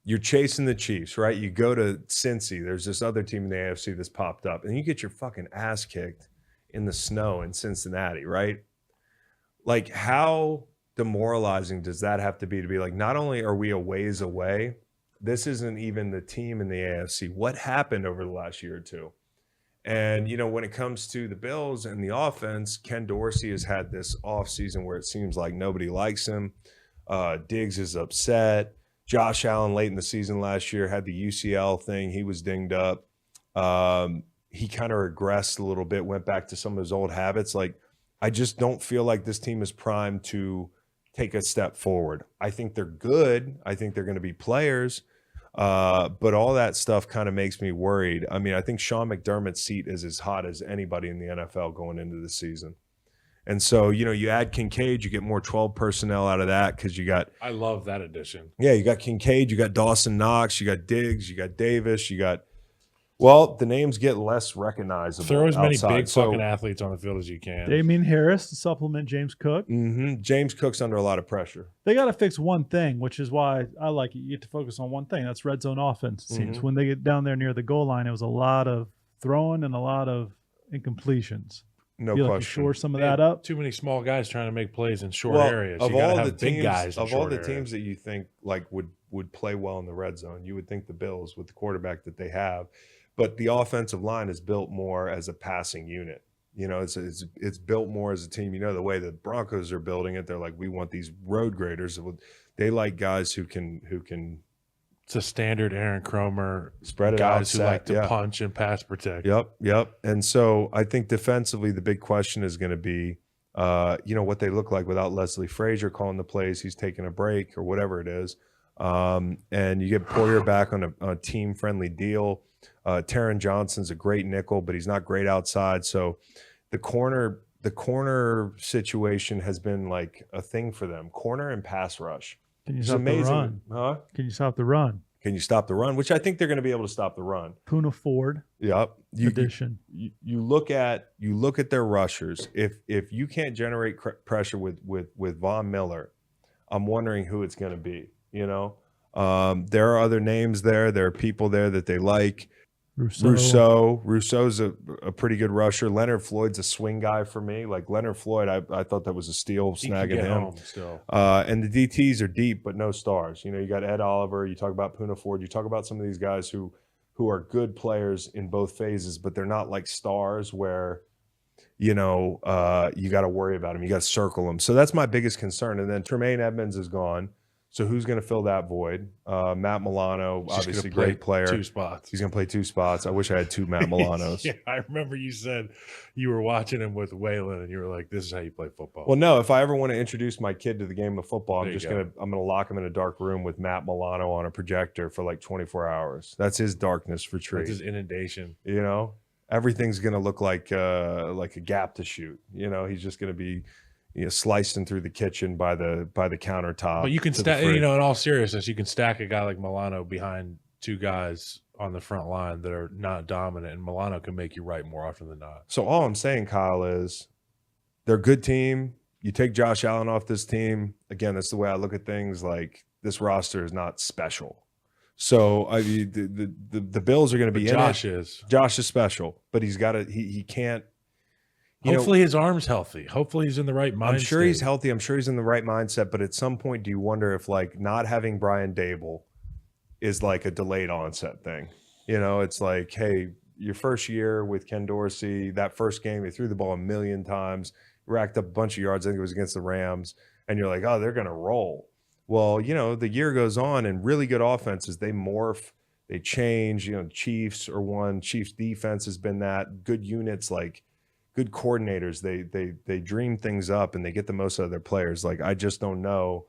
You're chasing the Chiefs, right? You go to Cincy. There's this other team in the AFC that's popped up, and you get your fucking ass kicked in the snow in Cincinnati, right? Like, how demoralizing does that have to be like, not only are we a ways away, this isn't even the team in the AFC. What happened over the last year or two? And, when it comes to the Bills and the offense, Ken Dorsey has had this offseason where it seems like nobody likes him. Diggs is upset. Josh Allen late in the season last year had the UCL thing. He was dinged up. He kind of regressed a little bit, went back to some of his old habits. Like, I just don't feel like this team is primed to take a step forward. I think they're good. I think they're going to be players. But all that stuff kind of makes me worried. I mean, I think Sean McDermott's seat is as hot as anybody in the NFL going into the season. And so, you add Kincaid, you get more 12 personnel out of that because you got – I love that addition. Yeah, you got Kincaid, you got Dawson Knox, you got Diggs, you got Davis, you got – well, the names get less recognizable. Throw as many outside. big fucking athletes on the field as you can. Damien Harris to supplement James Cook. Mm-hmm. James Cook's under a lot of pressure. They got to fix one thing, which is why I like it. You get to focus on one thing. That's red zone offense, it seems. When they get down there near the goal line, it was a lot of throwing and a lot of incompletions. No Feel like you question. shore some of They that have up. Too many small guys trying to make plays in short areas. Of You got all to the have big teams, guys in of all short the areas. teams that you think like would play well in the red zone, you would think the Bills with the quarterback that they have. But the offensive line is built more as a passing unit. It's built more as a team. The way the Broncos are building it, they're like, we want these road graders. They like guys who can It's a standard Aaron Cromer spread it out. guys who like to punch and pass protect. Yep. And so I think defensively, the big question is going to be, what they look like without Leslie Frazier calling the plays. He's taking a break or whatever it is. And you get Poyer back on a team-friendly deal. Taron Johnson's a great nickel, but he's not great outside. So the corner situation has been like a thing for them. Corner and pass rush. Can you It's stop the amazing. run? Huh? Can you stop the run? Can you stop the run? Which I think they're going to be able to stop the run. Puna Ford Yep. You edition. look at their rushers. If you can't generate pressure with Von Miller, I'm wondering who it's going to be. You know, there are other names there. There are people there that they like. Rousseau's a pretty good rusher. Leonard Floyd's a swing guy for me. Like Leonard Floyd, I thought that was a steal snagging him. Home still. And the DTs are deep, but no stars. You know, you got Ed Oliver. You talk about Puna Ford. You talk about some of these guys who are good players in both phases, but they're not like stars where, you know, you got to worry about them. You got to circle them. So that's my biggest concern. And then Tremaine Edmonds is gone. So who's going to fill that void? Matt Milano, He's just obviously gonna play great player. 2 spots. He's going to play 2 spots. I wish I had 2 Matt Milanos. Yeah, I remember you said you were watching him with Waylon, and you were like, "This is how you play football." Well, no, if I ever want to introduce my kid to the game of football, There I'm you going to lock him in a dark room with Matt Milano on a projector for like 24 hours. That's his darkness for That's tree. his inundation. You know, everything's going to look like a gap to shoot. You know, he's just going to be, you know, slicing through the kitchen by the countertop. But you can to the stack, fridge. you know, in all seriousness, you can stack a guy like Milano behind 2 guys on the front line that are not dominant, and Milano can make you right more often than not. So all I'm saying, Kyle, is they're a good team. You take Josh Allen off this team. Again, that's the way I look at things. Like, this roster is not special. So the Bills are going to be Josh in it. is. Josh is special, but he's got to. He can't. You know, Hopefully his arm's healthy. Hopefully he's in the right mind. I'm sure he's state. healthy. I'm sure he's in the right mindset. But at some point, do you wonder if like not having Brian Dable is like a delayed onset thing? You know, it's like, hey, your first year with Ken Dorsey, that first game, they threw the ball 1 million times, racked up a bunch of yards. I think it was against the Rams. And you're like, oh, they're going to roll. Well, you know, the year goes on and really good offenses, they morph, they change. You know, Chiefs are one. Chiefs defense has been that. Good units, like good coordinators, they dream things up and they get the most out of their players. Like, I just don't know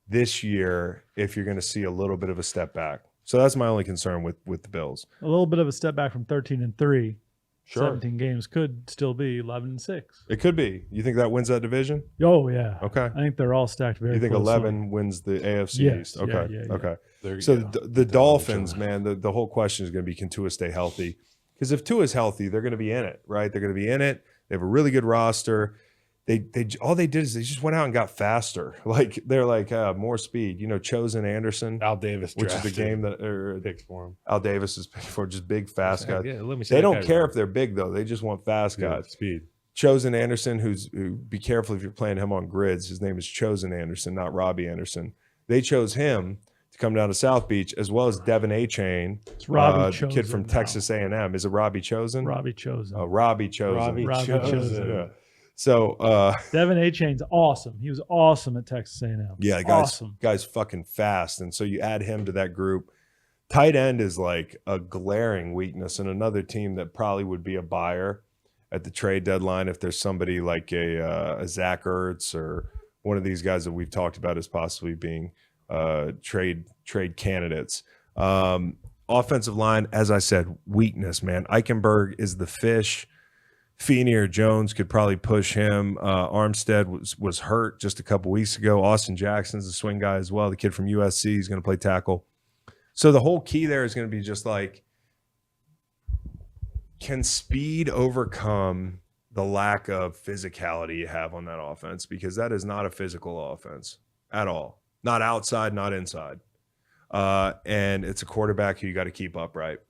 this year if you're going to see a little bit of a step back. So that's my only concern with the Bills. A little bit of a step back from 13-3. Sure. 17 games could still be 11-6. It could be. You think that wins that division? Oh yeah. Okay. I think they're all stacked very. You think closely. 11 wins the AFC Yes. East? Okay. Yeah. Okay. There you So go. the Dolphins, man, the whole question is going to be, can Tua stay healthy? Because if Tua's healthy, they're going to be in it, right? They're going to be in it. They have a really good roster. They all they did is they just went out and got faster. Like, they're like more speed. You know, Chosen Anderson, Al Davis, which is the drafted. game that Picks for him. Al Davis is picked for, just big fast guys. Yeah, let me say They that don't guy care wrong. if they're big though. They just want fast Yeah, guys. speed. Chosen Anderson, who be careful if you're playing him on grids. His name is Chosen Anderson, not Robbie Anderson. They chose him to come down to South Beach, as well as Devin A-Chain, It's Robbie the kid Chosen from now. Texas A&M. Is it Robbie Chosen? Robbie Chosen. Oh, Robbie Chosen. Robbie Chosen. Yeah. So, Devin A-Chain's awesome. He was awesome at Texas A&M. yeah, guy's, awesome. guy's fucking fast. And so you add him to that group. Tight end is like a glaring weakness, and another team that probably would be a buyer at the trade deadline if there's somebody like a Zach Ertz or one of these guys that we've talked about as possibly being trade candidates. Offensive line, as I said, weakness, man. Eichenberg is the fish. Feeney or Jones could probably push him. Armstead was hurt just a couple weeks ago. Austin Jackson's a swing guy as well. The kid from USC, he's going to play tackle. So the whole key there is going to be just like, can speed overcome the lack of physicality you have on that offense? Because that is not a physical offense at all. Not outside, not inside. And it's a quarterback who you got to keep upright.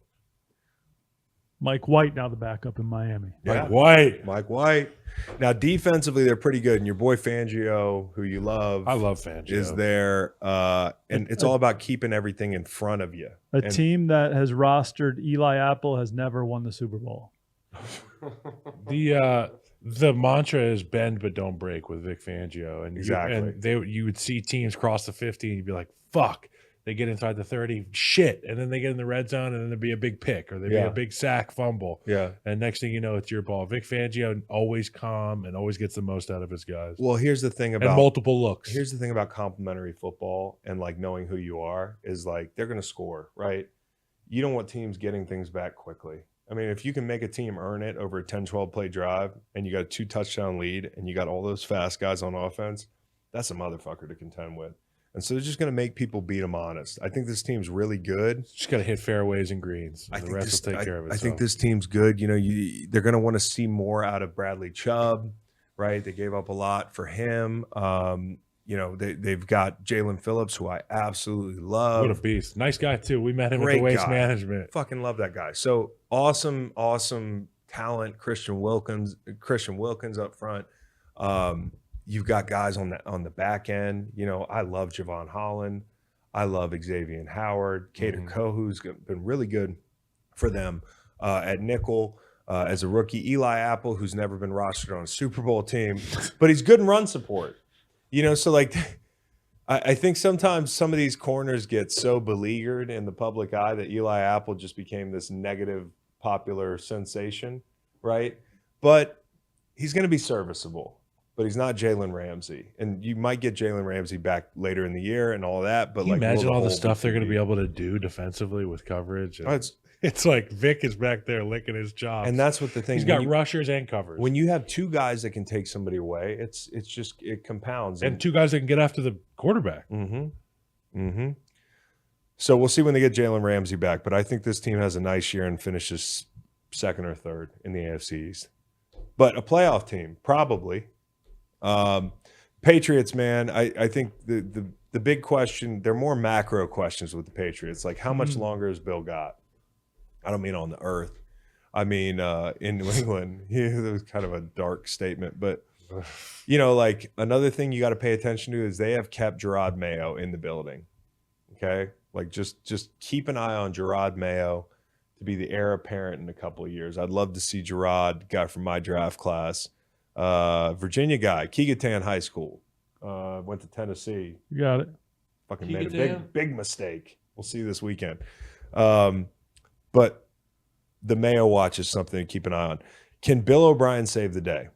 Mike White now the backup in Miami. Yeah. Mike White. Mike White. Now, defensively, they're pretty good. And your boy Fangio, who you love, I love Fangio. is there. And it's all about keeping everything in front of you. A And team that has rostered Eli Apple has never won the Super Bowl. The mantra is bend but don't break with Vic Fangio, and Exactly. you would see teams cross the 50, and you'd be like, "Fuck, they get inside the 30, shit, and then they get in the red zone, and then there'd be a big pick, or there'd be Yeah. a big sack fumble. Yeah. And next thing you know, it's your ball. Vic Fangio always calm and always gets the most out of his guys. Well, here's the thing And about multiple looks. Here's the thing about complimentary football and like knowing who you are is like they're going to score, right? You don't want teams getting things back quickly. I mean, if you can make a team earn it over a 10, 12 play drive and you got a 2 touchdown lead and you got all those fast guys on offense, that's a motherfucker to contend with. And so they're just going to make people beat them honest. I think this team's really good. Just got to hit fairways and greens. And the rest will take care of it. I think this team's good. You know, they're going to want to see more out of Bradley Chubb, right? They gave up a lot for him. You know, they've got Jalen Phillips, who I absolutely love. What a beast. Nice guy, too. We met him at Great the Waste guy. Management. Fucking love that guy. So awesome talent. Christian Wilkins up front. You've got guys on the back end. You know, I love Javon Holland. I love Xavier Howard. Cater Kohu's been really good for them at nickel as a rookie. Eli Apple, who's never been rostered on a Super Bowl team, but he's good in run support. You know, so like I think sometimes some of these corners get so beleaguered in the public eye that Eli Apple just became this negative popular sensation, right? But he's going to be serviceable. But he's not Jalen Ramsey. And you might get Jalen Ramsey back later in the year and all that. But Can you like, imagine all the whole stuff they're going to be BCB. able to do defensively with coverage? And Oh, it's like Vic is back there licking his chops. and that's what the thing. He's when got you- rushers and covers. When you have 2 guys that can take somebody away, it compounds. and 2 guys that can get after the quarterback. So we'll see when they get Jalen Ramsey back. But I think this team has a nice year and finishes 2nd or 3rd in the AFC East. But a playoff team, probably. Patriots, man, I think the big question, they're more macro questions with the Patriots. Like, how much longer has Bill got? I don't mean on the earth. I mean in New England. It was kind of a dark statement. But, you know, like another thing you got to pay attention to is they have kept Gerard Mayo in the building. Okay? Like just keep an eye on Gerard Mayo to be the heir apparent in a couple of years. I'd love to see Gerard, guy from my draft class. Virginia guy, Keegan High School, went to Tennessee. You got it. Fucking made a Keegan? big mistake. We'll see this weekend. But the Mayo watch is something to keep an eye on. Can Bill O'Brien save the day?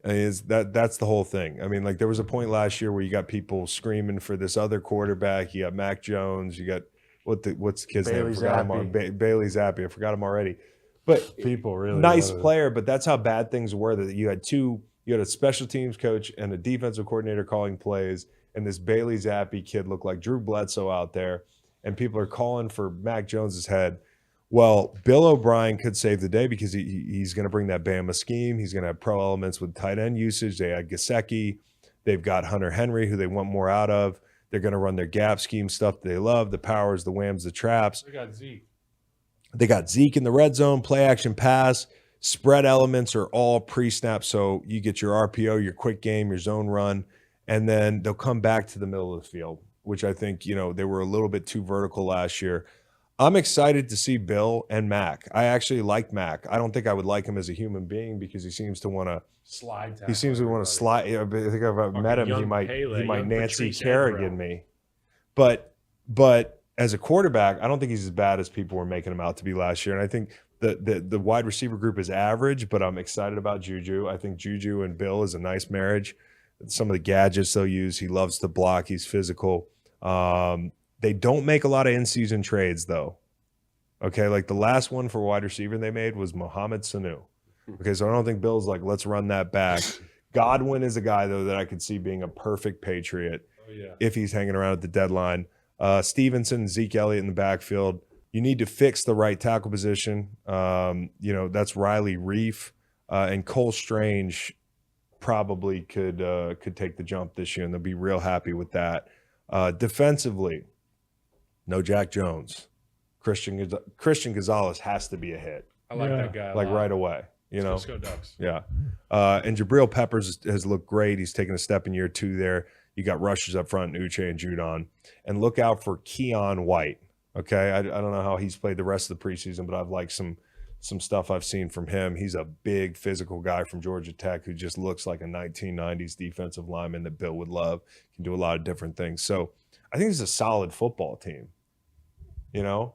That's the whole thing. I mean, like there was a point last year where you got people screaming for this other quarterback. You got Mac Jones. You got what's the kid's name? Bailey I forgot him already. Zappi. Bailey Zappi. I forgot him already. But People really nice wanted it. player, but that's how bad things were. That you had a special teams coach and a defensive coordinator calling plays, and this Bailey Zappi kid looked like Drew Bledsoe out there, and people are calling for Mac Jones's head. Well, Bill O'Brien could save the day because he's going to bring that Bama scheme. He's going to have pro elements with tight end usage. They had Gesicki. They've got Hunter Henry, who they want more out of. They're going to run their gap scheme stuff that they love, the powers, the whams, the traps. They got Zeke. They got Zeke in the red zone, play action pass, spread elements are all pre-snap. So you get your RPO, your quick game, your zone run, and then they'll come back to the middle of the field, which I think, you know, they were a little bit too vertical last year. I'm excited to see Bill and Mac. I actually like Mac. I don't think I would like him as a human being because he seems to want to Slide. he seems to want to slide. I think if I've met him, he young might Pele, young Nancy Patrice Kerrigan Evra. me. But as a quarterback, I don't think he's as bad as people were making him out to be last year. And I think the wide receiver group is average, but I'm excited about Juju. I think Juju and Bill is a nice marriage. Some of the gadgets they'll use, he loves to block. He's physical. They don't make a lot of in-season trades though. Okay, like the last one for wide receiver they made was Mohamed Sanu. Okay, so I don't think Bill's like, let's run that back. Godwin is a guy, though, that I could see being a perfect Patriot if he's hanging around at the deadline. Stevenson, Zeke Elliott in the backfield. You need to fix the right tackle position. You know, that's Riley Reif. And Cole Strange probably could take the jump this year, and they'll be real happy with that. Defensively, no Jack Jones. Christian Gonzalez has to be a hit, I like Yeah. that guy. like right away. You know, Let's go Ducks. yeah. And Jabril Peppers has looked great. He's taken a step in year 2 there. You got rushers up front, Uche and Judon. And look out for Keon White. Okay. I don't know how he's played the rest of the preseason, but I've liked some stuff I've seen from him. He's a big physical guy from Georgia Tech who just looks like a 1990s defensive lineman that Bill would love. Can do a lot of different things. So I think it's a solid football team. You know,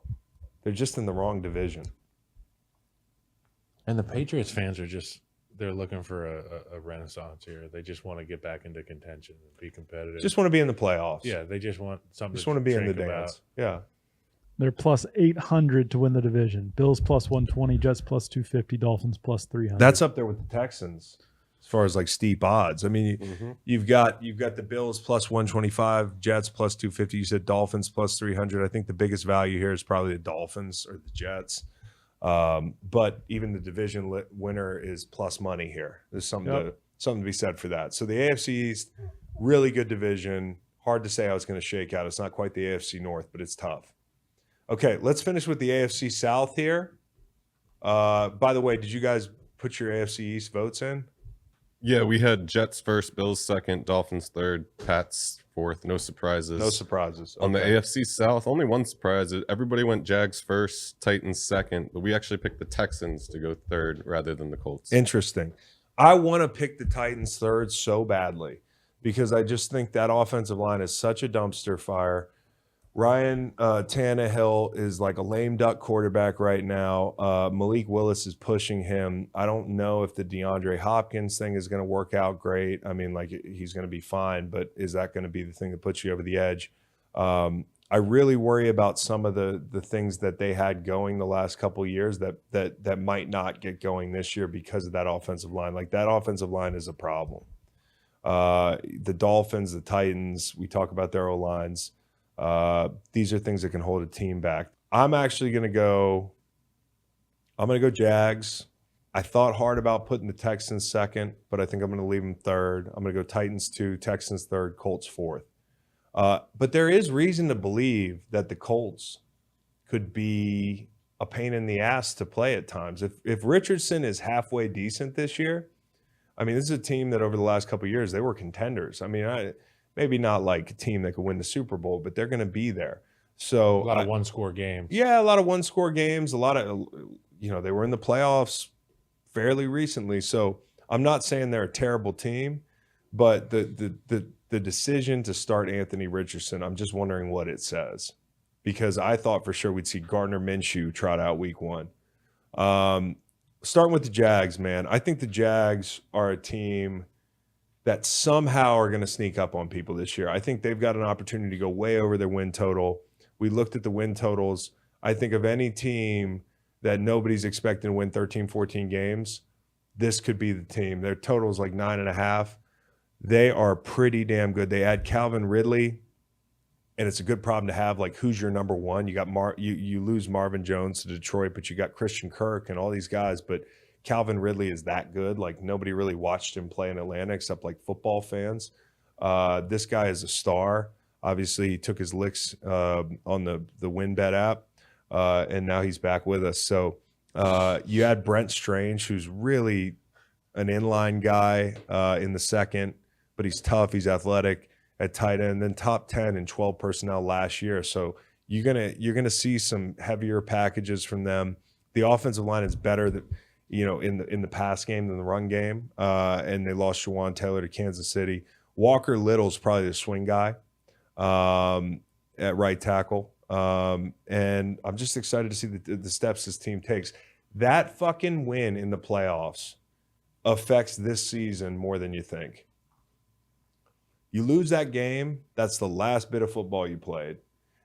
they're just in the wrong division. And the Patriots fans are they're looking for a renaissance here. They just want to get back into contention and be competitive. Just want to be in the playoffs. Yeah, they just want something. Just want to be in the drink dance. about. Yeah. They're plus 800 to win the division. Bills plus 120, Jets plus 250, Dolphins plus 300. That's up there with the Texans as far as like steep odds. I mean, you've got the Bills plus 125, Jets plus 250. You said Dolphins plus 300. I think the biggest value here is probably the Dolphins or the Jets. But even the division winner is plus money here. There's something to be said for that. So the AFC East, really good division. Hard to say how it's going to shake out. It's not quite the AFC North, but it's tough. Okay, let's finish with the AFC South here. By the way, did you guys put your AFC East votes in? Yeah, we had Jets first, Bills second, Dolphins third, Pats fourth. No surprises. No surprises. On the Okay. AFC South, only one surprise. Everybody went Jags first, Titans second, but we actually picked the Texans to go third rather than the Colts. Interesting. I want to pick the Titans third so badly because I just think that offensive line is such a dumpster fire. Ryan Tannehill is like a lame duck quarterback right now. Malik Willis is pushing him. I don't know if the DeAndre Hopkins thing is going to work out great. I mean, like he's going to be fine, but is that going to be the thing that puts you over the edge? I really worry about some of the things that they had going the last couple of years that might not get going this year because of that offensive line. Like that offensive line is a problem. The Dolphins, the Titans, we talk about their O-lines. These are things that can hold a team back. I'm actually going to go Jags. I thought hard about putting the Texans second, but I think I'm going to leave them third. I'm going to go Titans 2, Texans third, Colts fourth. But there is reason to believe that the Colts could be a pain in the ass to play at times. If Richardson is halfway decent this year, I mean, this is a team that over the last couple of years, they were contenders. I mean, maybe not like a team that could win the Super Bowl, but they're going to be there. So A lot of one-score games. yeah, a lot of one-score games. A lot of, they were in the playoffs fairly recently. So I'm not saying they're a terrible team, but the decision to start Anthony Richardson, I'm just wondering what it says, because I thought for sure we'd see Gardner Minshew trot out week one. Starting with the Jags, man, I think the Jags are a team that somehow are going to sneak up on people this year. I think they've got an opportunity to go way over their win total. We looked at the win totals. I think of any team that nobody's expecting to win 13, 14 games, this could be the team. Their total is like 9.5. They are pretty damn good. They add Calvin Ridley, and it's a good problem to have. Like, who's your number one? You got you lose Marvin Jones to Detroit, but you got Christian Kirk and all these guys. But Calvin Ridley is that good. Like, nobody really watched him play in Atlanta except like football fans. This guy is a star. Obviously, he took his licks on the WinBet app, and now he's back with us. So you add Brent Strange, who's really an inline guy in the second, but he's tough. He's athletic at tight end. Then top 10 in 12 personnel last year. So you're gonna see some heavier packages from them. The offensive line is better than, in the pass game than the run game. And they lost Jawan Taylor to Kansas City. Walker Little's probably the swing guy at right tackle. And I'm just excited to see the steps this team takes. That fucking win in the playoffs affects this season more than you think. You lose that game, that's the last bit of football you played.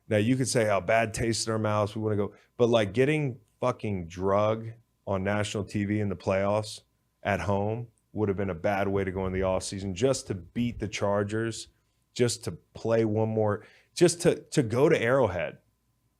Now, you could say how bad taste in our mouths, we want to go, but like getting fucking drug on national TV in the playoffs at home would have been a bad way to go in the offseason, just to beat the Chargers, just to play one more, just to go to Arrowhead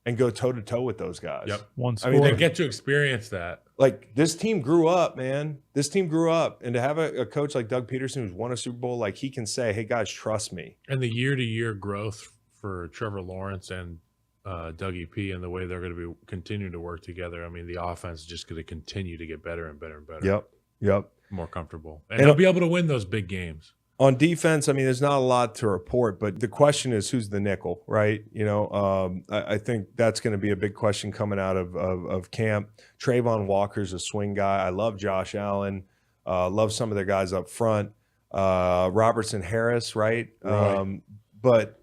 and go toe-to-toe with those guys. Yep. One I mean, score. They get to experience that. Like, this team grew up, man. This team grew up. And to have a coach like Doug Peterson who's won a Super Bowl, like, he can say, hey, guys, trust me. And the year-to-year growth for Trevor Lawrence and Dougie P and the way they're going to be continuing to work together. I mean, the offense is just going to continue to get better and better and better. Yep. More comfortable. And they'll be able to win those big games. On defense, I mean, there's not a lot to report, but the question is, who's the nickel, right? I think that's going to be a big question coming out of camp. Trayvon Walker's a swing guy. I love Josh Allen. Love some of their guys up front. Robertson Harris, right? But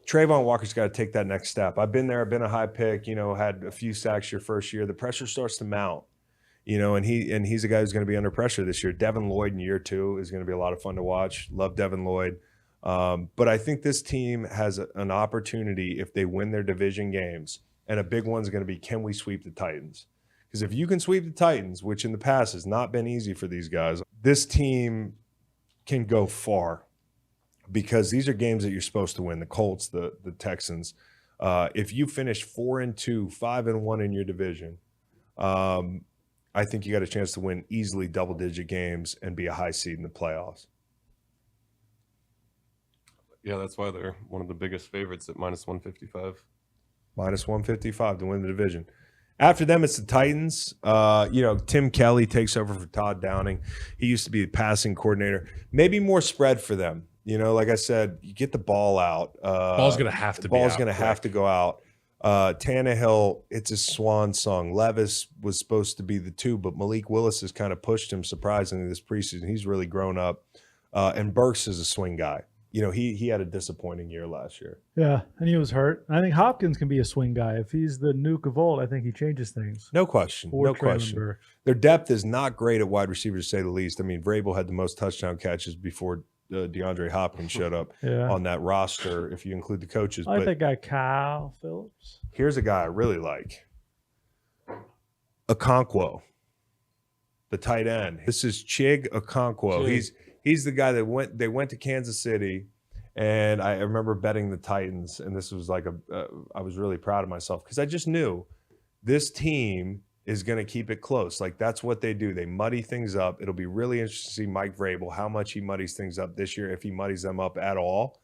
Trayvon Walker's got to take that next step. I've been there. I've been a high pick, had a few sacks your first year. The pressure starts to mount, and he's a guy who's going to be under pressure this year. Devin Lloyd in year 2 is going to be a lot of fun to watch. Love Devin Lloyd. But I think this team has an opportunity if they win their division games, and a big one's going to be, can we sweep the Titans? Because if you can sweep the Titans, which in the past has not been easy for these guys, this team can go far, because these are games that you're supposed to win. The Colts, the Texans. If you finish 4-2, 5-1 in your division, I think you got a chance to win easily double-digit games and be a high seed in the playoffs. Yeah, that's why they're one of the biggest favorites at -155. -155 to win the division. After them, it's the Titans. Tim Kelly takes over for Todd Downing. He used to be the passing coordinator. Maybe more spread for them. Like I said, you get the ball out. Ball's going to have to the be ball's out going to have to go out. Tannehill, it's a swan song. Levis was supposed to be the 2, but Malik Willis has kind of pushed him surprisingly this preseason. He's really grown up. And Burks is a swing guy. He had a disappointing year last year. Yeah, and he was hurt. I think Hopkins can be a swing guy. If he's the nuke of old, I think he changes things. No question. For No Traylon question. Burks. Their depth is not great at wide receiver, to say the least. I mean, Vrabel had the most touchdown catches before DeAndre Hopkins showed up Yeah. on that roster, if you include the coaches. I like But that guy, Kyle Phillips. here's a guy I really like. Okonkwo, the tight end. This is Chig Okonkwo. Chig. He's the guy that went to Kansas City, and I remember betting the Titans, and this was like I was really proud of myself, because I just knew this team is going to keep it close. Like, that's what they do. They muddy things up. It'll be really interesting to see Mike Vrabel, how much he muddies things up this year, if he muddies them up at all,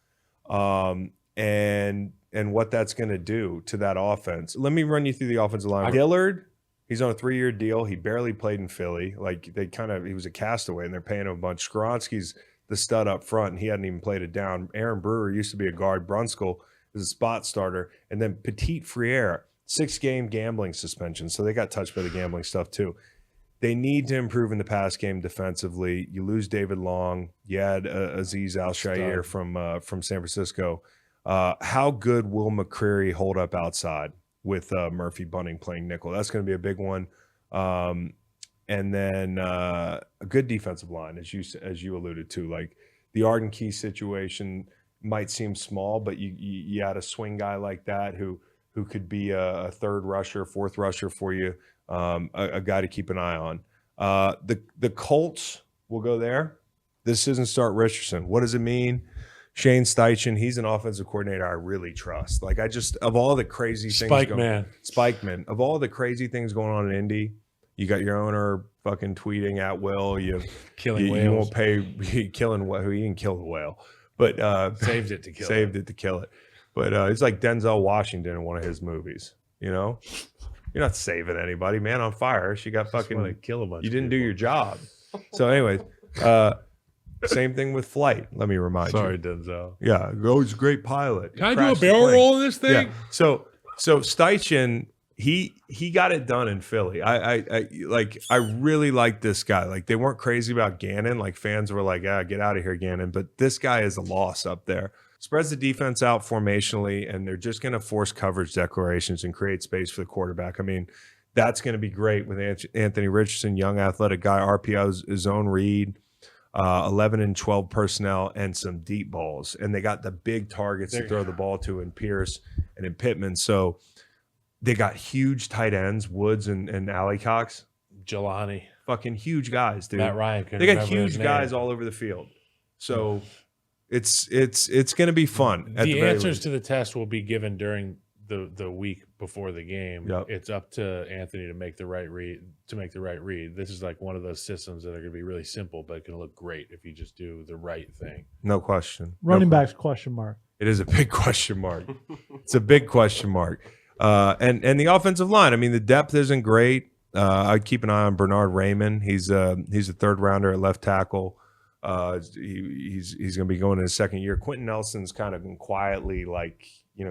and what that's going to do to that offense. Let me run you through the offensive line. Dillard, he's on a 3-year deal. He barely played in Philly. Like, he was a castaway, and they're paying him a bunch. Skronsky's the stud up front, and he hadn't even played it down. Aaron Brewer used to be a guard. Brunskill is a spot starter. And then Petit Frere, 6-game gambling suspension. So they got touched by the gambling stuff too. They need to improve in the pass game defensively. You lose David Long. You had Azeez Al-Shaair from San Francisco. How good will McCreary hold up outside with Murphy Bunting playing nickel? That's going to be a big one. And then a good defensive line, as you alluded to. Like, the Arden Key situation might seem small, but you had a swing guy like that who could be a third rusher, fourth rusher for you, a guy to keep an eye on. The Colts will go there. This isn't Start Richardson. What does it mean? Shane Steichen, he's an offensive coordinator I really trust. Like, of all the crazy things Spikeman, of all the crazy things going on in Indy, you got your owner fucking tweeting at will. You won't pay. Killing whale. He didn't kill the whale, but Saved it to kill it. But it's like Denzel Washington in one of his movies. You're not saving anybody. Man on Fire. She got fucking kill a bunch. You didn't do your job. So, anyways, same thing with Flight. Let me remind you. Sorry, Denzel. Yeah, he's a great pilot. Can I do a barrel roll in this thing? Yeah. So Steichen, he got it done in Philly. I really like this guy. Like, they weren't crazy about Gannon. Like, fans were like, get out of here, Gannon. But this guy is a loss up there. Spreads the defense out formationally, and they're just going to force coverage declarations and create space for the quarterback. I mean, that's going to be great with Anthony Richardson, young athletic guy, RPO's his own Reid, 11 and 12 personnel, and some deep balls. And they got the big targets to throw the ball to in Pierce and in Pittman. So they got huge tight ends, Woods and Cox. Jelani. Fucking huge guys, dude. Matt Ryan. They got huge guys all over the field. So it's going to be fun. The answers to the test will be given during the week before the game. Yep. It's up to Anthony to make the right read. This is like one of those systems that are going to be really simple, but it can look great if you just do the right thing. No question. Running backs, question mark. It is a big question mark. It's a big question mark. And the offensive line. I mean, the depth isn't great. I'd keep an eye on Bernard Raymond. He's a third rounder at left tackle. He's going to be going in his second year. Quentin Nelson's kind of been quietly, like,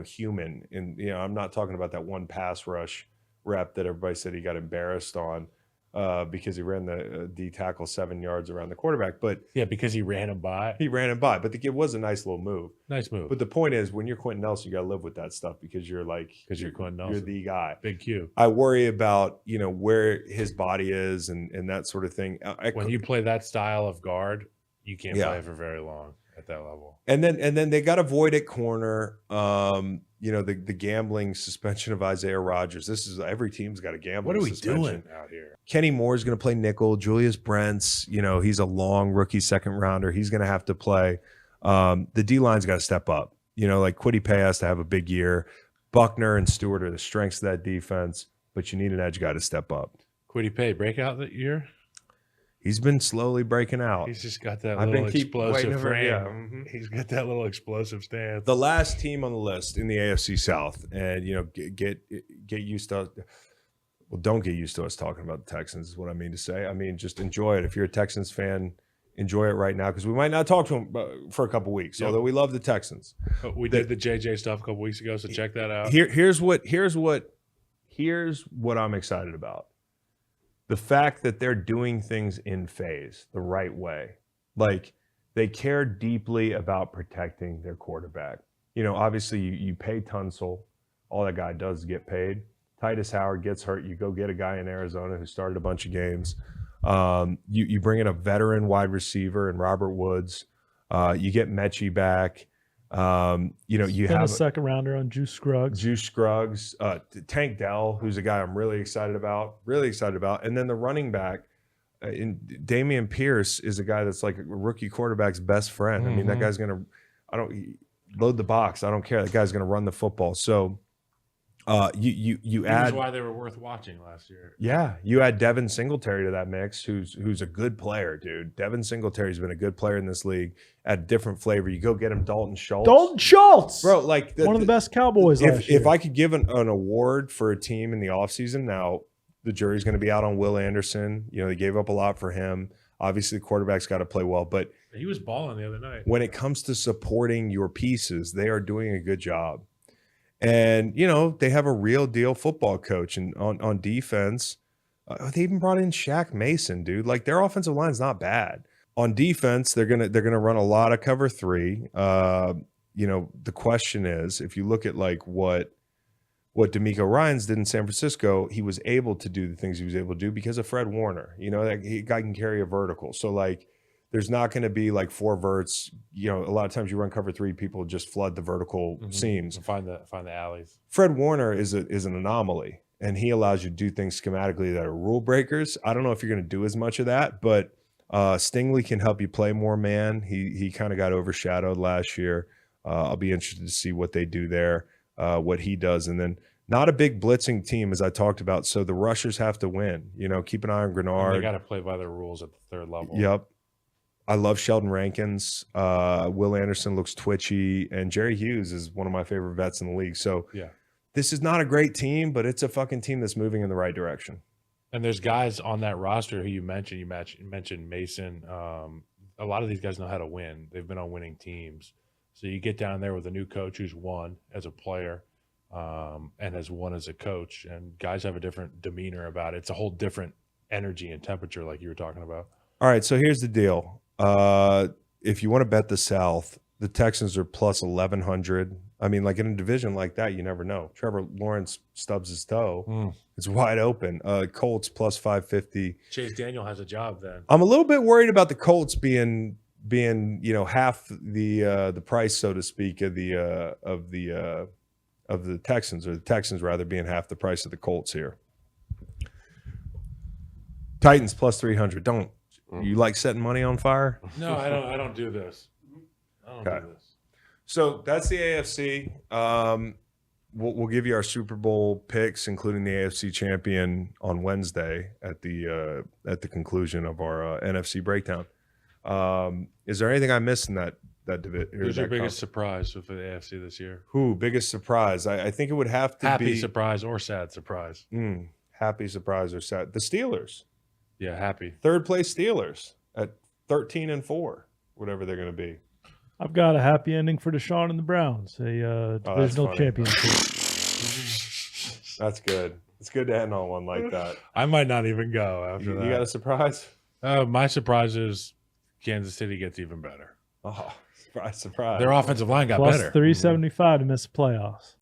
human. And, I'm not talking about that one pass rush rep that everybody said he got embarrassed on. because he ran the D tackle 7 yards around the quarterback. But Yeah, because he ran him by. he ran him by. But it was a nice little move. Nice move. But the point is, when you're Quentin Nelson, you got to live with that stuff because you're like, Because you're Quentin you're Nelson. the guy. Big Q. I worry about, where his body is and that sort of thing. When you play that style of guard, you can't Yeah. play for very long at that level. And then they got to void at corner. The gambling suspension of Isaiah Rodgers. This is every team's got a gambling. What are we suspension. doing out here? Kenny Moore's going to play nickel. Julius Brents, he's a long rookie second rounder. He's going to have to play. The D line's got to step up. Like Kwity Paye has to have a big year. Buckner and Stewart are the strengths of that defense, but you need an edge guy to step up. Kwity Paye breakout that year? He's been slowly breaking out. He's just got that I've little been keep waiting explosive for- frame. yeah, mhm. He's got that little explosive stance. The last team on the list in the AFC South, and get used to. Well, don't get used to us talking about the Texans. Is what I mean to say. I mean, just enjoy it. If you're a Texans fan, enjoy it right now because we might not talk to them for a couple weeks. Yep. Although we love the Texans. We did the JJ stuff a couple weeks ago, so check that out. Here's what I'm excited about. The fact that they're doing things in phase the right way. Like they care deeply about protecting their quarterback. Obviously you pay Tunsil. All that guy does is get paid. Titus Howard gets hurt. You go get a guy in Arizona who started a bunch of games. You bring in a veteran wide receiver in Robert Woods. You get Mechie back. You Spent have a second rounder on Juice Scruggs. Tank Dell, who's a guy I'm really excited about, and then the running back, Damian Pierce is a guy that's like a rookie quarterback's best friend. I mean, that guy's gonna, load the box. I don't care. That guy's gonna run the football. So, you That's add why they were worth watching last year. Yeah, you add Devin Singletary to that mix, who's a good player, dude. Devin Singletary's been a good player in this league. Add a different flavor. You go get him Dalton Schultz. Bro, like one of the best Cowboys last year. If I could give an award for a team in the offseason, now the jury's going to be out on Will Anderson. They gave up a lot for him. Obviously, the quarterback's got to play well, but He was balling the other night. when it comes to supporting your pieces, they are doing a good job. And, they have a real deal football coach. And on defense, they even brought in Shaq Mason, dude. Like their offensive line's not bad. On defense, they're gonna run a lot of cover 3. The question is, if you look at like what DeMeco Ryans did in San Francisco, he was able to do the things he was able to do because of Fred Warner. That guy can carry a vertical. So like there's not going to be like 4 verts. A lot of times you run cover 3, people just flood the vertical seams. Find the alleys. Fred Warner is an anomaly, and he allows you to do things schematically that are rule breakers. I don't know if you're going to do as much of that, but Stingley can help you play more man. He kind of got overshadowed last year. I'll be interested to see what they do there, what he does, and then not a big blitzing team as I talked about. So the rushers have to win. Keep an eye on Grenard. And they got to play by their rules at the 3rd level. Yep. I love Sheldon Rankins. Will Anderson looks twitchy, and Jerry Hughes is one of my favorite vets in the league. So Yeah. this is not a great team, but it's a fucking team that's moving in the right direction. And there's guys on that roster who you mentioned. You mentioned Mason. A lot of these guys know how to win. They've been on winning teams. So you get down there with a new coach who's won as a player and has won as a coach. And guys have a different demeanor about it. It's a whole different energy and temperature like you were talking about. All right, so here's the deal. If you want to bet the South, the Texans are plus 1,100. I mean, like in a division like that, you never know. Trevor Lawrence stubs his toe. It's wide open. Colts plus 550. Chase Daniel has a job then. I'm a little bit worried about the Colts being half the price, so to speak, of the Texans, or the Texans rather being half the price of the Colts here. Titans plus 300. Don't you like setting money on fire? No, I don't do this. I don't do this. So that's the AFC. We'll give you our Super Bowl picks, including the AFC champion, on Wednesday at the conclusion of our NFC breakdown. Is there anything I missed in that division? Who's your biggest surprise with the AFC this year? Who biggest surprise? I think it would have to Happy be surprise or sad surprise. Happy surprise or sad. The Steelers, Yeah, happy. 3rd place Steelers at 13-4, whatever they're going to be. I've got a happy ending for Deshaun and the Browns, a divisional funny. championship. That's good. It's good to end on one like that. I might not even go after You that. got a surprise? My surprise is Kansas City gets even better. Oh, surprise, surprise. Their offensive line got Plus better. 375 to miss the playoffs.